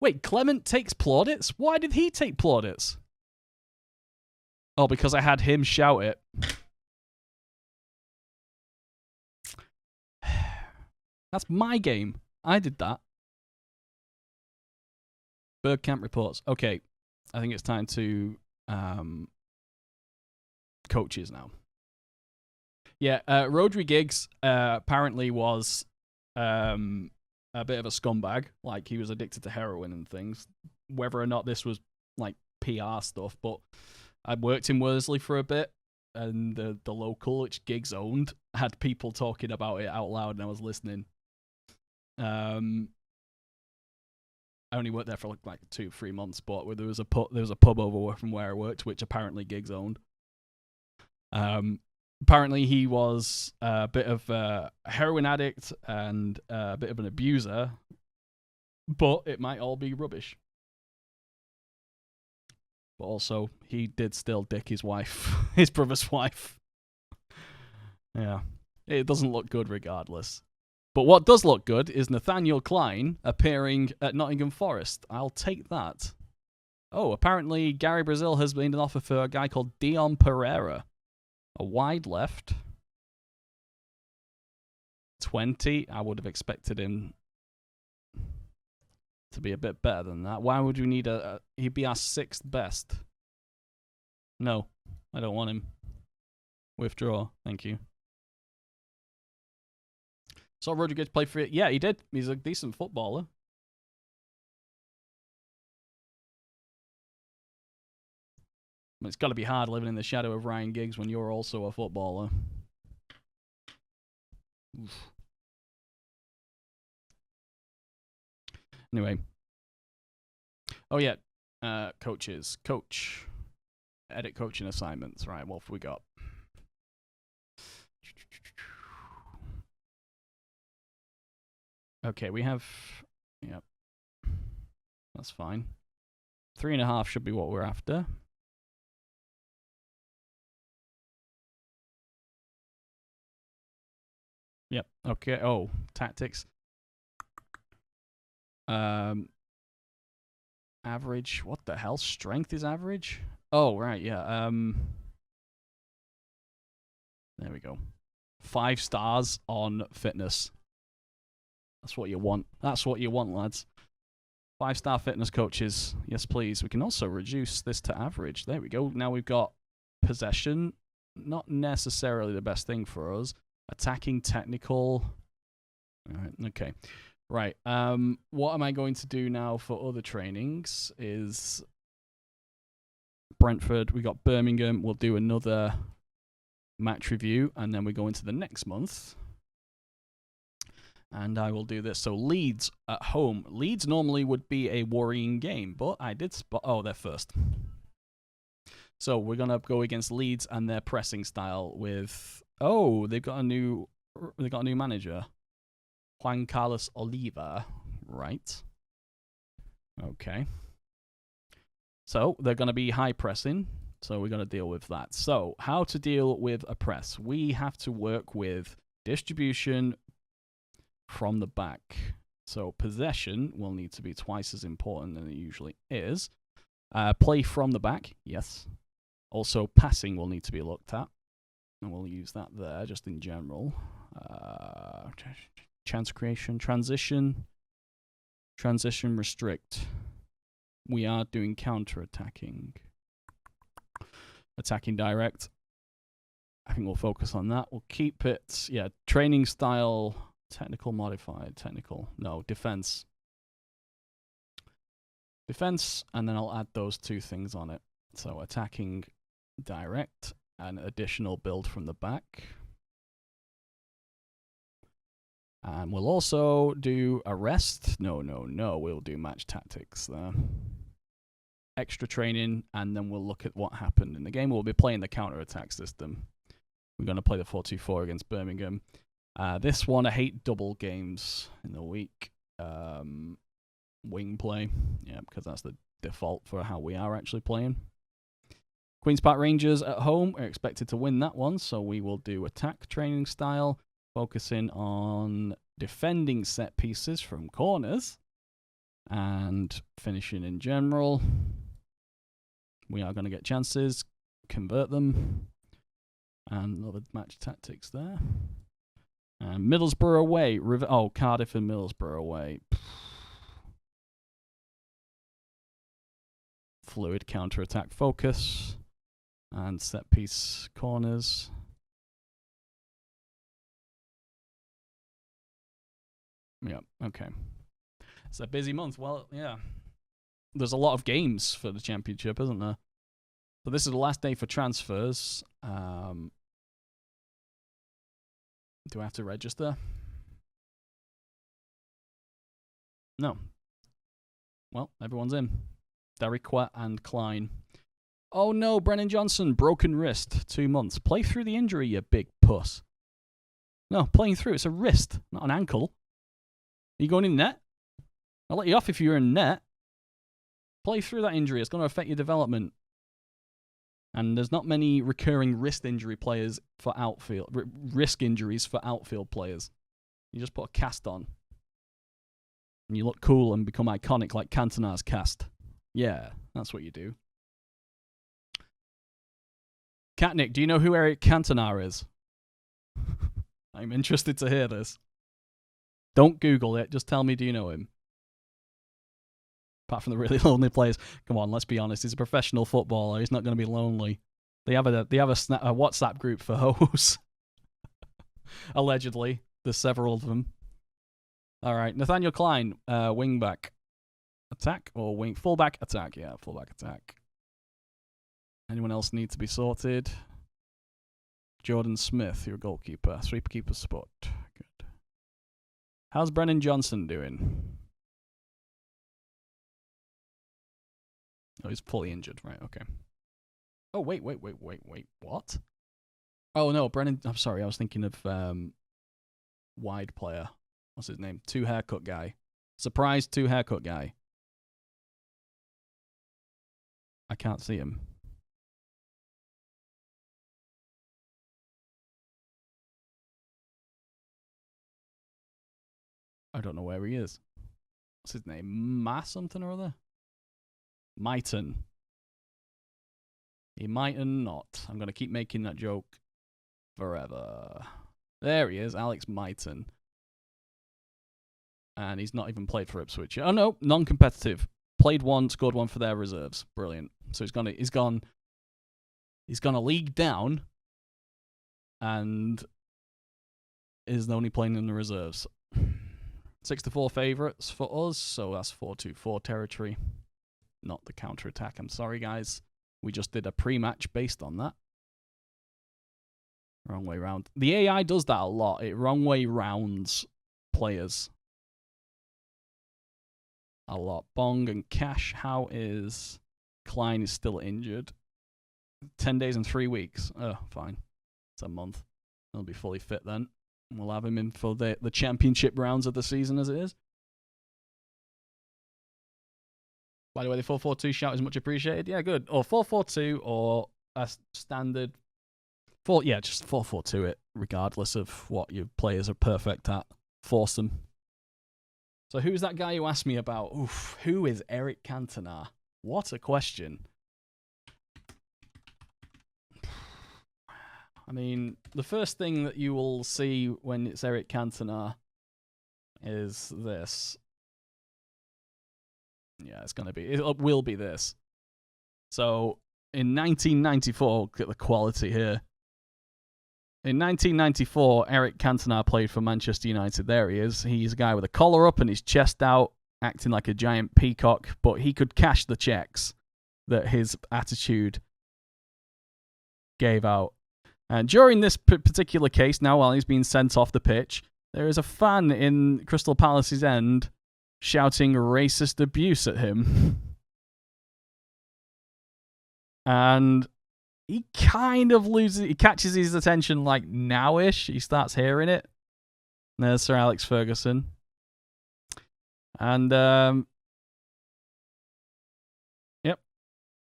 Wait, Clement takes plaudits? Why did he take plaudits? Oh, because I had him shout it. That's my game. I did that. Bergkamp reports. Okay, I think it's time to coaches now. Yeah, Rodri Giggs apparently was a bit of a scumbag. Like, he was addicted to heroin and things. Whether or not this was like PR stuff, but I worked in Worsley for a bit, and the local, which Giggs owned, had people talking about it out loud, and I was listening. I only worked there for like 2-3 months, but there was a pub over from where I worked, which apparently Giggs owned. Apparently he was a bit of a heroin addict and a bit of an abuser, but it might all be rubbish. But also, he did still dick his wife, his brother's wife. Yeah, it doesn't look good regardless. But what does look good is Nathaniel Klein appearing at Nottingham Forest. I'll take that. Oh, apparently Gary Brazil has made an offer for a guy called Dion Pereira. A wide left. 20. I would have expected him to be a bit better than that. Why would we need he'd be our 6th best. No, I don't want him. Withdraw. Thank you. Saw Rodriguez play for it. Yeah, he did. He's a decent footballer. It's got to be hard living in the shadow of Ryan Giggs when you're also a footballer. Oof. Anyway. Oh, yeah. Coaches. Coach. Edit coaching assignments. Right, what have we got? Okay, we have... Yep. That's fine. 3.5 should be what we're after. Yep. Okay. Oh, tactics. Average. What the hell? Strength is average? Oh, right. Yeah. There we go. 5 stars on fitness. That's what you want. That's what you want, lads. 5-star fitness coaches. Yes, please. We can also reduce this to average. There we go. Now we've got possession. Not necessarily the best thing for us. Attacking, technical. All right, okay. Right. What am I going to do now for other trainings is Brentford. We got Birmingham. We'll do another match review, and then we go into the next month. And I will do this. So Leeds at home. Leeds normally would be a worrying game, but I did spot... Oh, they're first. So we're going to go against Leeds and their pressing style with... Oh, they've got a new manager. Juan Carlos Oliva. Right. Okay. So they're going to be high pressing. So we're going to deal with that. So how to deal with a press? We have to work with distribution from the back. So possession will need to be twice as important than it usually is. Play from the back, yes. Also, passing will need to be looked at. And we'll use that there, just in general. Chance creation, transition, restrict. We are doing counter-attacking. Attacking direct. I think we'll focus on that. We'll keep it, training style, technical modified, defense. Defense, and then I'll add those two things on it. So attacking direct and additional build from the back. And we'll also do arrest. No. We'll do match tactics there. Extra training, and then we'll look at what happened in the game. We'll be playing the counter-attack system. We're going to play the 4-2-4 against Birmingham. This one, I hate double games in the week. Wing play, because that's the default for how we are actually playing. Queen's Park Rangers at home are expected to win that one, so we will do attack training style, focusing on defending set pieces from corners and finishing in general. We are going to get chances, convert them, and another match tactics there. And Middlesbrough away. Cardiff and Middlesbrough away. Fluid counter-attack focus. And set piece corners. Yeah, okay. It's a busy month. Well, yeah. There's a lot of games for the championship, isn't there? So this is the last day for transfers. Do I have to register? No. Well, everyone's in. Darriquette and Klein. Oh no, Brennan Johnson, broken wrist, 2 months. Play through the injury, you big puss. No, playing through, it's a wrist, not an ankle. Are you going in net? I'll let you off if you're in net. Play through that injury, it's going to affect your development. And there's not many recurring wrist injury players for outfield, risk injuries for outfield players. You just put a cast on. And you look cool and become iconic like Cantona's cast. Yeah, that's what you do. Katnick, do you know who Eric Cantona is? I'm interested to hear this. Don't Google it, just tell me, do you know him? Apart from the really lonely players. Come on, let's be honest. He's a professional footballer. He's not going to be lonely. They have a WhatsApp group for hoes. Allegedly. There's several of them. All right. Nathaniel Klein, wing back. Attack or wing? Fullback attack. Yeah, fullback attack. Anyone else need to be sorted? Jordan Smith, your goalkeeper. Sweeper keeper spot. Good. How's Brennan Johnson doing? Oh, he's fully injured. Right, okay. Oh, wait. What? Oh, no, Brennan. I'm sorry. I was thinking of wide player. What's his name? 2 haircut guy. Surprise 2 haircut guy. I can't see him. I don't know where he is. What's his name? Something or other? Mighton. He mightn't not. I'm going to keep making that joke forever. There he is, Alex Mighton. And he's not even played for Ipswich. Oh no, non-competitive. Played 1, scored 1 for their reserves. Brilliant. So he's gone a league down and is only playing in the reserves. 6-4 favourites for us, so that's 4-2-4 territory. Not the counter-attack. I'm sorry, guys. We just did a pre-match based on that. Wrong way round. The AI does that a lot. It wrong way rounds players. A lot. Bong and Cash. How is Klein is still injured? 10 days and 3 weeks. Oh, fine. It's a month. He'll be fully fit then. We'll have him in for the championship rounds of the season as it is. By the way, the 4-4-2 shout is much appreciated. Yeah, good. Or 4-4-2 or a standard just 4-4-2 it, regardless of what your players are perfect at. Force them. So who's that guy who asked me about? Oof, who is Eric Cantona? What a question. I mean, the first thing that you will see when it's Eric Cantona is this. Yeah, it will be this. So, in 1994, look at the quality here. In 1994, Eric Cantona played for Manchester United. There he is. He's a guy with a collar up and his chest out, acting like a giant peacock, but he could cash the checks that his attitude gave out. And during this particular case, now while he's being sent off the pitch, there is a fan in Crystal Palace's end shouting racist abuse at him. And he kind of he catches his attention like now-ish. He starts hearing it. There's Sir Alex Ferguson. And, yep.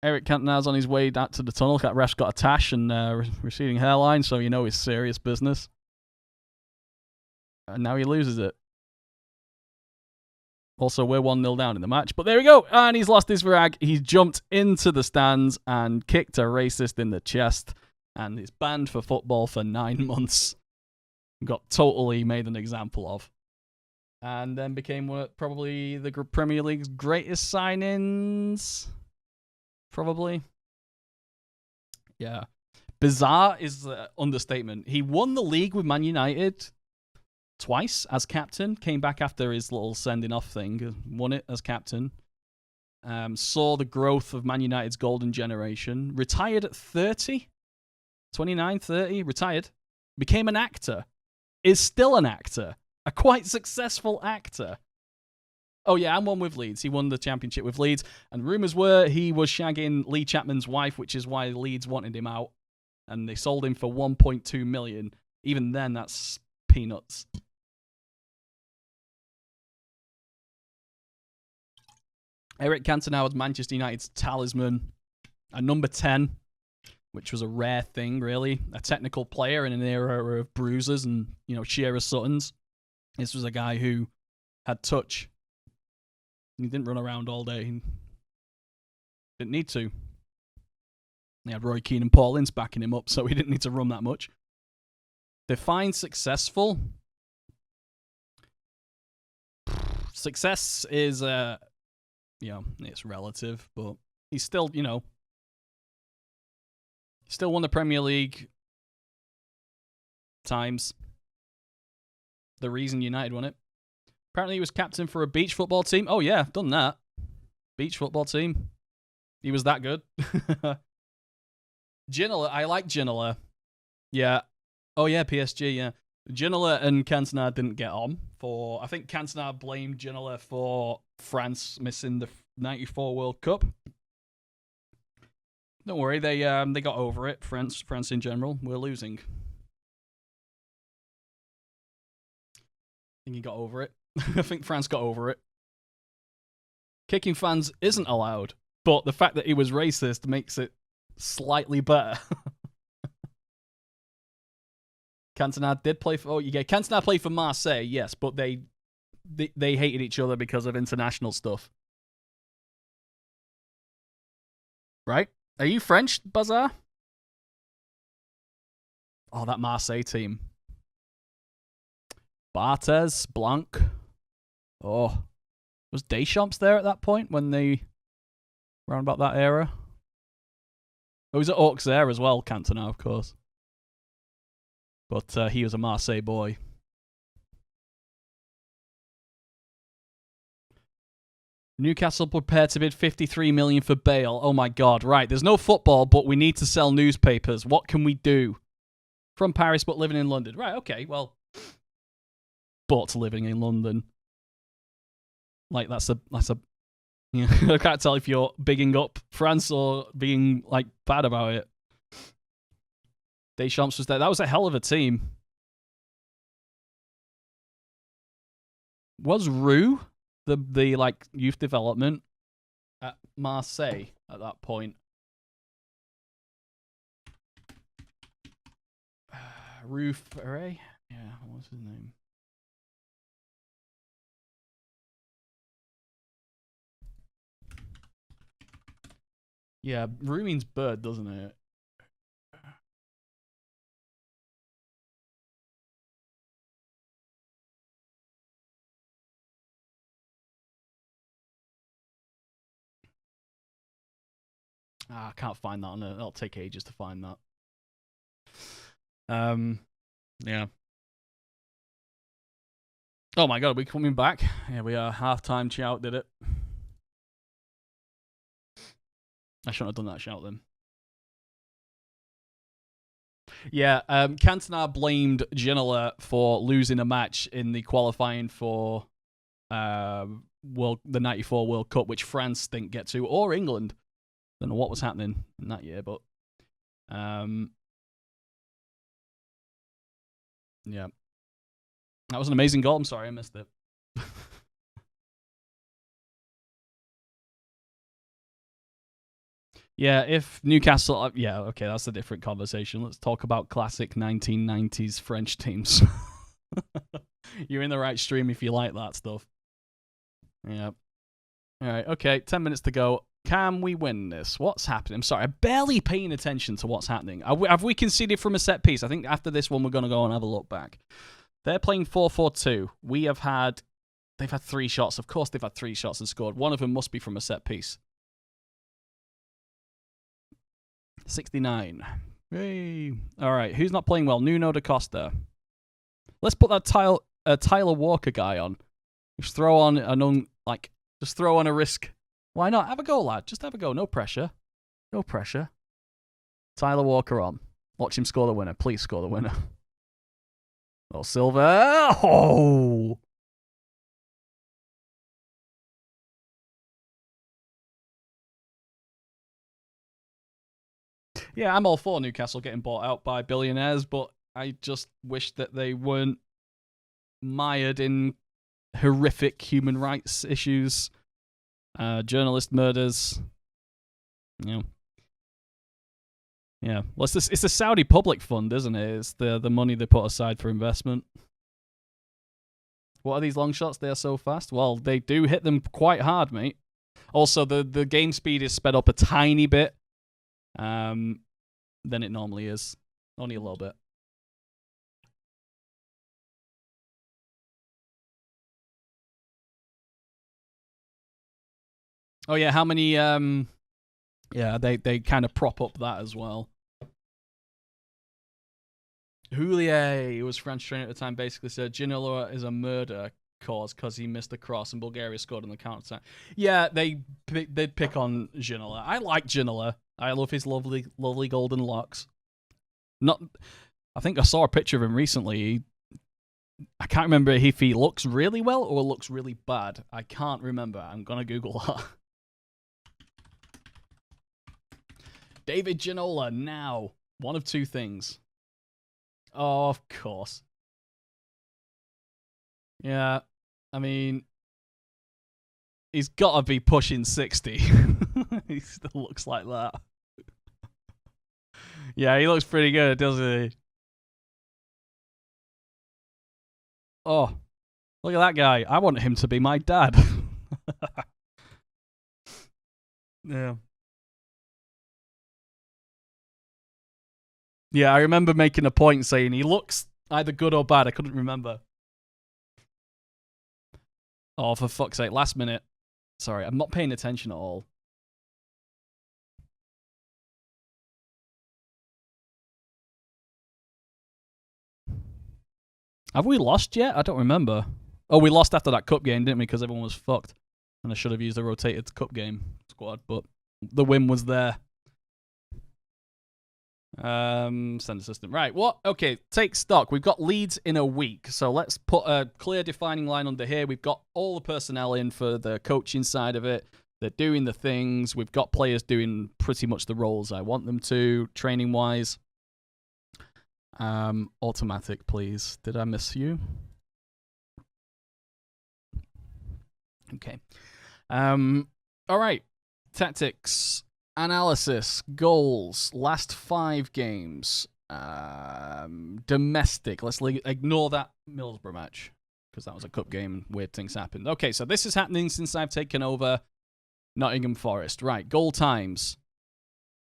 Eric Cantona's on his way out to the tunnel. That ref's got a tash and receding hairline, so you know it's serious business. And now he loses it. Also, we're 1-0 down in the match. But there we go. And he's lost his rag. He's jumped into the stands and kicked a racist in the chest. And is banned for football for 9 months. Got totally made an example of. And then became probably the Premier League's greatest signings. Probably. Yeah. Bizarre is the understatement. He won the league with Man United twice as captain. Came back after his little sending off thing. Won it as captain. Saw the growth of Man United's golden generation. Retired at 30. 29, 30. Retired. Became an actor. Is still an actor. A quite successful actor. Oh yeah, and won with Leeds. He won the championship with Leeds. And rumours were he was shagging Lee Chapman's wife, which is why Leeds wanted him out. And they sold him for 1.2 million. Even then, that's peanuts. Eric Cantona was Manchester United's talisman. A number 10, which was a rare thing, really. A technical player in an era of bruisers and, Shearer Suttons. This was a guy who had touch. He didn't run around all day. He didn't need to. He had Roy Keane and Paul Ince backing him up, so he didn't need to run that much. Define successful. Success is, it's relative, but he's still, still won the Premier League times. The reason United won it. Apparently he was captain for a beach football team. Oh yeah, done that. Beach football team. He was that good. Ginola, I like Ginola. Yeah. Oh yeah, PSG, yeah. Ginola and Cantona didn't get on. I think Cantona blamed Ginola for France missing the 94 World Cup. Don't worry, they got over it. France in general, we're losing. I think he got over it. I think France got over it. Kicking fans isn't allowed, but the fact that he was racist makes it slightly better. Cantona did play for... Cantona played for Marseille, yes, but they hated each other because of international stuff. Right? Are you French, Bazaar? Oh, that Marseille team. Barthez, Blanc. Oh. Was Deschamps there at that point when they... Around about that era? Oh, he was at Auxerre as well, Cantona, of course. But he was a Marseille boy. Newcastle prepared to bid 53 million for Bale. Oh my god, right. There's no football, but we need to sell newspapers. What can we do? From Paris, but living in London. Right, okay, well... But living in London. Like, that's a I can't tell if you're bigging up France or being, bad about it. Deschamps was there. That was a hell of a team. Was Roux the youth development? at Marseille at that point. Roof Array? Yeah, what's his name? Yeah, Rue means bird, doesn't it? I can't find that on it. It'll take ages to find that. Yeah. Oh my god, are we coming back? Yeah, we are. Half-time shout did it. I shouldn't have done that shout then. Yeah, Cantona blamed Ginola for losing a match in the qualifying for the '94 World Cup, which France didn't get to, or England. Don't know what was happening in that year, but yeah, that was an amazing goal. I'm sorry I missed it. Yeah, if Newcastle... Yeah, okay, that's a different conversation. Let's talk about classic 1990s French teams. You're in the right stream if you like that stuff. Yeah. All right, okay, 10 minutes to go. Can we win this? What's happening? I'm sorry, I'm barely paying attention to what's happening. Have we conceded from a set piece? I think after this one, we're going to go and have a look back. They're playing 4-4-2. They've had 3 shots. Of course they've had 3 shots and scored. One of them must be from a set piece. 69. Hey. All right, who's not playing well? Nuno da Costa. Let's put that Tyler Walker guy on. Just throw on just throw on a risk. Why not? Have a go, lad. Just have a go. No pressure. No pressure. Tyler Walker on. Watch him score the winner. Please score the winner. Oh, Silva. Oh. Yeah, I'm all for Newcastle getting bought out by billionaires, but I just wish that they weren't mired in horrific human rights issues, journalist murders. Yeah. Well, it's a Saudi public fund, isn't it? It's the money they put aside for investment. What are these long shots? They are so fast. Well, they do hit them quite hard, mate. Also, the game speed is sped up a tiny bit than it normally is. Only a little bit. Oh yeah, how many yeah, they kind of prop up that as well. Houllier, who was French trainer at the time, basically said Ginola is a murder cause because he missed a cross and Bulgaria scored on the counter attack. Yeah, they'd pick on Ginola. I like Ginola. I love his lovely golden locks. I think I saw a picture of him recently. I can't remember if he looks really well or looks really bad. I can't remember. I'm gonna Google that. David Ginola now. One of 2 things. Oh, of course. Yeah, I mean, he's got to be pushing 60. He still looks like that. Yeah, he looks pretty good, doesn't he? Oh, look at that guy. I want him to be my dad. Yeah. Yeah, I remember making a point saying he looks either good or bad. I couldn't remember. Oh, for fuck's sake, last minute. Sorry, I'm not paying attention at all. Have we lost yet? I don't remember. Oh, we lost after that cup game, didn't we? Because everyone was fucked. And I should have used the rotated cup game squad, but the win was there. Send assistant. Right, what? Okay, take stock. We've got Leeds in a week, so let's put a clear defining line under here. We've got all the personnel in for the coaching side of it. They're doing the things. We've got players doing pretty much the roles I want them to, training-wise. Automatic, please. Did I miss you? Okay. All right. Tactics, analysis, goals, last 5 games. Domestic. Let's ignore that Middlesbrough match because that was a cup game and weird things happened. Okay, so this is happening since I've taken over Nottingham Forest. Right, goal times.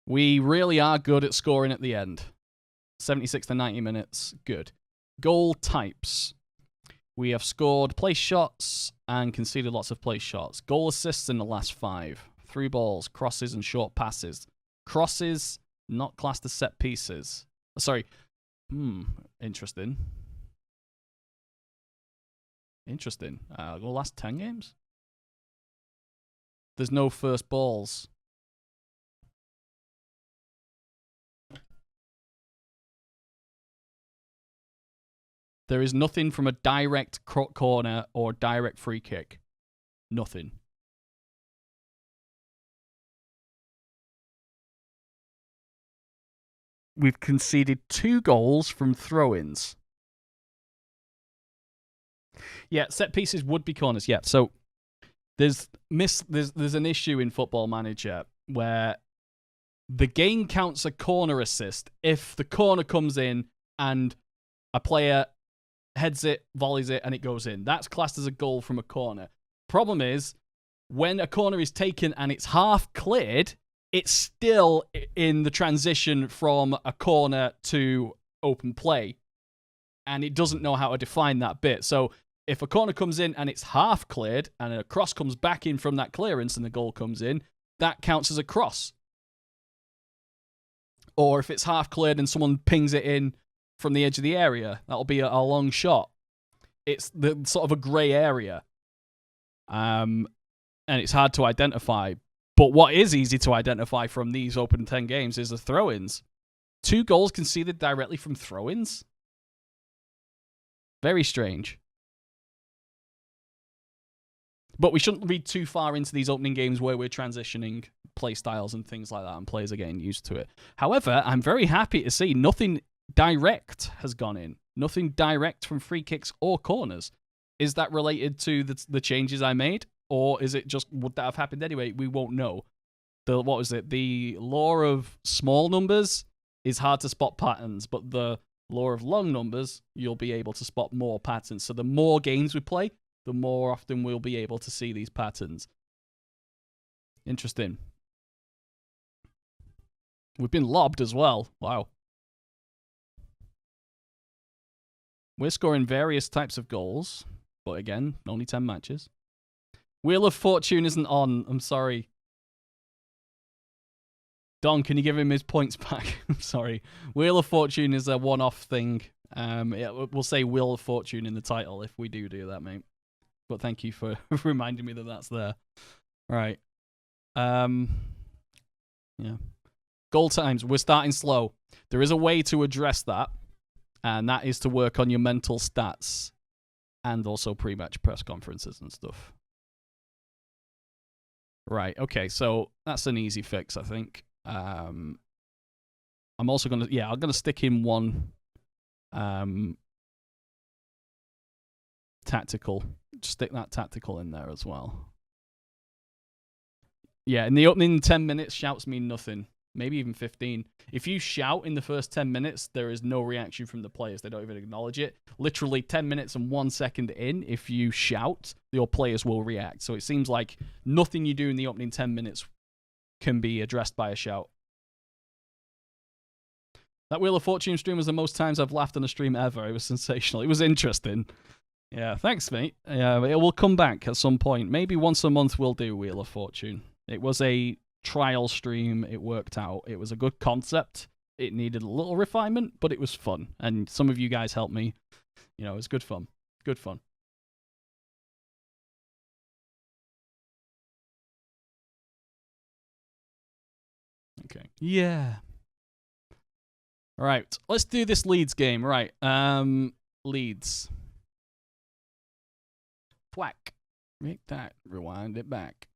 We really are good at scoring at the end. 76 to 90 minutes, good. Goal types. We have scored place shots and conceded lots of place shots. Goal assists in the last 5. Through balls, crosses, and short passes. Crosses, not classed as set pieces. Sorry. Interesting. Interesting. The last 10 games? There's no first balls. There is nothing from a direct corner or direct free kick. Nothing. We've conceded 2 goals from throw-ins. Yeah, set pieces would be corners. Yeah, so there's an issue in Football Manager where the game counts a corner assist if the corner comes in and a player heads it, volleys it, and it goes in. That's classed as a goal from a corner. Problem is, when a corner is taken and it's half cleared, it's still in the transition from a corner to open play. And it doesn't know how to define that bit. So if a corner comes in and it's half cleared and a cross comes back in from that clearance and the goal comes in, that counts as a cross. Or if it's half cleared and someone pings it in from the edge of the area, that'll be a long shot. It's the sort of a grey area. And it's hard to identify. But what is easy to identify from these open 10 games is the throw-ins. 2 goals conceded directly from throw-ins? Very strange. But we shouldn't read too far into these opening games where we're transitioning play styles and things like that, and players are getting used to it. However, I'm very happy to see nothing direct has gone in. Nothing direct from free kicks or corners. Is that related to the changes I made? Or is it just, would that have happened anyway? We won't know. What was it? The law of small numbers is hard to spot patterns, but the law of long numbers, you'll be able to spot more patterns. So the more games we play, the more often we'll be able to see these patterns. Interesting. We've been lobbed as well. Wow. We're scoring various types of goals, but again, only 10 matches. Wheel of Fortune isn't on. I'm sorry. Don, can you give him his points back? I'm sorry. Wheel of Fortune is a one-off thing. We'll say Wheel of Fortune in the title if we do that, mate. But thank you for reminding me that that's there. Right. Yeah. Goal times. We're starting slow. There is a way to address that, and that is to work on your mental stats and also pre-match press conferences and stuff. Right, okay, so that's an easy fix, I think. I'm also going to, I'm going to stick in one tactical. Just stick that tactical in there as well. Yeah, in the opening 10 minutes, shouts mean nothing. Maybe even 15. If you shout in the first 10 minutes, there is no reaction from the players. They don't even acknowledge it. Literally 10 minutes and 1 second in, if you shout, your players will react. So it seems like nothing you do in the opening 10 minutes can be addressed by a shout. That Wheel of Fortune stream was the most times I've laughed on a stream ever. It was sensational. It was interesting. Yeah, thanks, mate. Yeah, it will come back at some point. Maybe once a month we'll do Wheel of Fortune. It was a trial stream. It worked out. It was a good concept. It needed a little refinement, but it was fun. And some of you guys helped me. You know, it was good fun. Good fun. Okay. Yeah. All right. Let's do this Leeds game. Right. Leeds. Thwack. Make that. Rewind it back.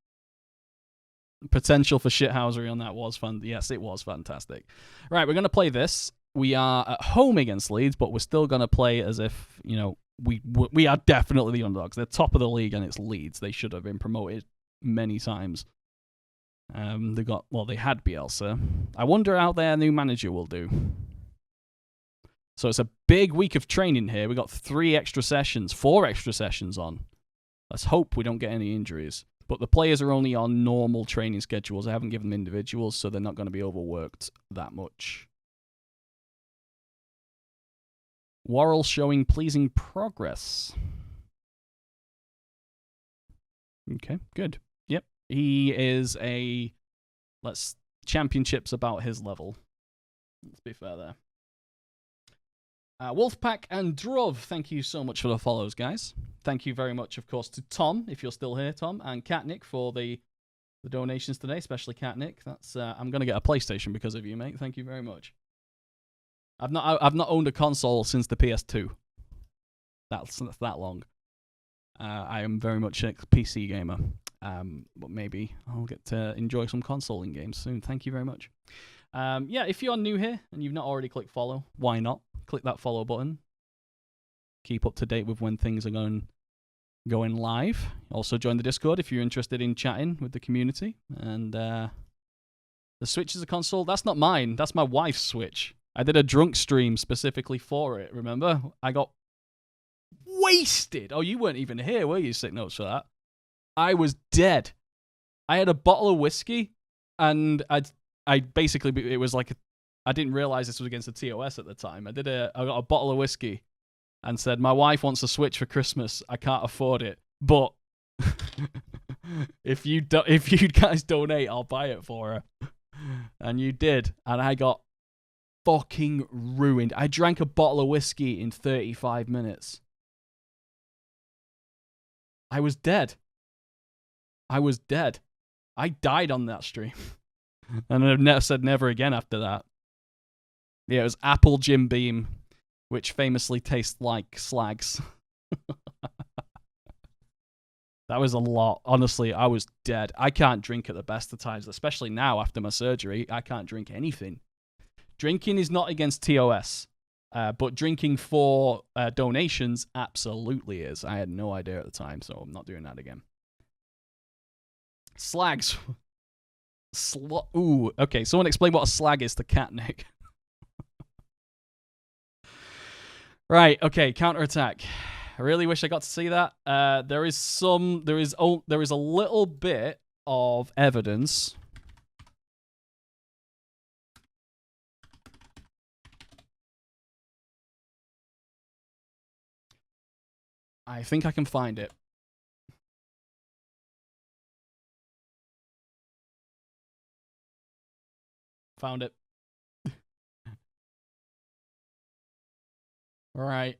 Potential for shithousery on that was fun. Yes, it was fantastic. Right, we're going to play this. We are at home against Leeds, but we're still going to play as if, you know, we are definitely the underdogs. They're top of the league and it's Leeds. They should have been promoted many times. They had Bielsa. I wonder how their new manager will do. So it's a big week of training here. We got 4 extra sessions on. Let's hope we don't get any injuries. But the players are only on normal training schedules. I haven't given them individuals, so they're not going to be overworked that much. Worrell showing pleasing progress. Okay, good. Yep. He is championships about his level. Let's be fair there. Wolfpack and Druv, thank you so much for the follows, guys. Thank you very much, of course, to Tom, if you're still here, Tom, and Katnick for the donations today, especially Katnick. That's I'm gonna get a PlayStation because of you, mate. Thank you very much. I've not owned a console since the PS2. That's that long. I am very much a PC gamer. But maybe I'll get to enjoy some consoling games soon. Thank you very much. Yeah, if you're new here and you've not already clicked follow, why not? Click that follow button. Keep up to date with when things are going live. Also join the Discord if you're interested in chatting with the community. And the Switch is a console. That's not mine. That's my wife's Switch. I did a drunk stream specifically for it, remember? I got wasted. Oh, you weren't even here, were you? Sick notes for that. I was dead. I had a bottle of whiskey, and I basically, it was like, I didn't realize this was against the TOS at the time. I got a bottle of whiskey and said, my wife wants a Switch for Christmas. I can't afford it, but if you guys donate, I'll buy it for her. And you did, and I got fucking ruined. I drank a bottle of whiskey in 35 minutes. I was dead. I died on that stream. And I've never said never again after that. Yeah, it was apple Jim Beam, which famously tastes like slags. That was a lot. Honestly, I was dead. I can't drink at the best of times, especially now after my surgery. I can't drink anything. Drinking is not against TOS, but drinking for donations absolutely is. I had no idea at the time, so I'm not doing that again. Slags. Ooh, okay. Someone explain what a slag is to Katnick. Right, okay, counterattack. I really wish I got to see that. There is a little bit of evidence. I think I can find it. Found it. All right.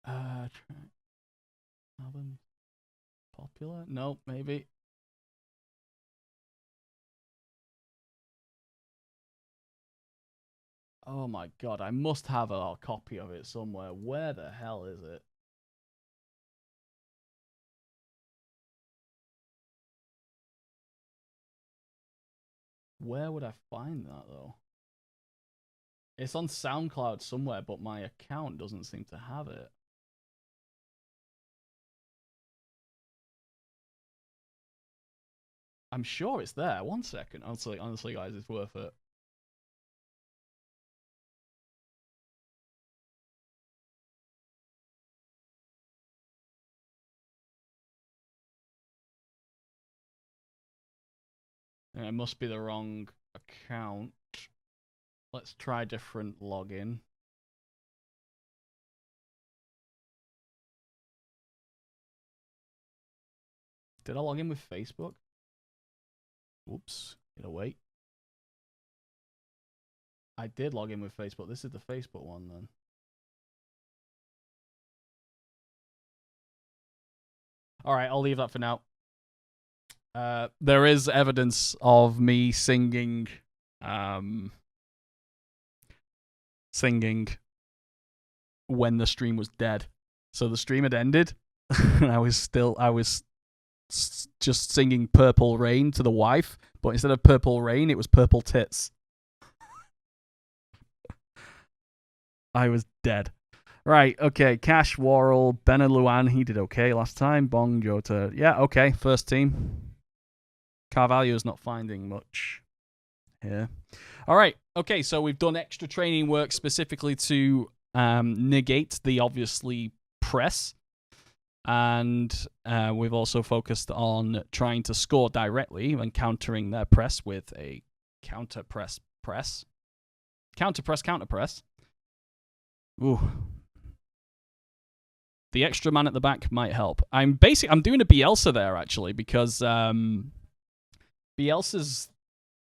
Album popular? Nope, maybe. Oh my god, I must have a copy of it somewhere. Where the hell is it? Where would I find that, though? It's on SoundCloud somewhere, but my account doesn't seem to have it. I'm sure it's there. One second. Honestly, guys, it's worth it. It must be the wrong account. Let's try different login. Did I log in with Facebook? Oops. Gotta wait. I did log in with Facebook. This is the Facebook one then. Alright, I'll leave that for now. There is evidence of me singing when the stream was dead. So the stream had ended and I was just singing Purple Rain to the wife, but instead of Purple Rain, it was Purple Tits. I was dead. Right, okay. Cash, Worrell, Ben and Luan, he did okay last time. Bong, Jota. Yeah, okay. First team. Carvalho's not finding much here. All right. Okay, so we've done extra training work specifically to negate the obviously press. And we've also focused on trying to score directly and countering their press with a counter press. Counter press. Ooh. The extra man at the back might help. I'm doing a Bielsa there actually because Bielsa's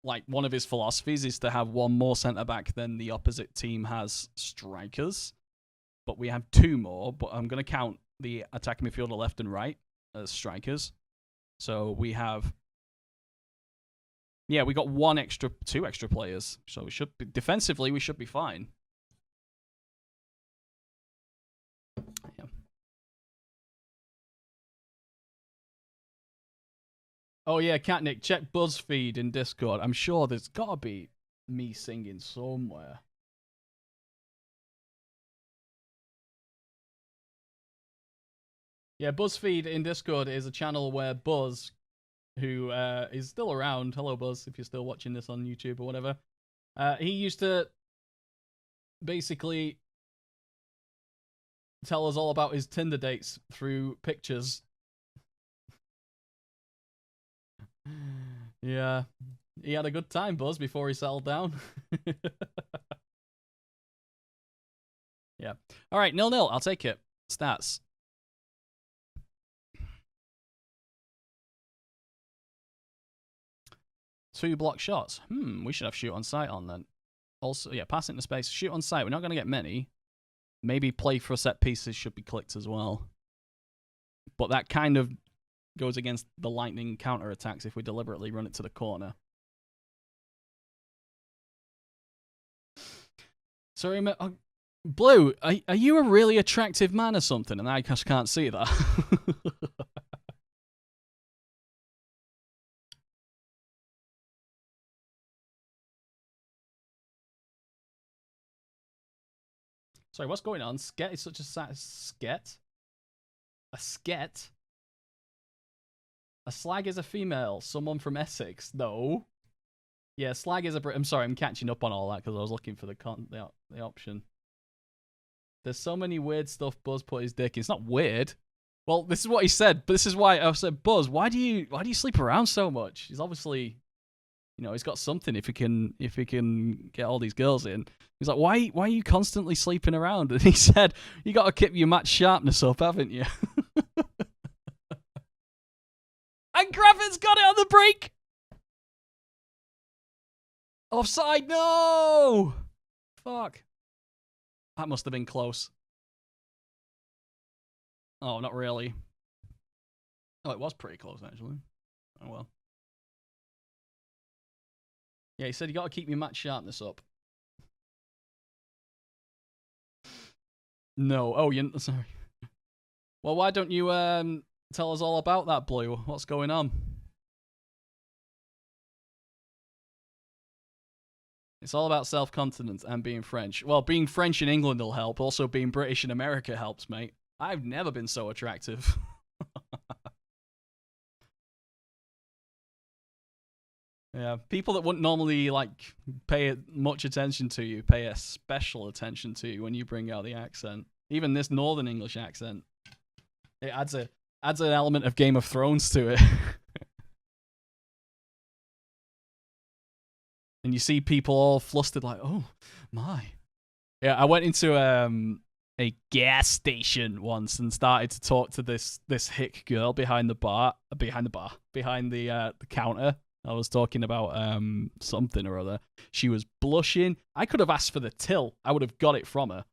like one of his philosophies is to have one more centre back than the opposite team has strikers. But we have two more, but I'm going to count the attacking midfielder left and right as strikers. So we have we got two extra players. So we should be, defensively we should be fine. Yeah. Oh yeah, Catnick, check BuzzFeed in Discord. I'm sure there's got to be me singing somewhere. Yeah, BuzzFeed in Discord is a channel where Buzz, who is still around, hello Buzz, if you're still watching this on YouTube or whatever, he used to basically tell us all about his Tinder dates through pictures. Yeah, he had a good time, Buzz, before he settled down. Yeah. All right, 0-0. I'll take it. Stats. Two block shots. We should have shoot on sight on then. Also, yeah, pass it into space. Shoot on sight. We're not going to get many. Maybe play for set pieces should be clicked as well. But that kind of goes against the lightning counter attacks if we deliberately run it to the corner. Sorry, Blue, are you a really attractive man or something? And I just can't see that. Sorry, what's going on? Sket is such a sket? A sket? A slag is a female. Someone from Essex. No. Yeah, slag is a I'm sorry, I'm catching up on all that because I was looking for the option. There's so many weird stuff Buzz put his dick in. It's not weird. Well, this is what he said, but this is why I said, Buzz, why do you sleep around so much? He's obviously, he's got something if he can get all these girls in. He's like, why are you constantly sleeping around? And he said, you got to keep your match sharpness up, haven't you? And Graffin's got it on the break. Offside, no! Fuck. That must have been close. Oh, not really. Oh, it was pretty close, actually. Oh, well. Yeah, he said you got to keep your match sharpness up. No. Oh, sorry. Well, why don't you tell us all about that, Blue? What's going on? It's all about self-confidence and being French. Well, being French in England will help. Also, being British in America helps, mate. I've never been so attractive. Yeah, people that wouldn't normally pay much attention to you pay a special attention to you when you bring out the accent. Even this Northern English accent, it adds an element of Game of Thrones to it. And you see people all flustered, like, "Oh my!" Yeah, I went into a gas station once and started to talk to this hick girl behind the counter. I was talking about something or other. She was blushing. I could have asked for the till. I would have got it from her.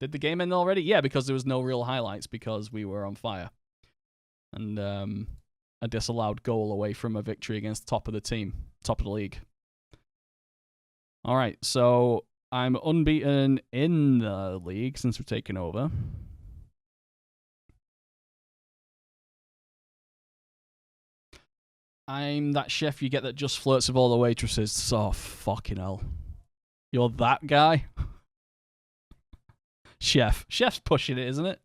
Did the game end already? Yeah, because there was no real highlights because we were on fire. And a disallowed goal away from a victory against the top of the league. All right, so I'm unbeaten in the league since we've taken over. I'm that chef you get that just flirts with all the waitresses. Oh, fucking hell. You're that guy? Chef's pushing it, isn't it?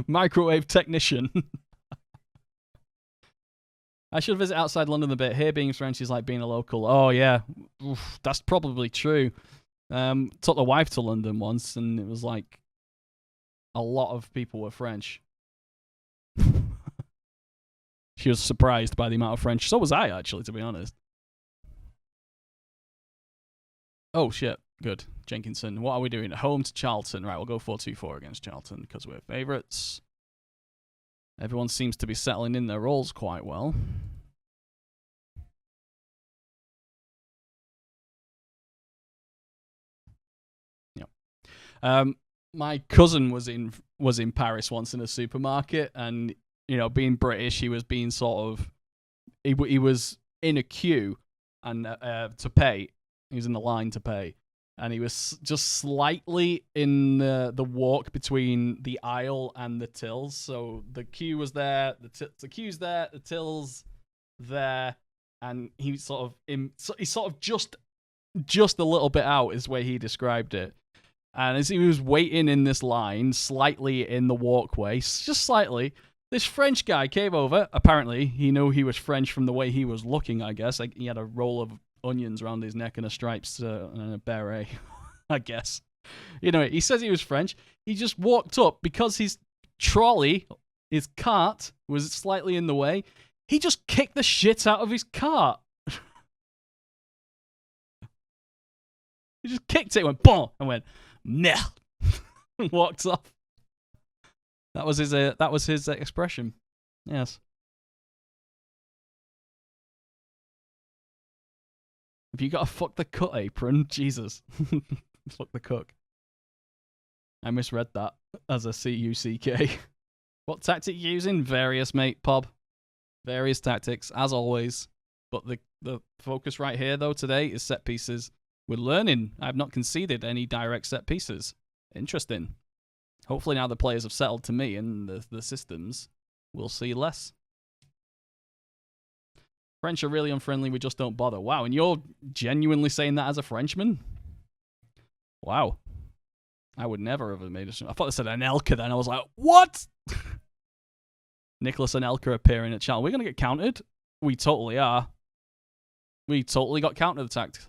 Microwave technician. I should visit outside London a bit. Here being French is like being a local. Oh, yeah. Oof, that's probably true. Took the wife to London once, and it was like a lot of people were French. She was surprised by the amount of French. So was I, actually, to be honest. Oh, shit. Good. Jenkinson. What are we doing? Home to Charlton. Right, we'll go 4-2-4 against Charlton because we're favourites. Everyone seems to be settling in their roles quite well. Yeah. My cousin was in Paris once in a supermarket, and being British, he was being sort of he was in a queue and to pay. He was in the line to pay, and he was just slightly in the walk between the aisle and the tills. So the queue was there, the queue's there, the tills there, and he sort of just a little bit out is the way he described it. And as he was waiting in this line, slightly in the walkway, just slightly, this French guy came over. Apparently, he knew he was French from the way he was looking, I guess. Like, he had a roll of onions around his neck and a stripes and a beret, I guess. He says he was French. He just walked up because his trolley, his cart, was slightly in the way. He just kicked the shit out of his cart. He just kicked it, went boom, and went, nah, and walked off. That was his expression. Yes. Have you got a fuck the cut apron? Jesus. Fuck the cook. I misread that as a C-U-C-K. What tactic you using? Various, mate, Pob. Various tactics, as always. But the focus right here, though, today is set pieces. We're learning. I've not conceded any direct set pieces. Interesting. Hopefully now the players have settled to me and the systems, we'll see less. French are really unfriendly, we just don't bother. Wow, and you're genuinely saying that as a Frenchman? Wow. I would never have made a... I thought they said Anelka then. I was like, what? Nicholas Anelka appearing at channel. We're going to get countered? We totally are. We totally got counter-attacked.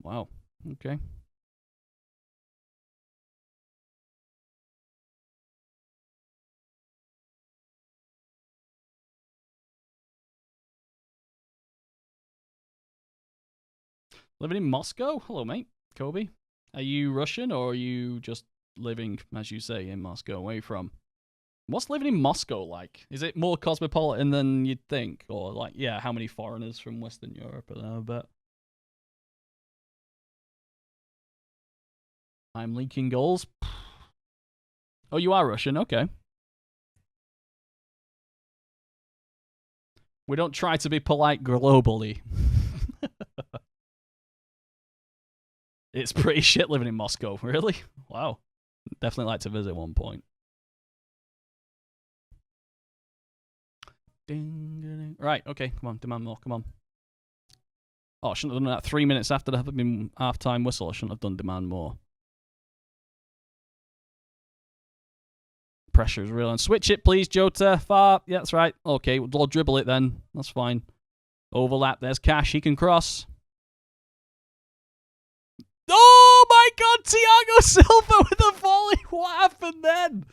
Wow. Okay. Living in Moscow? Hello, mate. Kobe. Are you Russian or are you just living, as you say, in Moscow? Where are you from? What's living in Moscow like? Is it more cosmopolitan than you'd think? Or like, yeah, how many foreigners from Western Europe are there? But I'm leaking goals. Oh, you are Russian? Okay. We don't try to be polite globally. It's pretty shit living in Moscow. Really? Wow. Definitely like to visit one point. Ding, ding. Right, okay. Come on, demand more. Come on. Oh, I shouldn't have done that 3 minutes after the half-time whistle. I shouldn't have done demand more. Pressure is real. And switch it, please, Jota. Far. Yeah, that's right. Okay, we'll dribble it then. That's fine. Overlap. There's Cash. He can cross. Oh my God, Thiago Silva with a volley. What happened then?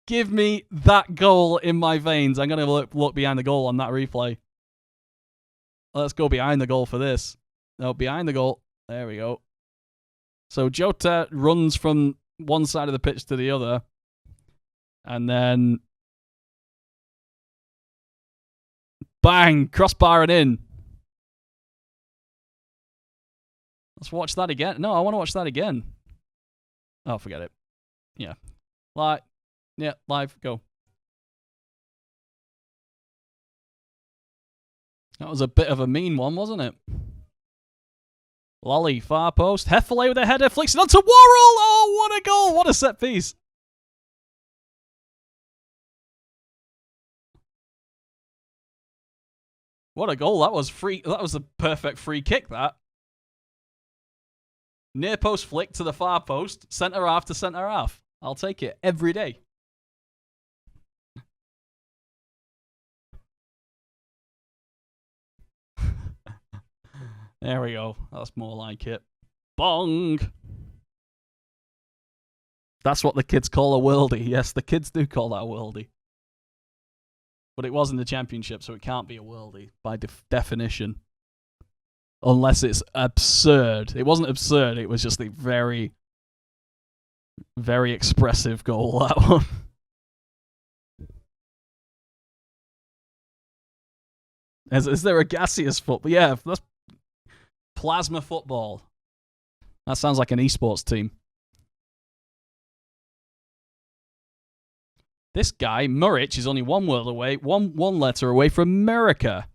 Give me that goal in my veins. I'm going to look behind the goal on that replay. Let's go behind the goal for this. No, behind the goal. There we go. So Jota runs from one side of the pitch to the other. And then... bang! Crossbar and in. Let's watch that again. No, I want to watch that again. Oh, forget it. Yeah. Live. Yeah, live. Go. That was a bit of a mean one, wasn't it? Lolly, far post. Heffley with a header. Flicks it onto Worrell. Oh, what a goal. What a set piece. What a goal. That was free. That was a perfect free kick, that. Near post flick to the far post, centre half to centre half. I'll take it every day. There we go. That's more like it. Bong! That's what the kids call a worldie. Yes, the kids do call that a worldie. But it was in the championship, so it can't be a worldie by definition. Unless it's absurd. It wasn't absurd, it was just a very, very expressive goal, that one. Is there a gaseous football? Yeah, that's plasma football. That sounds like an esports team. This guy, Muric, is only one word away, one letter away from America.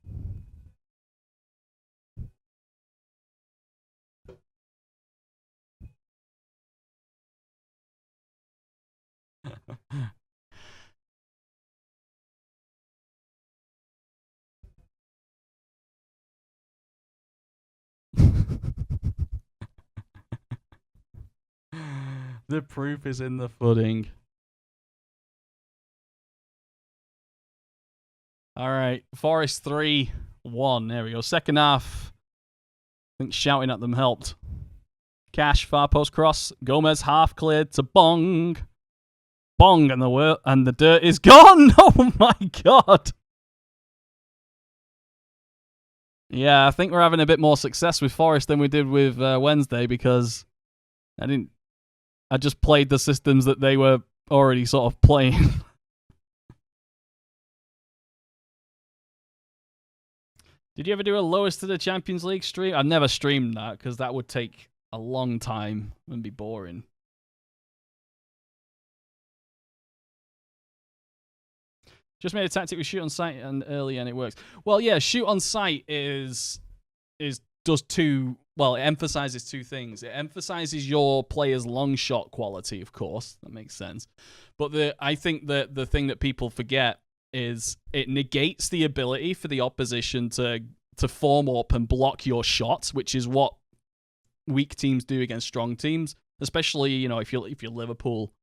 The proof is in the pudding. All right, Forest 3-1. There we go. Second half. I think shouting at them helped. Cash, far post cross. Gomez half cleared to Bong. Bong, and the dirt is gone. Oh my god. Yeah, I think we're having a bit more success with Forest than we did with Wednesday because I just played the systems that they were already sort of playing. Did you ever do a lowest to the Champions League stream? I've never streamed that because that would take a long time and be boring. Just made a tactic with shoot on sight and early and it works. Well, yeah, shoot on sight does two. Well, it emphasizes two things. It emphasizes your player's long shot quality, of course. That makes sense. But I think that the thing that people forget is it negates the ability for the opposition to form up and block your shots, which is what weak teams do against strong teams. Especially, if you're Liverpool,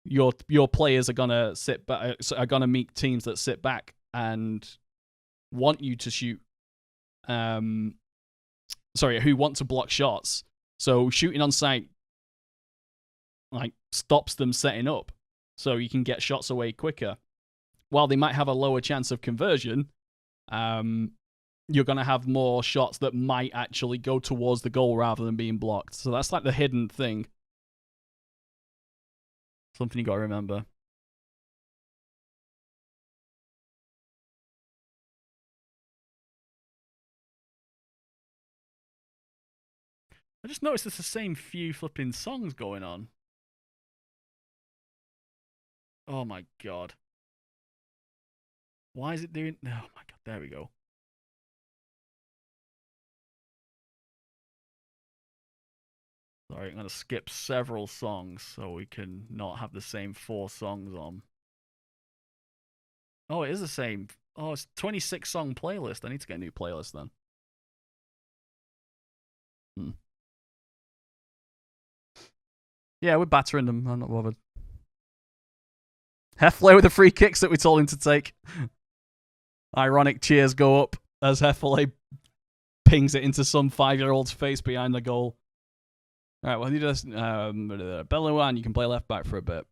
your players are gonna sit back, are gonna meet teams that sit back and want you to shoot. Who want to block shots. So shooting on sight stops them setting up, so you can get shots away quicker. While they might have a lower chance of conversion, you're going to have more shots that might actually go towards the goal rather than being blocked. So that's like the hidden thing. Something you got to remember. I just noticed there's the same few flipping songs going on. Oh my god. Why is it doing... Oh my god, there we go. Sorry, I'm going to skip several songs so we can not have the same 4 songs on. Oh, it is the same. Oh, it's 26 song playlist. I need to get a new playlist then. Yeah, we're battering them. I'm not bothered. Heffley with the free kicks that we told him to take. Ironic cheers go up as Heffley pings it into some 5-year-old's face behind the goal. All right, well, you just Bellewan, you can play left back for a bit.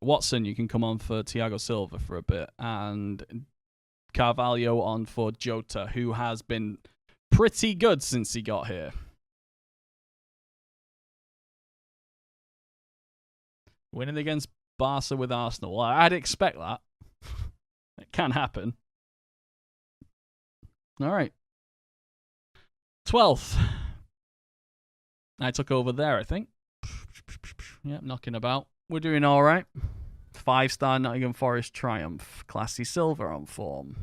Watson, you can come on for Thiago Silva for a bit, and Carvalho on for Jota, who has been pretty good since he got here. Winning against Barca with Arsenal. Well, I'd expect that. It can happen. All right. 12th. I took over there, I think. Yep, knocking about. We're doing all right. 5-star Nottingham Forest triumph. Classy Silver on form.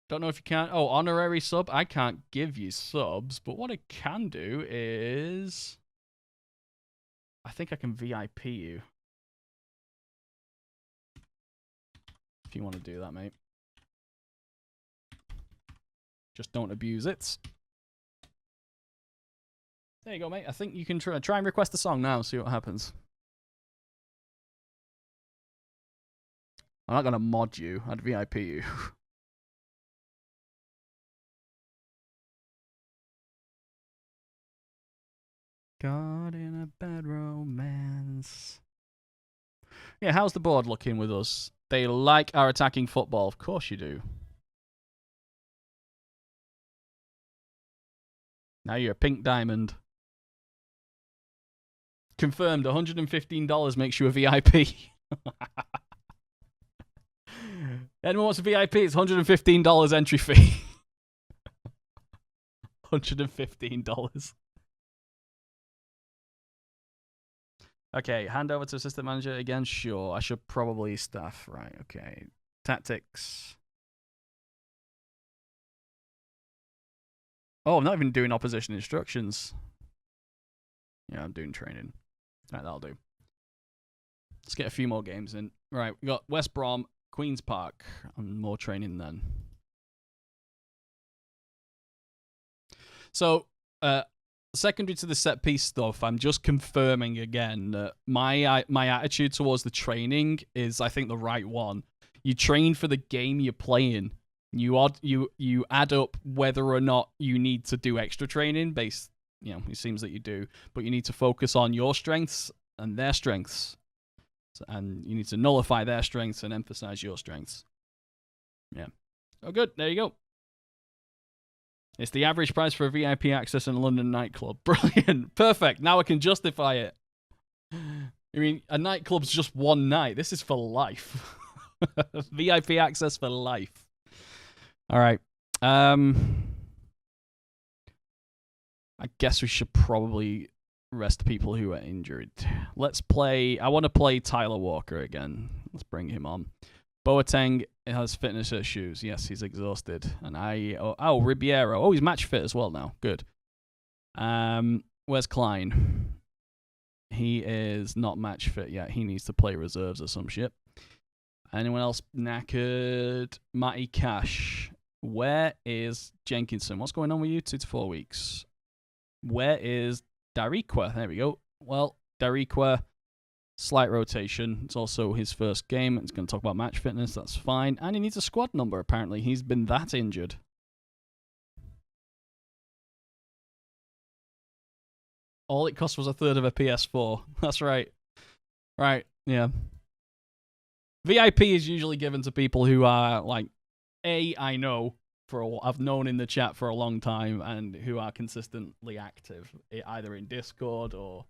Don't know if you can. Oh, honorary sub. I can't give you subs, but what I can do is... I think I can VIP you. if you want to do that, mate. Just don't abuse it. There you go, mate. I think you can try and request a song now, see what happens. I'm not going to mod you. I'd VIP you. Caught in a bad romance. Yeah, how's the board looking with us? They like our attacking football. Of course you do. Now you're a pink diamond. Confirmed, $115 makes you a VIP. Anyone wants a VIP, it's $115 entry fee. $115. Okay, hand over to assistant manager again. Sure, I should probably staff. Right, okay. Tactics. Oh, I'm not even doing opposition instructions. Yeah, I'm doing training. Right, that'll do. Let's get a few more games in. Right, we got West Brom, Queen's Park, and more training then. So, secondary to the set piece stuff, I'm just confirming again that my attitude towards the training is, I think, the right one. You train for the game you're playing. You add up whether or not you need to do extra training based. You know, it seems that you do, but you need to focus on your strengths and their strengths, and you need to nullify their strengths and emphasize your strengths. Yeah. Oh, good. There you go. It's the average price for a VIP access in a London nightclub. Brilliant. Perfect. Now I can justify it. I mean, a nightclub's just one night. This is for life. VIP access for life. All right. I guess we should probably rest people who are injured. Let's play. I want to play Tyler Walker again. Let's bring him on. Boateng has fitness issues. Yes, he's exhausted. And Ribeiro. Oh, he's match fit as well now. Good. Where's Klein? He is not match fit yet. He needs to play reserves or some shit. Anyone else knackered? Matty Cash. Where is Jenkinson? What's going on with you? 2 to 4 weeks. Where is Darikwa? There we go. Well, Darikwa, slight rotation. It's also his first game. It's going to talk about match fitness. That's fine. And he needs a squad number, apparently. He's been that injured. All it cost was a third of a PS4. That's right. Right, yeah. VIP is usually given to people who are, like, I know I've known in the chat for a long time and who are consistently active, either in Discord or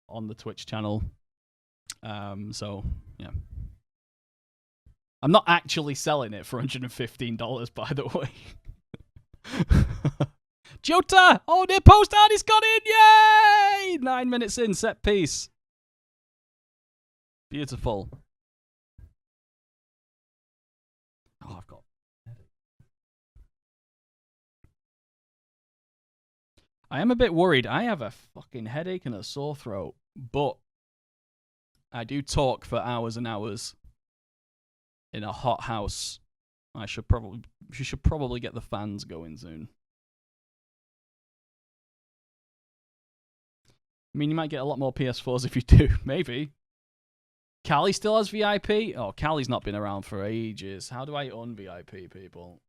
on the Twitch channel. So, yeah. I'm not actually selling it for $115, by the way. Jota! Oh, near post out, he's got in! Yay! 9 minutes in, set piece. Beautiful. Oh, I've got... I am a bit worried. I have a fucking headache and a sore throat, but I do talk for hours and hours in a hot house. You should probably get the fans going soon. I mean, you might get a lot more PS4s if you do. Maybe. Callie still has VIP? Oh, Callie's not been around for ages. How do I un-VIP people?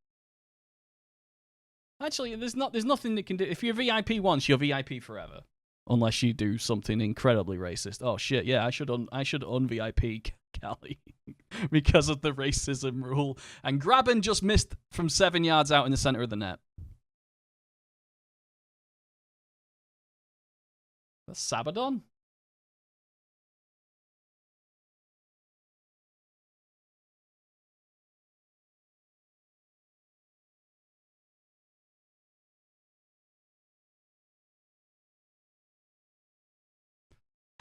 Actually, there's nothing that can do. If you're VIP once, you're VIP forever. Unless you do something incredibly racist. Oh shit, yeah, I should un-VIP Callie because of the racism rule. And Graben just missed from 7 yards out in the center of the net. That's Sabadon?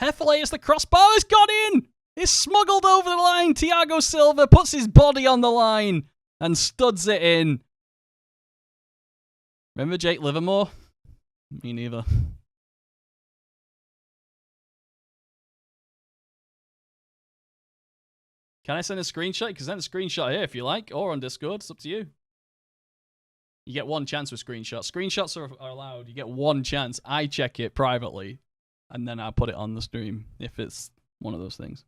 Hefele as the crossbar has got in! It's smuggled over the line. Thiago Silva puts his body on the line and studs it in. Remember Jake Livermore? Me neither. Can I send a screenshot? You can send a screenshot here if you like, or on Discord. It's up to you. You get one chance with screenshots. Screenshots are allowed. You get one chance. I check it privately, and then I put it on the stream if it's one of those things.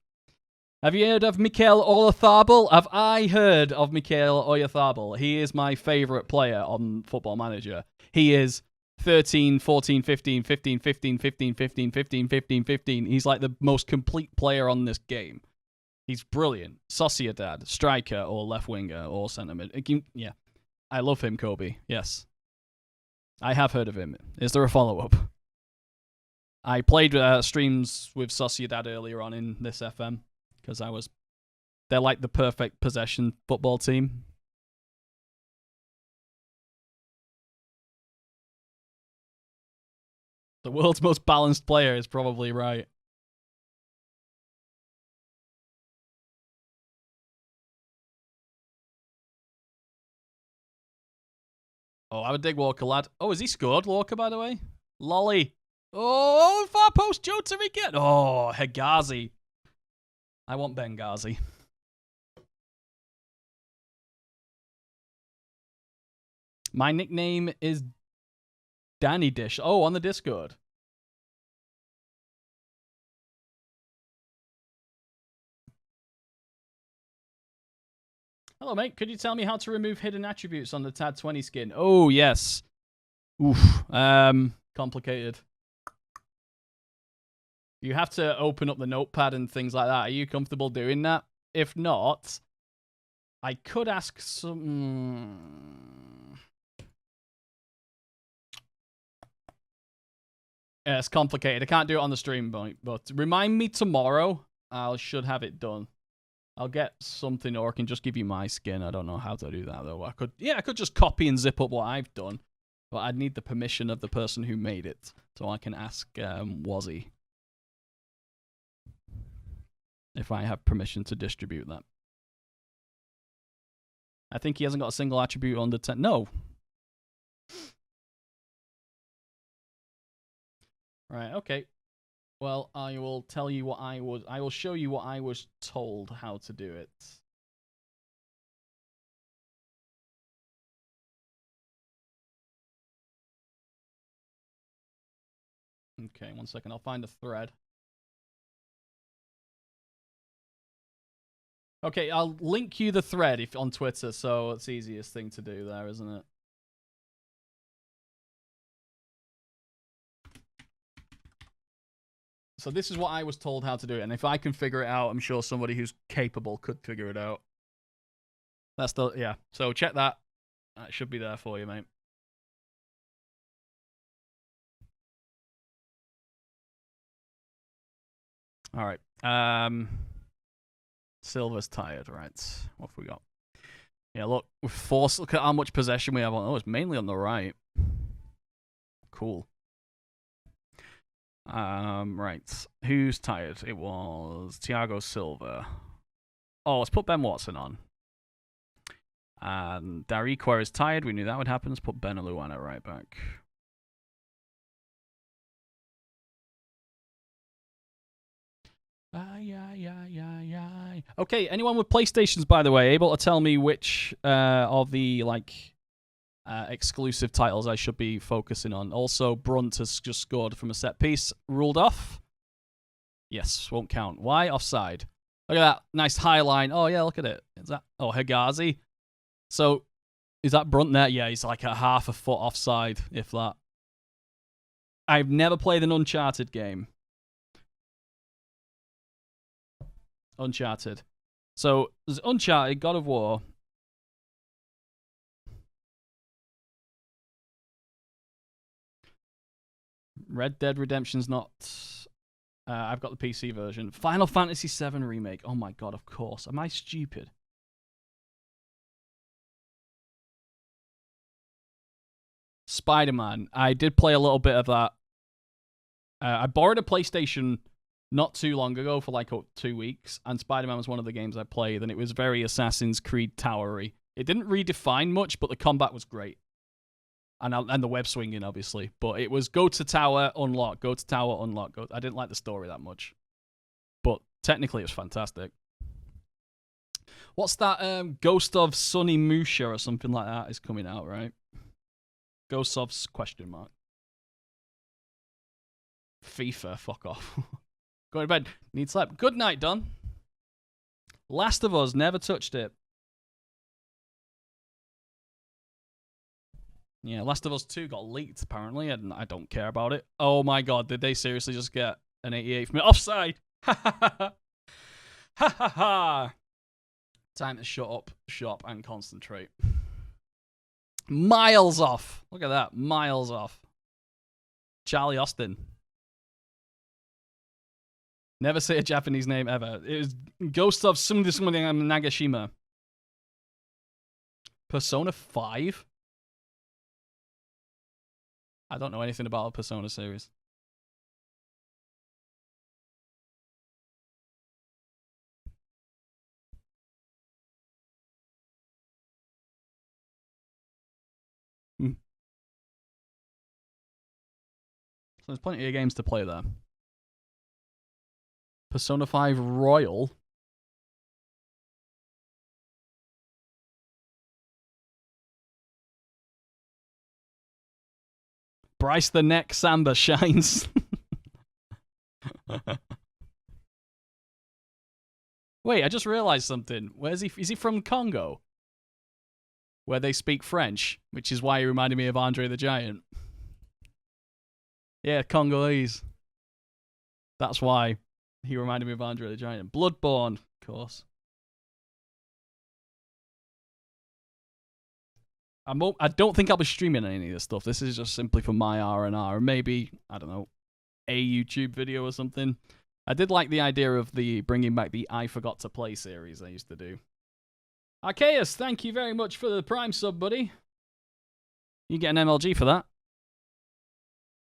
Have you heard of Mikel Oyarzabal? Have I heard of Mikel Oyarzabal? He is my favourite player on Football Manager. He is 13, 14, 15, 15, 15, 15, 15, 15, 15, 15. He's like the most complete player on this game. He's brilliant. Sociedad, striker or left winger or centre mid. Yeah. I love him, Kobe. Yes. I have heard of him. Is there a follow-up? I played streams with Sociedad earlier on in this FM. Because they're like the perfect possession football team. The world's most balanced player is probably right. Oh, I would dig Walker, lad. Oh, has he scored, Walker, by the way? Lolly. Oh, far post, Jota again. Oh, Hegazi. I want Benghazi. My nickname is Danny Dish. Oh, on the Discord. Hello, mate. Could you tell me how to remove hidden attributes on the TAD 20 skin? Oh, yes. Oof. Complicated. You have to open up the notepad and things like that. Are you comfortable doing that? If not, I could ask some... Yeah, it's complicated. I can't do it on the stream, but remind me tomorrow. I should have it done. I'll get something, or I can just give you my skin. I don't know how to do that, though. I could just copy and zip up what I've done, but I'd need the permission of the person who made it, so I can ask Wazzy if I have permission to distribute that. I think he hasn't got a single attribute under 10. No. Right, okay. Well, I will tell you what I will show you what I was told how to do it. Okay, 1 second. I'll find a thread. Okay, I'll link you the thread on Twitter, so it's the easiest thing to do there, isn't it? So this is what I was told how to do it, and if I can figure it out, I'm sure somebody who's capable could figure it out. That's the, yeah. So check that. That should be there for you, mate. All right. Silver's tired, right? What have we got? Yeah, look, with force. Look at how much possession we have on. Oh, it's mainly on the right. Cool. Right. Who's tired? It was Thiago Silva. Oh, let's put Ben Watson on. And Darikwa is tired. We knew that would happen. Let's put Ben Aluana right back. Okay, anyone with PlayStations, by the way, able to tell me which of the exclusive titles I should be focusing on? Also, Brunt has just scored from a set piece. Ruled off? Yes, won't count. Why? Offside. Look at that. Nice high line. Oh, yeah, look at it. Is that... Oh, Hegazi. So, is that Brunt there? Yeah, he's like a half a foot offside, if that. I've never played an Uncharted game. Uncharted. So, there's Uncharted, God of War. Red Dead Redemption's not... I've got the PC version. Final Fantasy VII Remake. Oh my god, of course. Am I stupid? Spider-Man. I did play a little bit of that. I borrowed a PlayStation not too long ago for like 2 weeks, and Spider-Man was one of the games I played, and it was very Assassin's Creed Towery. It didn't redefine much, but the combat was great. And the web swinging, obviously. But it was go to tower, unlock, go to tower, unlock. I didn't like the story that much. But technically, it was fantastic. What's that? Ghost of Sonny Musha or something like that is coming out, right? Ghost of question mark. FIFA, fuck off. Going to bed. Need sleep. Good night, Don. Last of Us, never touched it. Yeah, Last of Us 2 got leaked, apparently, and I don't care about it. Oh my god, did they seriously just get an 88th minute offside? Ha ha ha. Ha ha ha. Time to shut up, shop, and concentrate. Miles off. Look at that. Miles off. Charlie Austin. Never say a Japanese name ever. It was Ghost of something Nagashima. Persona 5? I don't know anything about a Persona series. So there's plenty of games to play there. Persona 5 Royal. Bryce the Neck Samba shines. Wait, I just realized something. Where's he? Is he from Congo? Where they speak French, which is why he reminded me of Andre the Giant. Yeah, Congolese. That's why he reminded me of Andre the Giant. Bloodborne, of course. I don't think I'll be streaming any of this stuff. This is just simply for my R&R. Maybe, I don't know, a YouTube video or something. I did like the idea of the bringing back the I Forgot to Play series I used to do. Arceus, thank you very much for the Prime sub, buddy. You get an MLG for that.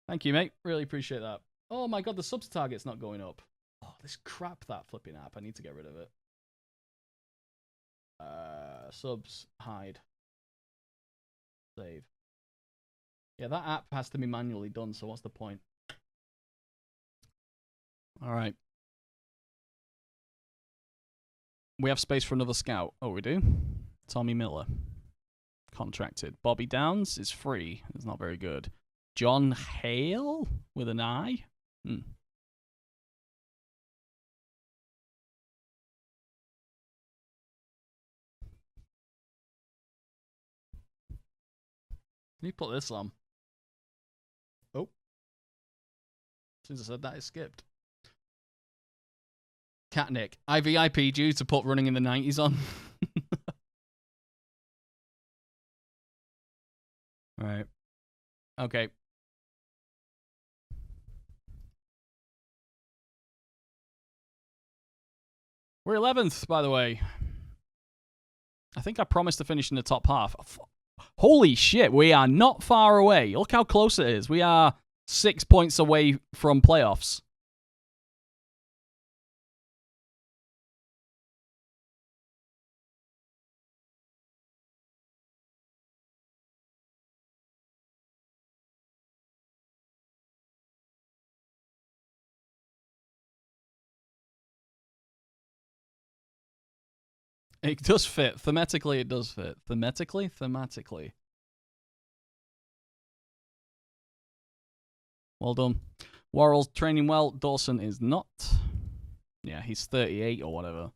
Thank you, mate. Really appreciate that. Oh my god, the subs target's not going up. Oh, this crap, that flipping app. I need to get rid of it. Subs, hide. Save. Yeah, that app has to be manually done, so what's the point? Alright. We have space for another scout. Oh, we do? Tommy Miller. Contracted. Bobby Downs is free. It's not very good. John Hale with an I? Can you put this on? Oh. As soon as I said that, it skipped. Catnick. IVIP due to put Running in the 90s on. Right. Okay. We're 11th, by the way. I think I promised to finish in the top half. Holy shit, we are not far away. Look how close it is. We are 6 points away from playoffs. It does fit. Thematically, it does fit. Thematically? Thematically. Well done. Worrell's training well. Dawson is not. Yeah, he's 38 or whatever.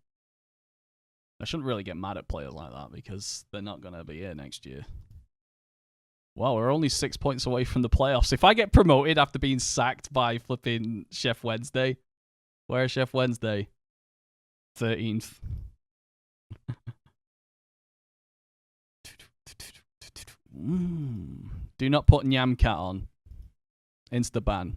I shouldn't really get mad at players like that because they're not going to be here next year. Well, we're only 6 points away from the playoffs. If I get promoted after being sacked by flipping Chef Wednesday, where's Chef Wednesday? 13th. Do not put Nyamcat on. Insta ban.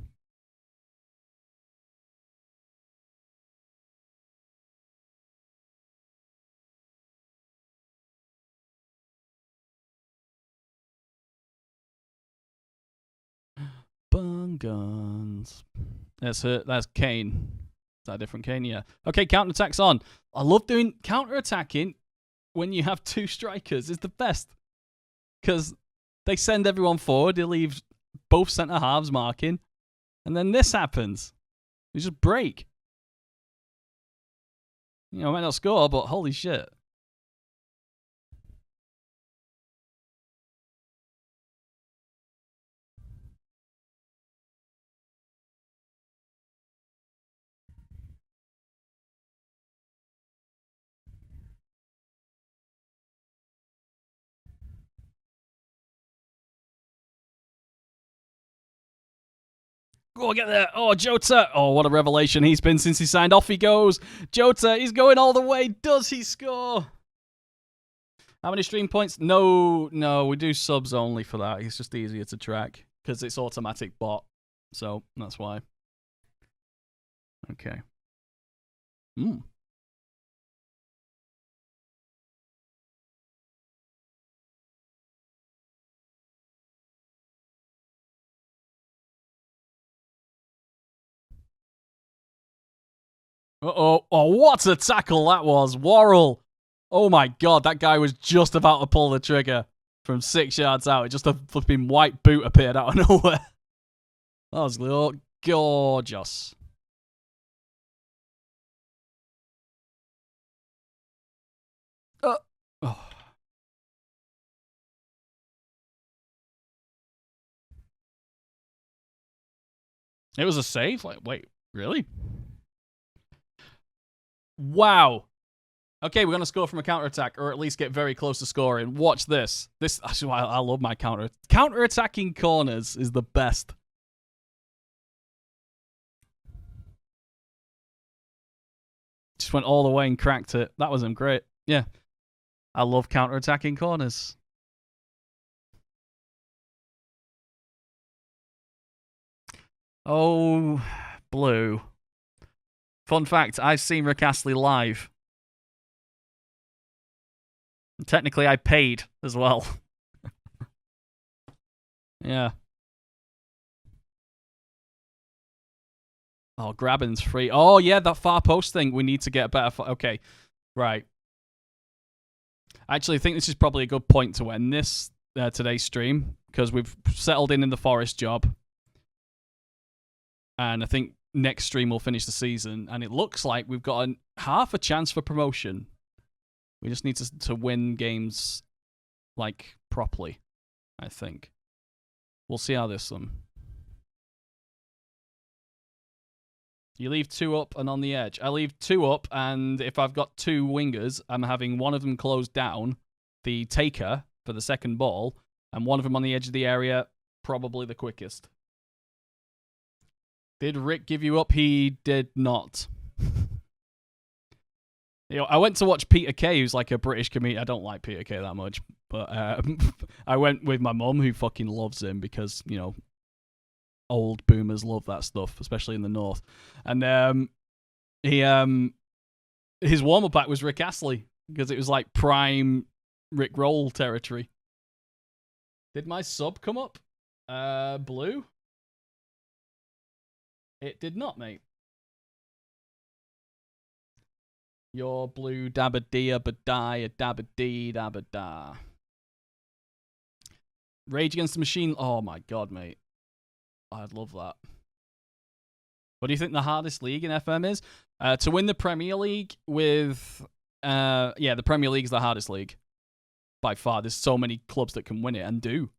Bun guns. That's it. That's Kane. Is that a different Kane? Yeah. Okay, counterattack's on. I love doing counterattacking when you have two strikers. It's the best. Because they send everyone forward. They leave both centre halves marking. And then this happens. You just break. You know, I might not score, but holy shit. Go get there. Oh, Jota. Oh, what a revelation he's been since he signed. Off he goes. Jota, he's going all the way. Does he score? How many stream points? No, we do subs only for that. It's just easier to track because it's automatic bot. So that's why. Okay. Uh-oh. Oh, what a tackle that was. Worrell. Oh, my God. That guy was just about to pull the trigger from 6 yards out. Just a flipping white boot appeared out of nowhere. That was gorgeous. Oh. It was a save? Like, wait, really? Wow. Okay, we're going to score from a counter-attack, or at least get very close to scoring. Watch this. Actually, I love my counter-attacking corners is the best. Just went all the way and cracked it. That was great. Yeah. I love counter-attacking corners. Oh, Blue. Fun fact, I've seen Rick Astley live. Technically, I paid as well. Yeah. Oh, grabbing's free. Oh, yeah, that far post thing. We need to get better. Okay, right. Actually, I think this is probably a good point to end this today's stream because we've settled in the Forest job. And I think next stream we'll finish the season. And it looks like we've got half a chance for promotion. We just need to win games, like, properly, I think. We'll see how this one. You leave 2 up and on the edge. I leave 2 up, and if I've got 2 wingers, I'm having one of them closed down, the taker for the second ball, and one of them on the edge of the area, probably the quickest. Did Rick give you up? He did not. I went to watch Peter Kay, who's like a British comedian. I don't like Peter Kay that much, but I went with my mum, who fucking loves him because, old boomers love that stuff, especially in the north. And his warm-up act was Rick Astley because it was like prime Rick Roll territory. Did my sub come up? Blue? It did not, mate. Your blue dabba dee a die a dabba dee dabba da. Rage Against the Machine. Oh my god, mate. I'd love that. What do you think the hardest league in FM is? To win the Premier League with... the Premier League's the hardest league. By far. There's so many clubs that can win it and do.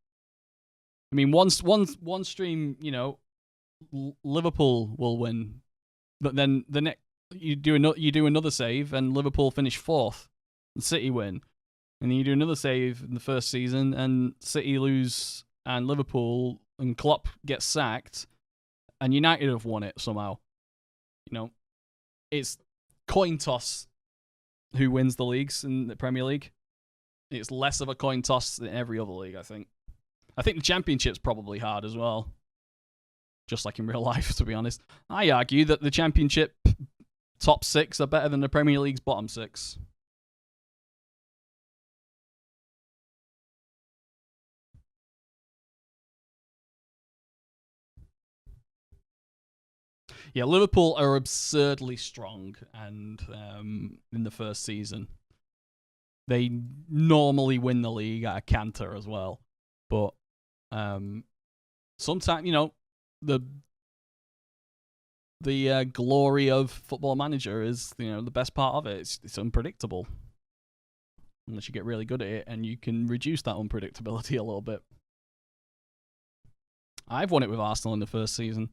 I mean, one stream, Liverpool will win. But then the next... You do another save and Liverpool finish 4th. And City win. And then you do another save in the first season and City lose and Liverpool and Klopp gets sacked and United have won it somehow. It's coin toss who wins the leagues in the Premier League. It's less of a coin toss than every other league, I think. I think the Championship's probably hard as well. Just like in real life, to be honest. I argue that the Championship top 6 are better than the Premier League's bottom 6. Yeah, Liverpool are absurdly strong, and in the first season, they normally win the league at a canter as well. But sometimes, the glory of Football Manager is, the best part of it. It's unpredictable, unless you get really good at it, and you can reduce that unpredictability a little bit. I've won it with Arsenal in the first season.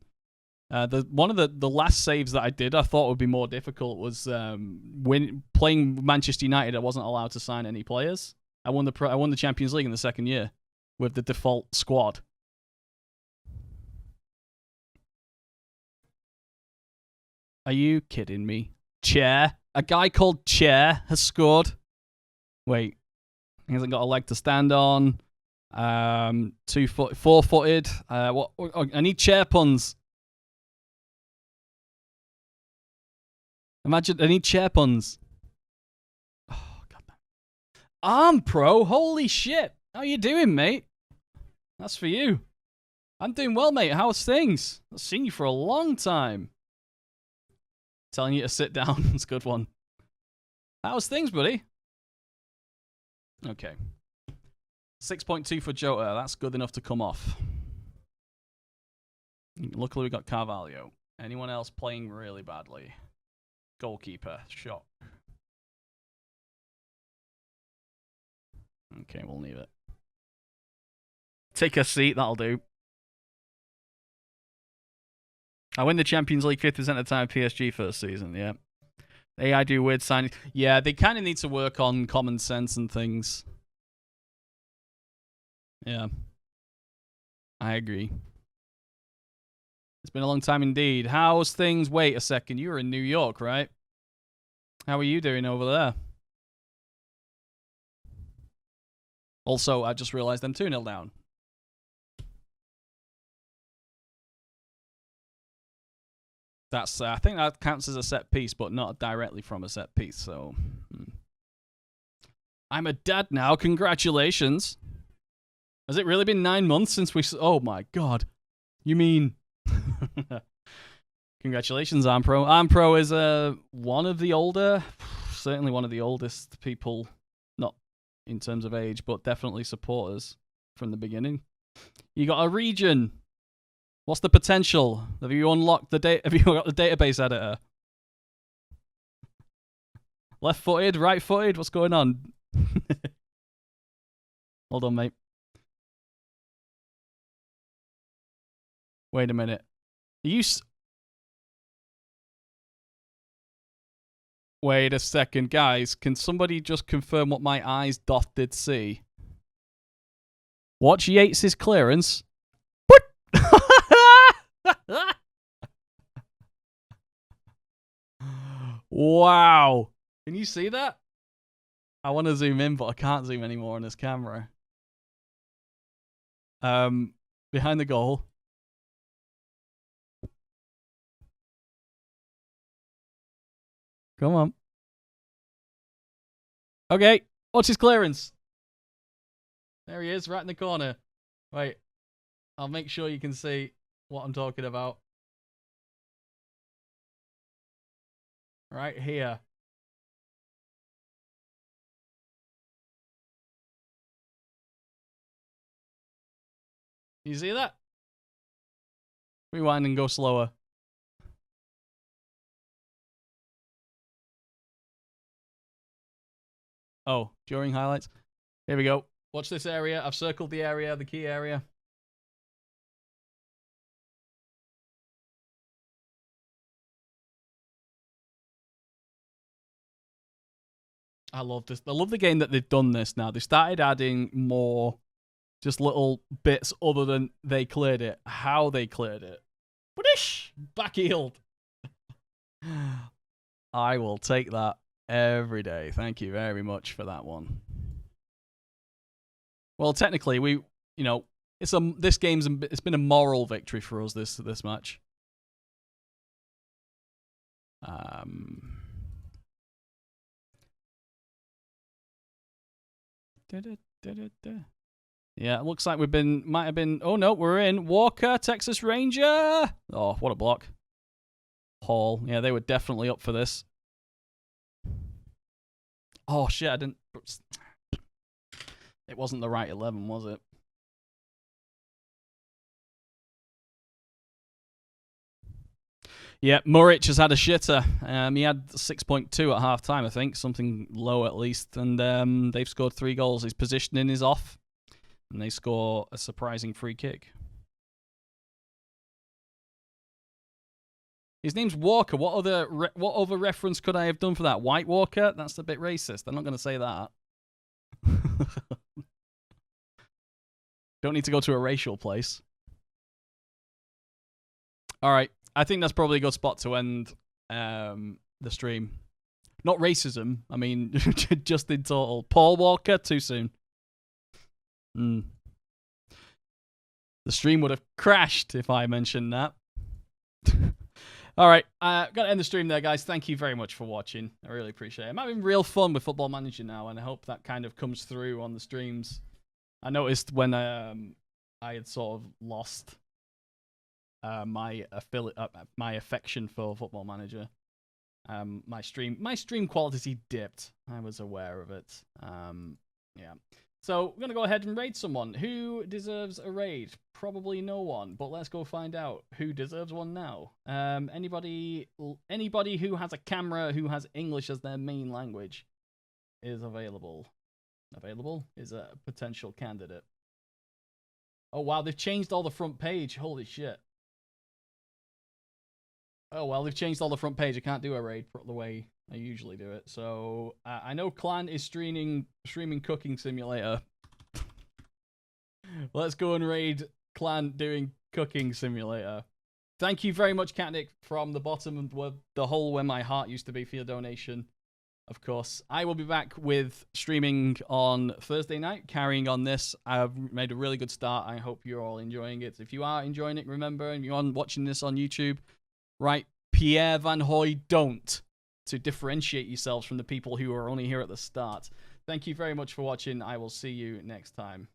One of the last saves that I did, I thought would be more difficult, was playing Manchester United. I wasn't allowed to sign any players. I won the Champions League in the second year with the default squad. Are you kidding me? Chair. A guy called Chair has scored. Wait. He hasn't got a leg to stand on. 4-footed. What? I need chair puns. Imagine, I need chair puns. Oh, God. Arm Pro? Holy shit. How you doing, mate? That's for you. I'm doing well, mate. How's things? I've seen you for a long time. Telling you to sit down. That's a good one. How's things, buddy? Okay. 6.2 for Jota. That's good enough to come off. Luckily, we got Carvalho. Anyone else playing really badly? Goalkeeper. Shot. Okay, we'll leave it. Take a seat. That'll do. I win the Champions League 50% of the time PSG first season, yeah. AI do weird signings. Yeah, they kind of need to work on common sense and things. Yeah. I agree. It's been a long time indeed. How's things? Wait a second. You were in New York, right? How are you doing over there? Also, I just realized I'm 2-0 down. That's I think that counts as a set piece, but not directly from a set piece. So, I'm a dad now. Congratulations. Has it really been 9 months since we? Oh my god. You mean? Congratulations, Armpro. Armpro is one of the older, certainly one of the oldest people, not in terms of age, but definitely supporters from the beginning. You got a region. What's the potential? Have you unlocked the Have you got the database editor? Left-footed, right-footed. What's going on? Hold on, mate. Wait a minute. Are you? Wait a second, guys. Can somebody just confirm what my eyes did see? Watch Yates's clearance. Wow. Can you see that? I want to zoom in, but I can't zoom anymore on this camera. Behind the goal. Come on. Okay. Watch his clearance. There he is, right in the corner. Wait. I'll make sure you can see what I'm talking about. Right here. You see that? Rewind and go slower. Oh, during highlights. Here we go. Watch this area. I've circled the area, the key area. I love this. I love the game that they've done this now. They started adding more just little bits other than they cleared it. How they cleared it. British! Backheeled. I will take that every day. Thank you very much for that one. Well, technically, it's been a moral victory for us this match. Yeah, it looks like might have been. Oh no, we're in. Walker, Texas Ranger. Oh, what a block. Hall. Yeah, they were definitely up for this. Oh shit, I didn't. It wasn't the right 11, was it? Yeah, Muric has had a shitter. He had 6.2 at half time, I think. Something low at least. And they've scored 3 goals. His positioning is off. And they score a surprising free kick. His name's Walker. What other reference could I have done for that? White Walker? That's a bit racist. I'm not going to say that. Don't need to go to a racial place. All right. I think that's probably a good spot to end the stream. Not racism. I mean, just in total. Paul Walker, too soon. The stream would have crashed if I mentioned that. All right, gotta end the stream there, guys. Thank you very much for watching. I really appreciate it. I'm having real fun with Football Manager now, and I hope that kind of comes through on the streams. I noticed when I had sort of lost my affection for Football Manager. My stream quality dipped. I was aware of it. Yeah. So we're gonna go ahead and raid someone. Who deserves a raid? Probably no one, but let's go find out who deserves one now. Anybody who has a camera who has English as their main language is available. Available is a potential candidate. Oh wow, they've changed all the front page. Holy shit. Oh well, they've changed all the front page. I can't do a raid the way I usually do it. So I know Clan is streaming Cooking Simulator. Let's go and raid Clan doing Cooking Simulator. Thank you very much, Catnick, from the bottom of the hole where my heart used to be for your donation. Of course, I will be back with streaming on Thursday night, carrying on this. I've made a really good start. I hope you're all enjoying it. If you are enjoying it, remember, and you're watching this on YouTube, write Pierre Van Hooy don't to differentiate yourselves from the people who are only here at the start. Thank you very much for watching. I will see you next time.